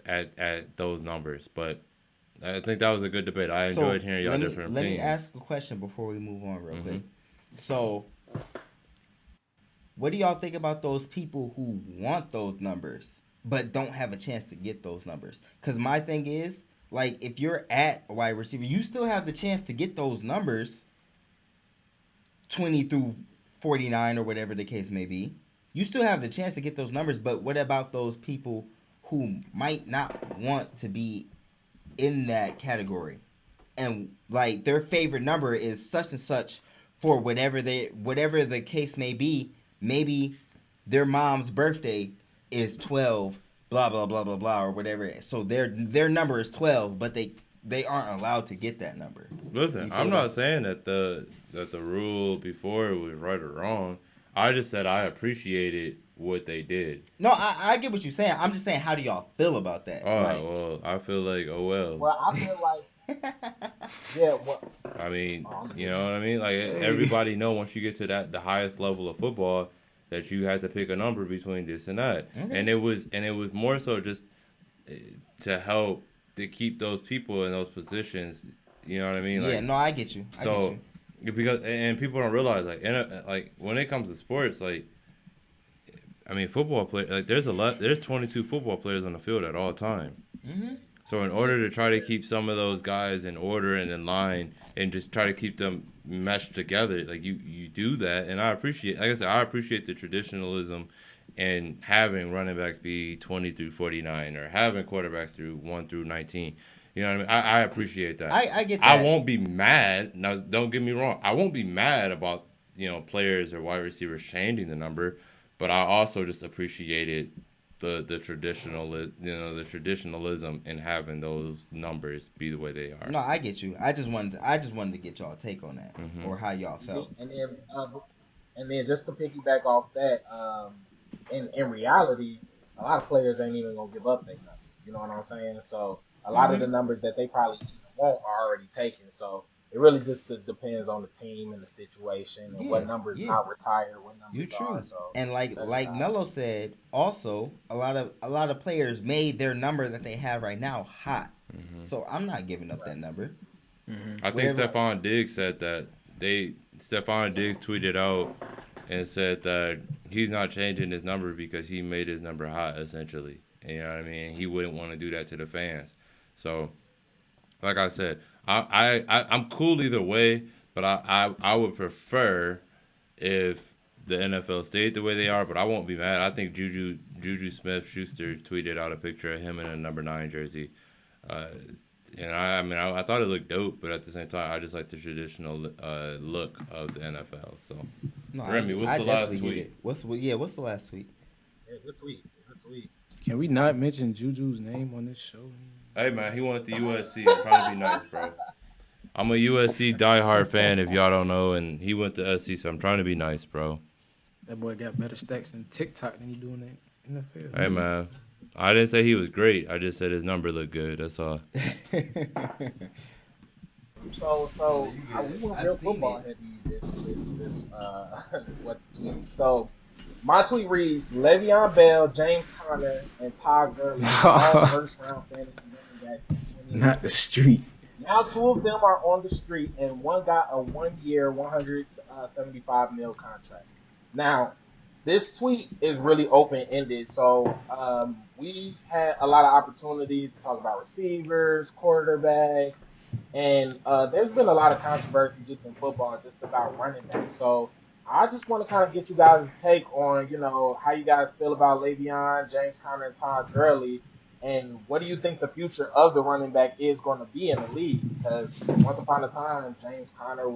at those numbers. But I think that was a good debate. I enjoyed hearing y'all different Let opinions. me ask a question before we move on real quick. So, what do y'all think about those people who want those numbers but don't have a chance to get those numbers? Because my thing is, like, if you're at a wide receiver, you still have the chance to get those numbers, 20 through 49 or whatever the case may be. You still have the chance to get those numbers, but what about those people who might not want to be in that category? And, like, their favorite number is such and such for whatever the case may be. Maybe their mom's birthday is 12, blah blah blah blah blah, or whatever. So their number is 12, but they aren't allowed to get that number. Listen, I'm not saying that the rule before was right or wrong. I just said I appreciated what they did. No, I get what you're saying. I'm just saying, how do y'all feel about that? Oh, well, I feel like, oh well. Well, I feel like, yeah. Well, I mean, you know what I mean? Like, everybody know once you get to the highest level of football that you had to pick a number between this and that. Okay. And it was more so just to help to keep those people in those positions. You know what I mean? Yeah, like, no, I get you. Because people don't realize, like when it comes to sports, like, I mean, football players, like, there's 22 football players on the field at all time. Mm-hmm. So in order to try to keep some of those guys in order and in line and just try to keep them meshed together, like, you do that. And I appreciate, like I said, I appreciate the traditionalism and having running backs be 20 through 49 or having quarterbacks through 1 through 19. You know what I mean? I appreciate that. I get that. I won't be mad. Now, don't get me wrong. I won't be mad about, players or wide receivers changing the number, but I also just appreciated the traditionalism in having those numbers be the way they are. No, I get you. I just wanted to get y'all take on that, or how y'all felt. And then just to piggyback off that, in reality, a lot of players ain't even gonna give up their numbers. You know what I'm saying? So a lot of the numbers that they probably even want are already taken. So it really just depends on the team and the situation and what numbers not retired, what numbers You true. are. So and like Melo said, also a lot of players made their number that they have right now hot. Mm-hmm. So I'm not giving up that number. Mm-hmm. I think Stephon Diggs said that Stephon Diggs tweeted out and said that he's not changing his number because he made his number hot, essentially. You know what I mean? He wouldn't want to do that to the fans. So, like I said, I'm cool either way, but I would prefer if the NFL stayed the way they are, but I won't be mad. I think Juju Smith-Schuster tweeted out a picture of him in a number 9 jersey. And I thought it looked dope, but at the same time, I just like the traditional look of the NFL. So, no, Remy, what's the last tweet? What's the last tweet? Yeah, good tweet. Can we not mention Juju's name on this show? Hey, man, he went to USC. I'm trying to be nice, bro. I'm a USC diehard fan, if y'all don't know, and he went to SC, so I'm trying to be nice, bro. That boy got better stacks in TikTok than he do in the NFL. Hey, man, I didn't say he was great. I just said his number looked good. That's all. So we went real football heavy this tweet. So my tweet reads: Le'Veon Bell, James Conner, and Todd Gurley all first round fantasy running backs. Not the street. Now 2 of them are on the street, and one got a 1-year, $175 million contract. Now, this tweet is really open-ended, so we had a lot of opportunities to talk about receivers, quarterbacks, and there's been a lot of controversy just in football, just about running backs. So I just want to kind of get you guys' take on, how you guys feel about Le'Veon, James Conner, and Todd Gurley. And what do you think the future of the running back is going to be in the league? Because once upon a time, James Conner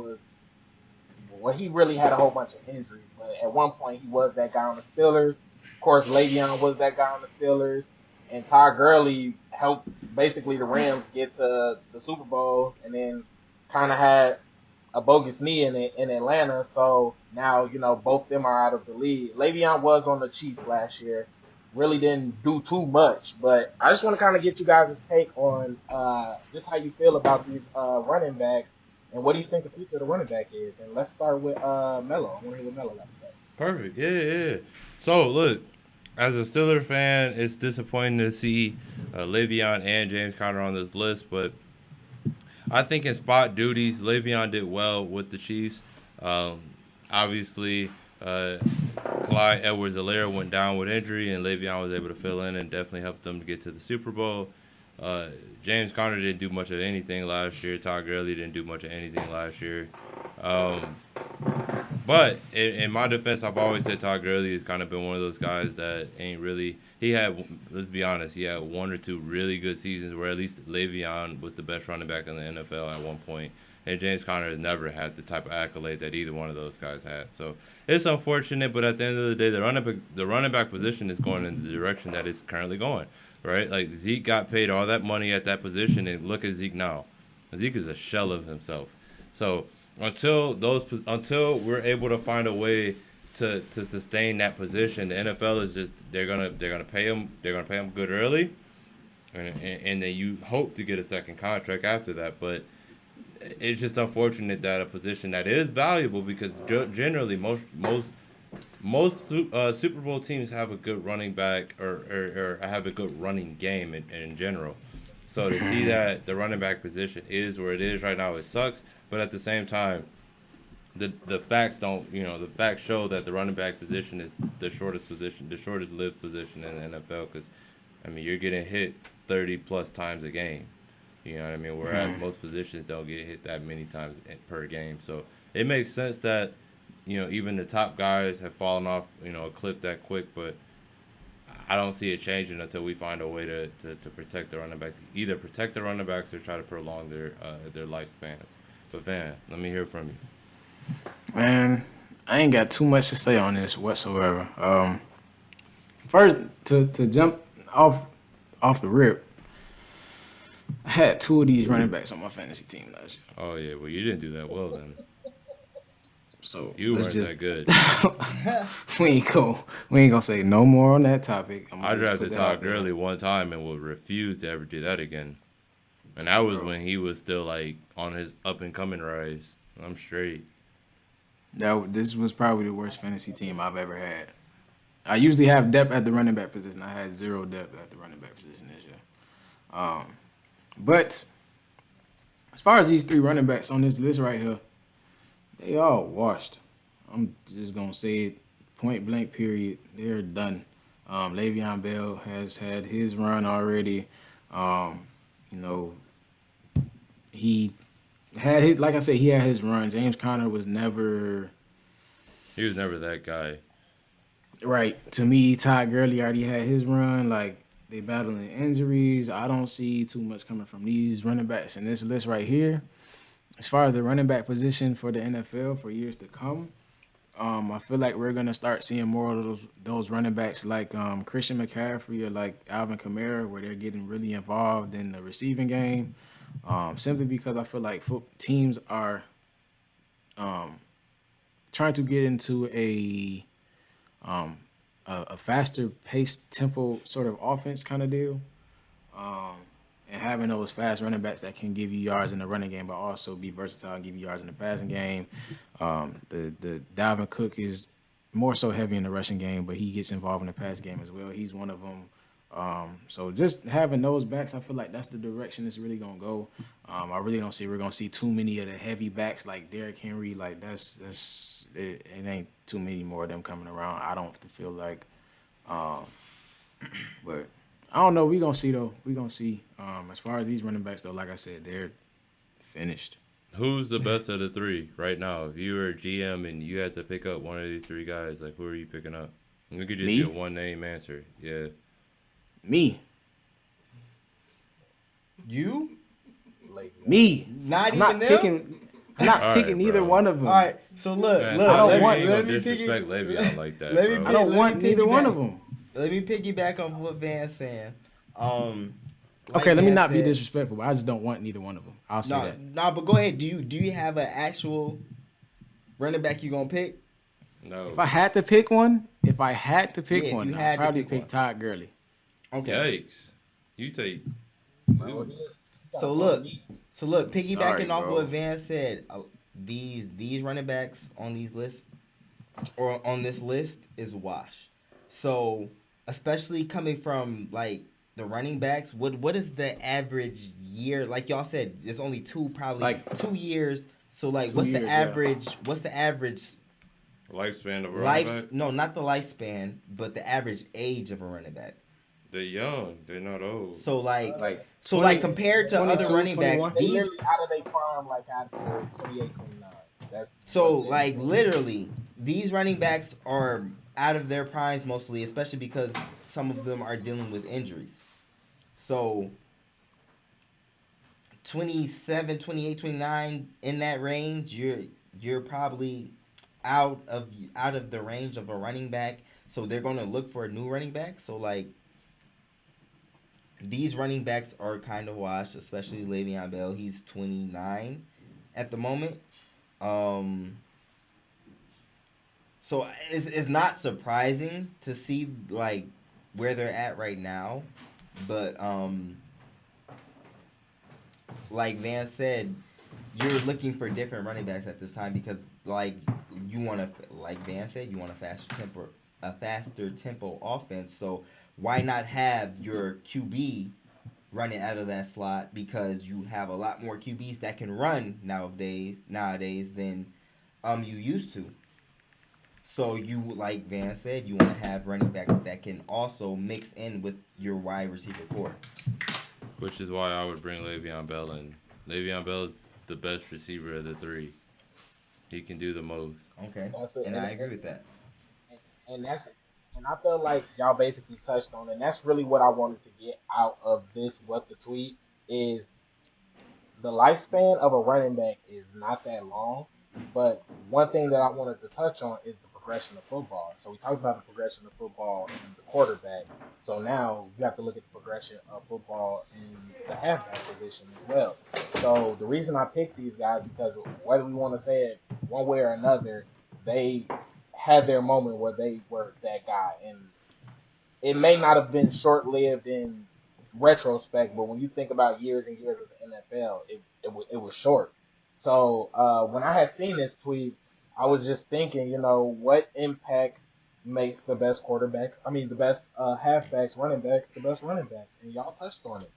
he really had a whole bunch of injuries. But at one point, he was that guy on the Steelers. Of course, Le'Veon was that guy on the Steelers. And Todd Gurley helped basically the Rams get to the Super Bowl and then kind of had a bogus knee in Atlanta. So now, both of them are out of the league. Le'Veon was on the Chiefs last year. Really didn't do too much, but I just want to kind of get you guys' take on just how you feel about these running backs, and what do you think the future of the running back is? And let's start with Melo. I want to hear what Melo has to say. Perfect. Yeah. So, look, As a Steelers fan, it's disappointing to see Le'Veon and James Conner on this list, but I think in spot duties, Le'Veon did well with the Chiefs. Um, Obviously, Clyde Edwards-Helaire went down with injury, and Le'Veon was able to fill in and definitely helped them to get to the Super Bowl. Uh, James Conner didn't do much of anything last year. Todd Gurley didn't do much of anything last year. Um, but in my defense, I've always said Todd Gurley has kind of been one of those guys that ain't really. He had, let's be honest, he had one or two really good seasons where at least Le'Veon was the best running back in the NFL at one point. And James Conner has never had the type of accolade that either one of those guys had. So it's unfortunate, but at the end of the day, the running back position is going in the direction that it's currently going, right? Like Zeke got paid all that money at that position, and look at Zeke now. Zeke is a shell of himself. So until we're able to find a way to sustain that position, the NFL is just they're gonna pay him good early, and then you hope to get a second contract after that, but it's just unfortunate that a position that is valuable because generally most Super Bowl teams have a good running back or have a good running game in general. So to see that the running back position is where it is right now, it sucks. But at the same time, the facts the facts show that the running back position is the shortest lived position in the NFL because, I mean, you're getting hit 30 plus times a game. You know what I mean? Whereas most positions don't get hit that many times per game. So it makes sense that, even the top guys have fallen off, a cliff that quick. But I don't see it changing until we find a way to protect the running backs. Either protect the running backs or try to prolong their lifespans. But Van, let me hear from you. Man, I ain't got too much to say on this whatsoever. First, to jump off the rip, I had two of these running backs on my fantasy team last year. Oh yeah, well you didn't do that well then. So you weren't that good. we ain't gonna say no more on that topic. I drafted Todd Gurley one time and will refuse to ever do that again. And that was when he was still like on his up and coming rise. I'm straight. This was probably the worst fantasy team I've ever had. I usually have depth at the running back position. I had zero depth at the running back position this year. But as far as these three running backs on this list right here, they all washed. I'm just gonna say it, point blank. Period. They're done. Le'Veon Bell has had his run already. He had his, like I said, he had his run. James Conner was never. He was never that guy. Right. To me, Todd Gurley already had his run. Like, they battling injuries. I don't see too much coming from these running backs in this list right here. As far as the running back position for the NFL for years to come, I feel like we're going to start seeing more of those running backs like Christian McCaffrey or like Alvin Kamara, where they're getting really involved in the receiving game. Simply because I feel like teams are trying to get into a faster paced tempo sort of offense kind of deal, and having those fast running backs that can give you yards in the running game but also be versatile and give you yards in the passing game. The Dalvin Cook is more so heavy in the rushing game, but he gets involved in the pass game as well. He's one of them. So just having those backs, I feel like that's the direction it's really gonna go. I really don't see we're gonna see too many of the heavy backs like Derrick Henry. Like that's it ain't too many more of them coming around. I don't feel like, but I don't know. We gonna see though. We gonna see. As far as these running backs though, like I said, they're finished. Who's the best of the three right now? If you were a GM and you had to pick up one of these three guys, like who are you picking up? We could just Me? get a one name answer. Yeah. Me. You? Me. Not I'm even not them? picking. I'm not All picking right, either bro. one of them. All right. So look. Man, I don't Le'Veon want- ain't let gonna me disrespect piggy- Le'Veon like that, let me bro. I don't Let want me neither one piggyback. of them. Let me piggyback off what Van's saying. Okay, let me Van not be said- disrespectful, but I just don't want neither one of them. I'll say that. Nah, but go ahead. Do you have an actual running back you gonna pick? No. If I had to pick one, Yeah, I'd you had to probably pick pick one. Todd Gurley. Okay. Yikes. You take. So look, piggybacking Sorry, off bro. what Van said, these running backs on these lists or on this list is washed. So especially coming from like the running backs. What is the average year? Like y'all said, it's only probably like 2 years. So like, 2 years, yeah. What's the average Lifespan of a running life? back. No, not the lifespan, but the average age of a running back. They're young. They're not old. So like, Like so 20, like compared to other 22, running backs, 21. They these. literally out of their prime, like after 28, 29. That's So what like literally, these running backs are out of their primes mostly, especially because some of them are dealing with injuries. So 27, 28, 29 in that range, you're probably out of the range of a running back. So they're going to look for a new running back. So like these running backs are kind of washed, especially Le'Veon Bell. He's 29 at the moment. So it's not surprising to see like where they're at right now, but like Van said, you're looking for different running backs at this time because like you want to, like Van said, you want a faster tempo offense. So why not have your QB running out of that slot, because you have a lot more QBs that can run nowadays than you used to. So you, like Van said, you want to have running backs that can also mix in with your wide receiver core. Which is why I would bring Le'Veon Bell in. Le'Veon Bell is the best receiver of the three. He can do the most. Okay, That's it. and I agree with that. and that's and I feel like y'all basically touched on it. And that's really what I wanted to get out of this. What the tweet is, the lifespan of a running back is not that long, but one thing that I wanted to touch on is the progression of football. So we talked about the progression of football in the quarterback. So now you have to look at the progression of football in the halfback position as well. So the reason I picked these guys, because whether we want to say it one way or another, they had their moment where they were that guy, and it may not have been short-lived in retrospect, but when you think about years and years of the NFL, it was short. So when I had seen this tweet, I was just thinking, what impact makes the best quarterbacks, the best halfbacks, running backs, the best running backs, and y'all touched on it.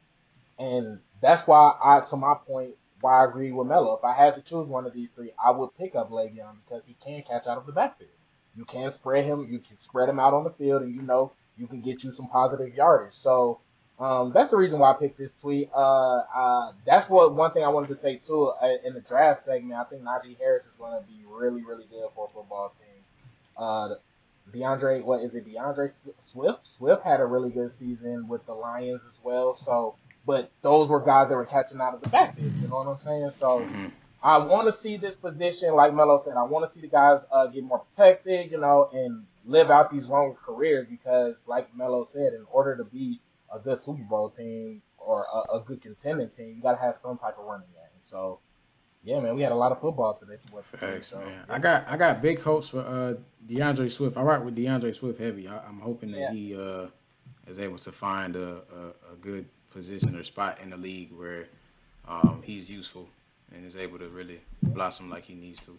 And that's why to my point, why I agree with Melo. If I had to choose one of these three, I would pick up Le'Veon because he can catch out of the backfield. You can spread him, you can spread him out on the field, and you can get you some positive yardage. So that's the reason why I picked this tweet. That's one thing I wanted to say too in the draft segment. I think Najee Harris is going to be really, really good for a football team. DeAndre Swift? Swift had a really good season with the Lions as well. So, but those were guys that were catching out of the backfield. You know what I'm saying? So. I want to see this position, like Melo said, I want to see the guys get more protected, and live out these longer careers because, like Melo said, in order to be a good Super Bowl team or a good contending team, you got to have some type of running game. So, yeah, man, we had a lot of football today. Facts, man. I got big hopes for DeAndre Swift. I rock with DeAndre Swift heavy. I'm hoping that he is able to find a good position or spot in the league where he's useful and is able to really blossom like he needs to.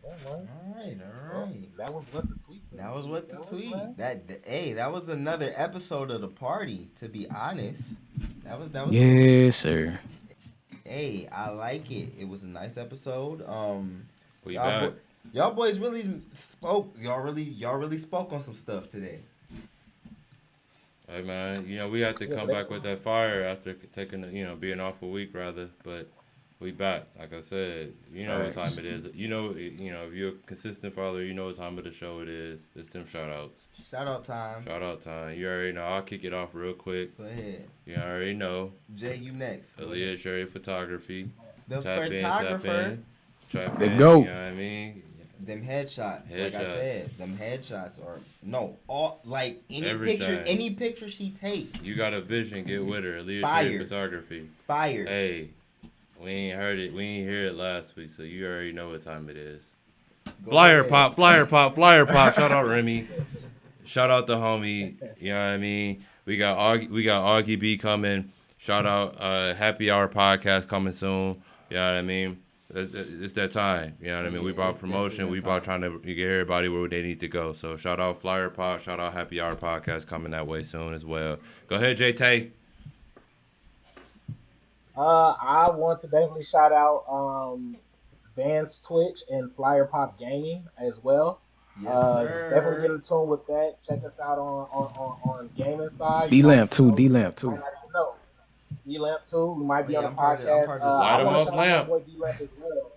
All right. That was what the tweet. That was another episode of the party. To be honest, that was. Yes, sir. Hey, I like it. It was a nice episode. We back. Y'all boys really spoke. Y'all really spoke on some stuff today. Hey man, we have to come back with that fire after taking, being off a week rather. But we back. Like I said, what time it is. If you're a consistent follower, you know what time of the show it is. It's them shout outs. Shout out time. You already know. I'll kick it off real quick. Go ahead. You already know. Jay, you next. Aaliyah Sherry Photography. The Tap photographer. Trap The in, GOAT. you know what I mean? Them headshots, like I said, them headshots are all like Everything. any picture she takes. You got a vision, get with her. Aaliyah Fire. Sherry Photography. Fire. Hey, we ain't heard it. We ain't hear it last week, so you already know what time it is. Flyer pop. Shout out Remy. Shout out the homie. You know what I mean? We got Augie B coming. Shout out Happy Hour podcast coming soon. You know what I mean? it's that time. You know what I mean? We Yeah, brought it's promotion. definitely We that brought time. trying to get everybody where they need to go. So shout out Flyer Pod. Shout out Happy Hour Podcast coming that way soon as well. Go ahead, Jay-Tay. I want to definitely shout out Van's Twitch and Flyer Pop Gaming as well. Yes, Definitely get sir. in tune with that. Check us out on gaming side. You D might, Lamp too. D Lamp might too. not even know. D Lamp too. We might Oh be on yeah, the I'm podcast. part of the Light I him want to up, shout out my Lamp. boy D Lamp as well.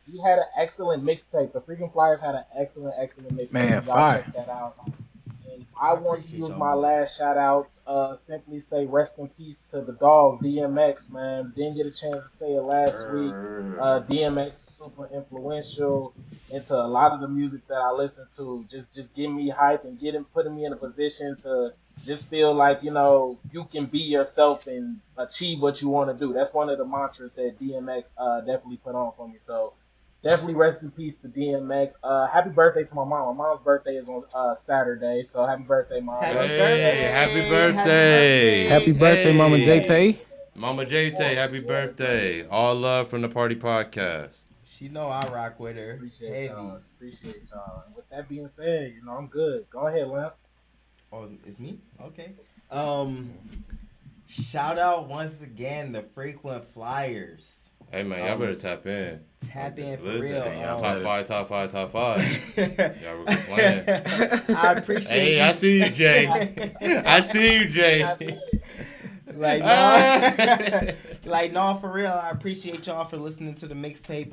He had an excellent mixtape. The freaking Flyers had an excellent mixtape. Man, Y'all fire. check that out. And I I want to appreciate use y'all, my man. last shout out. Simply say rest in peace to the dog DMX. Man, didn't get a chance to say it last week. DMX is super influential into a lot of the music that I listen to. Just getting me hyped and putting me in a position to just feel like you can be yourself and achieve what you want to do. That's one of the mantras that DMX definitely put on for me. So definitely rest in peace to DMX. Happy birthday to my mom. My mom's birthday is on Saturday, so happy birthday, mom. Happy Love you. birthday. Happy birthday. Happy birthday, Mama Jay-Tay. Mama Jay-Tay, happy birthday. All love from the Party Podcast. She know I rock with her. Appreciate Heavy. y'all. Appreciate y'all. And with that being said, I'm good. Go ahead, Lamp. Oh, it's me? Okay. Shout out once again the frequent flyers. Hey, man, y'all better tap in. Tap in for Listen, real. top five. Y'all were playing. I appreciate Hey, I see you, Jay. I see you, Jay. Like no, like no, for real. I appreciate y'all for listening to the mixtape.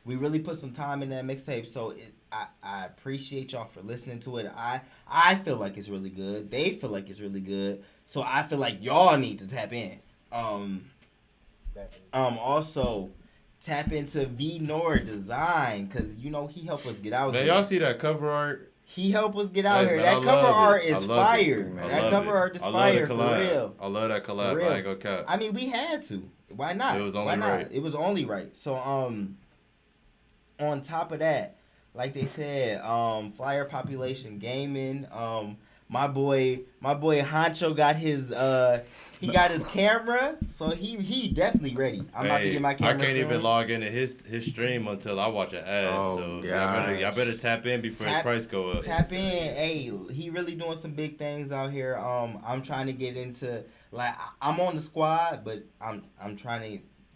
We really put some time in that mixtape, so I appreciate y'all for listening to it. I feel like it's really good. They feel like it's really good. So I feel like y'all need to tap in. Also tap into V Nor Design because he helped us get out Man, here. y'all see that cover art? He helped us get out Hey, here. man, That I cover love art it. I is love fire. it. I That love cover it. art is I love fire the for collab. real. I love that collab. real. I ain't gonna cap. I mean, we had to. Why not? It was only Why not? right. It was only right. So on top of that, like they said, Flyer Population Gaming, my boy Huncho got his camera, so he definitely ready. I'm about to get my camera. I can't soon. even log into his stream until I watch an ad. Oh, so gosh. y'all better tap in before his price go up. Tap in. Hey, he really doing some big things out here. I'm trying to get into I'm on the squad, but I'm trying to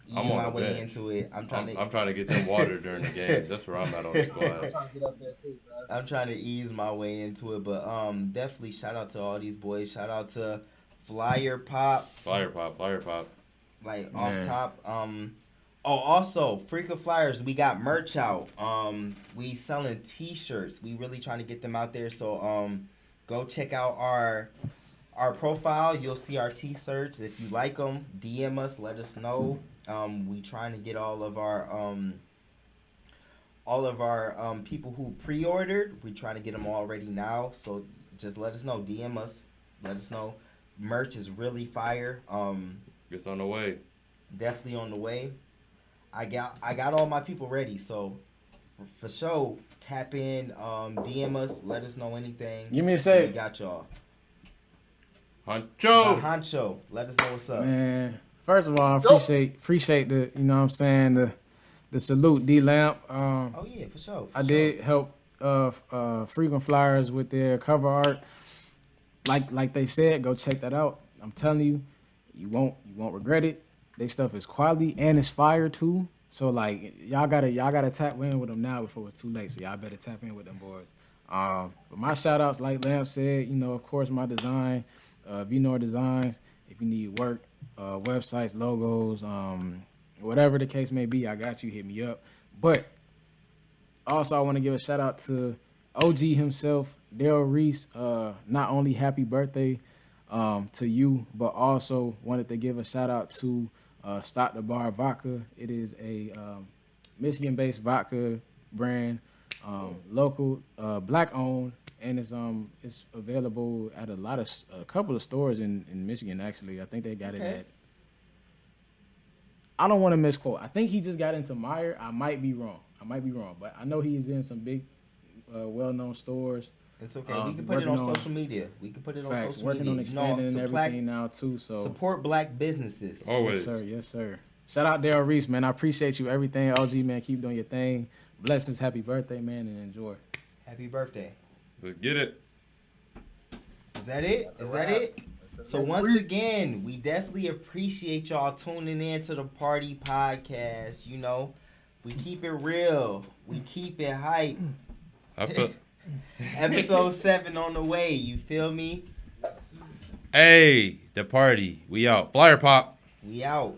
ease I'm on my the way bench. into it. I'm trying to get them water during the game. That's where I'm at on the I'm squad. trying to get up there too, bro. I'm trying to ease my way into it, but definitely shout out to all these boys. Shout out to Flyer Pop, Flyer pop. like Man. off top. Also Freak of Flyers, we got merch out. We selling T-shirts. We really trying to get them out there. So go check out our profile. You'll see our T-shirts. If you like them, DM us. Let us know. We trying to get all of our people who pre-ordered. We trying to get them all ready now. So just let us know. DM us. Let us know. Merch is really fire. It's on the way. Definitely on the way. I got all my people ready. So for sure, tap in. DM us. Let us know anything. Give me a We sec. got y'all. Huncho. Huncho, let us know what's up. Man, first of all, I appreciate the the salute D Lamp. Oh yeah, for sure. I did help Frequent Flyers with their cover art. Like they said, go check that out. I'm telling you, you won't regret it. Their stuff is quality and it's fire too. So like y'all gotta tap in with them now before it's too late. So y'all better tap in with them boys. But my shout outs, like Lamp said, of course my design, VNOR Designs. If you need work, websites, logos, whatever the case may be, I got you. Hit me up. But also I want to give a shout out to OG himself, Daryl Reese. Not only happy birthday to you, but also wanted to give a shout out to Stop the Bar Vodka. It is a Michigan-based vodka brand, local, black owned, and it's available at a couple of stores in Michigan. Actually, I think they got it at. I don't want to misquote. I think he just got into Meyer. I might be wrong, but I know he's in some big, well-known stores. It's okay. We can put it on social media. Working on expanding and everything now too. So support black businesses. Always. Yes, sir. Shout out Daryl Reese, man. I appreciate you. Everything, OG, man. Keep doing your thing. Blessings. Happy birthday, man, and enjoy. Happy birthday. Let's get it. Is that it? That's a Is that wrap. it? That's So next once week. again, we definitely appreciate y'all tuning in to the Party Podcast. You know, we keep it real. We keep it hype. I feel. Episode 7 on the way. You feel me? Hey, the party. We out. Flyer pop. We out.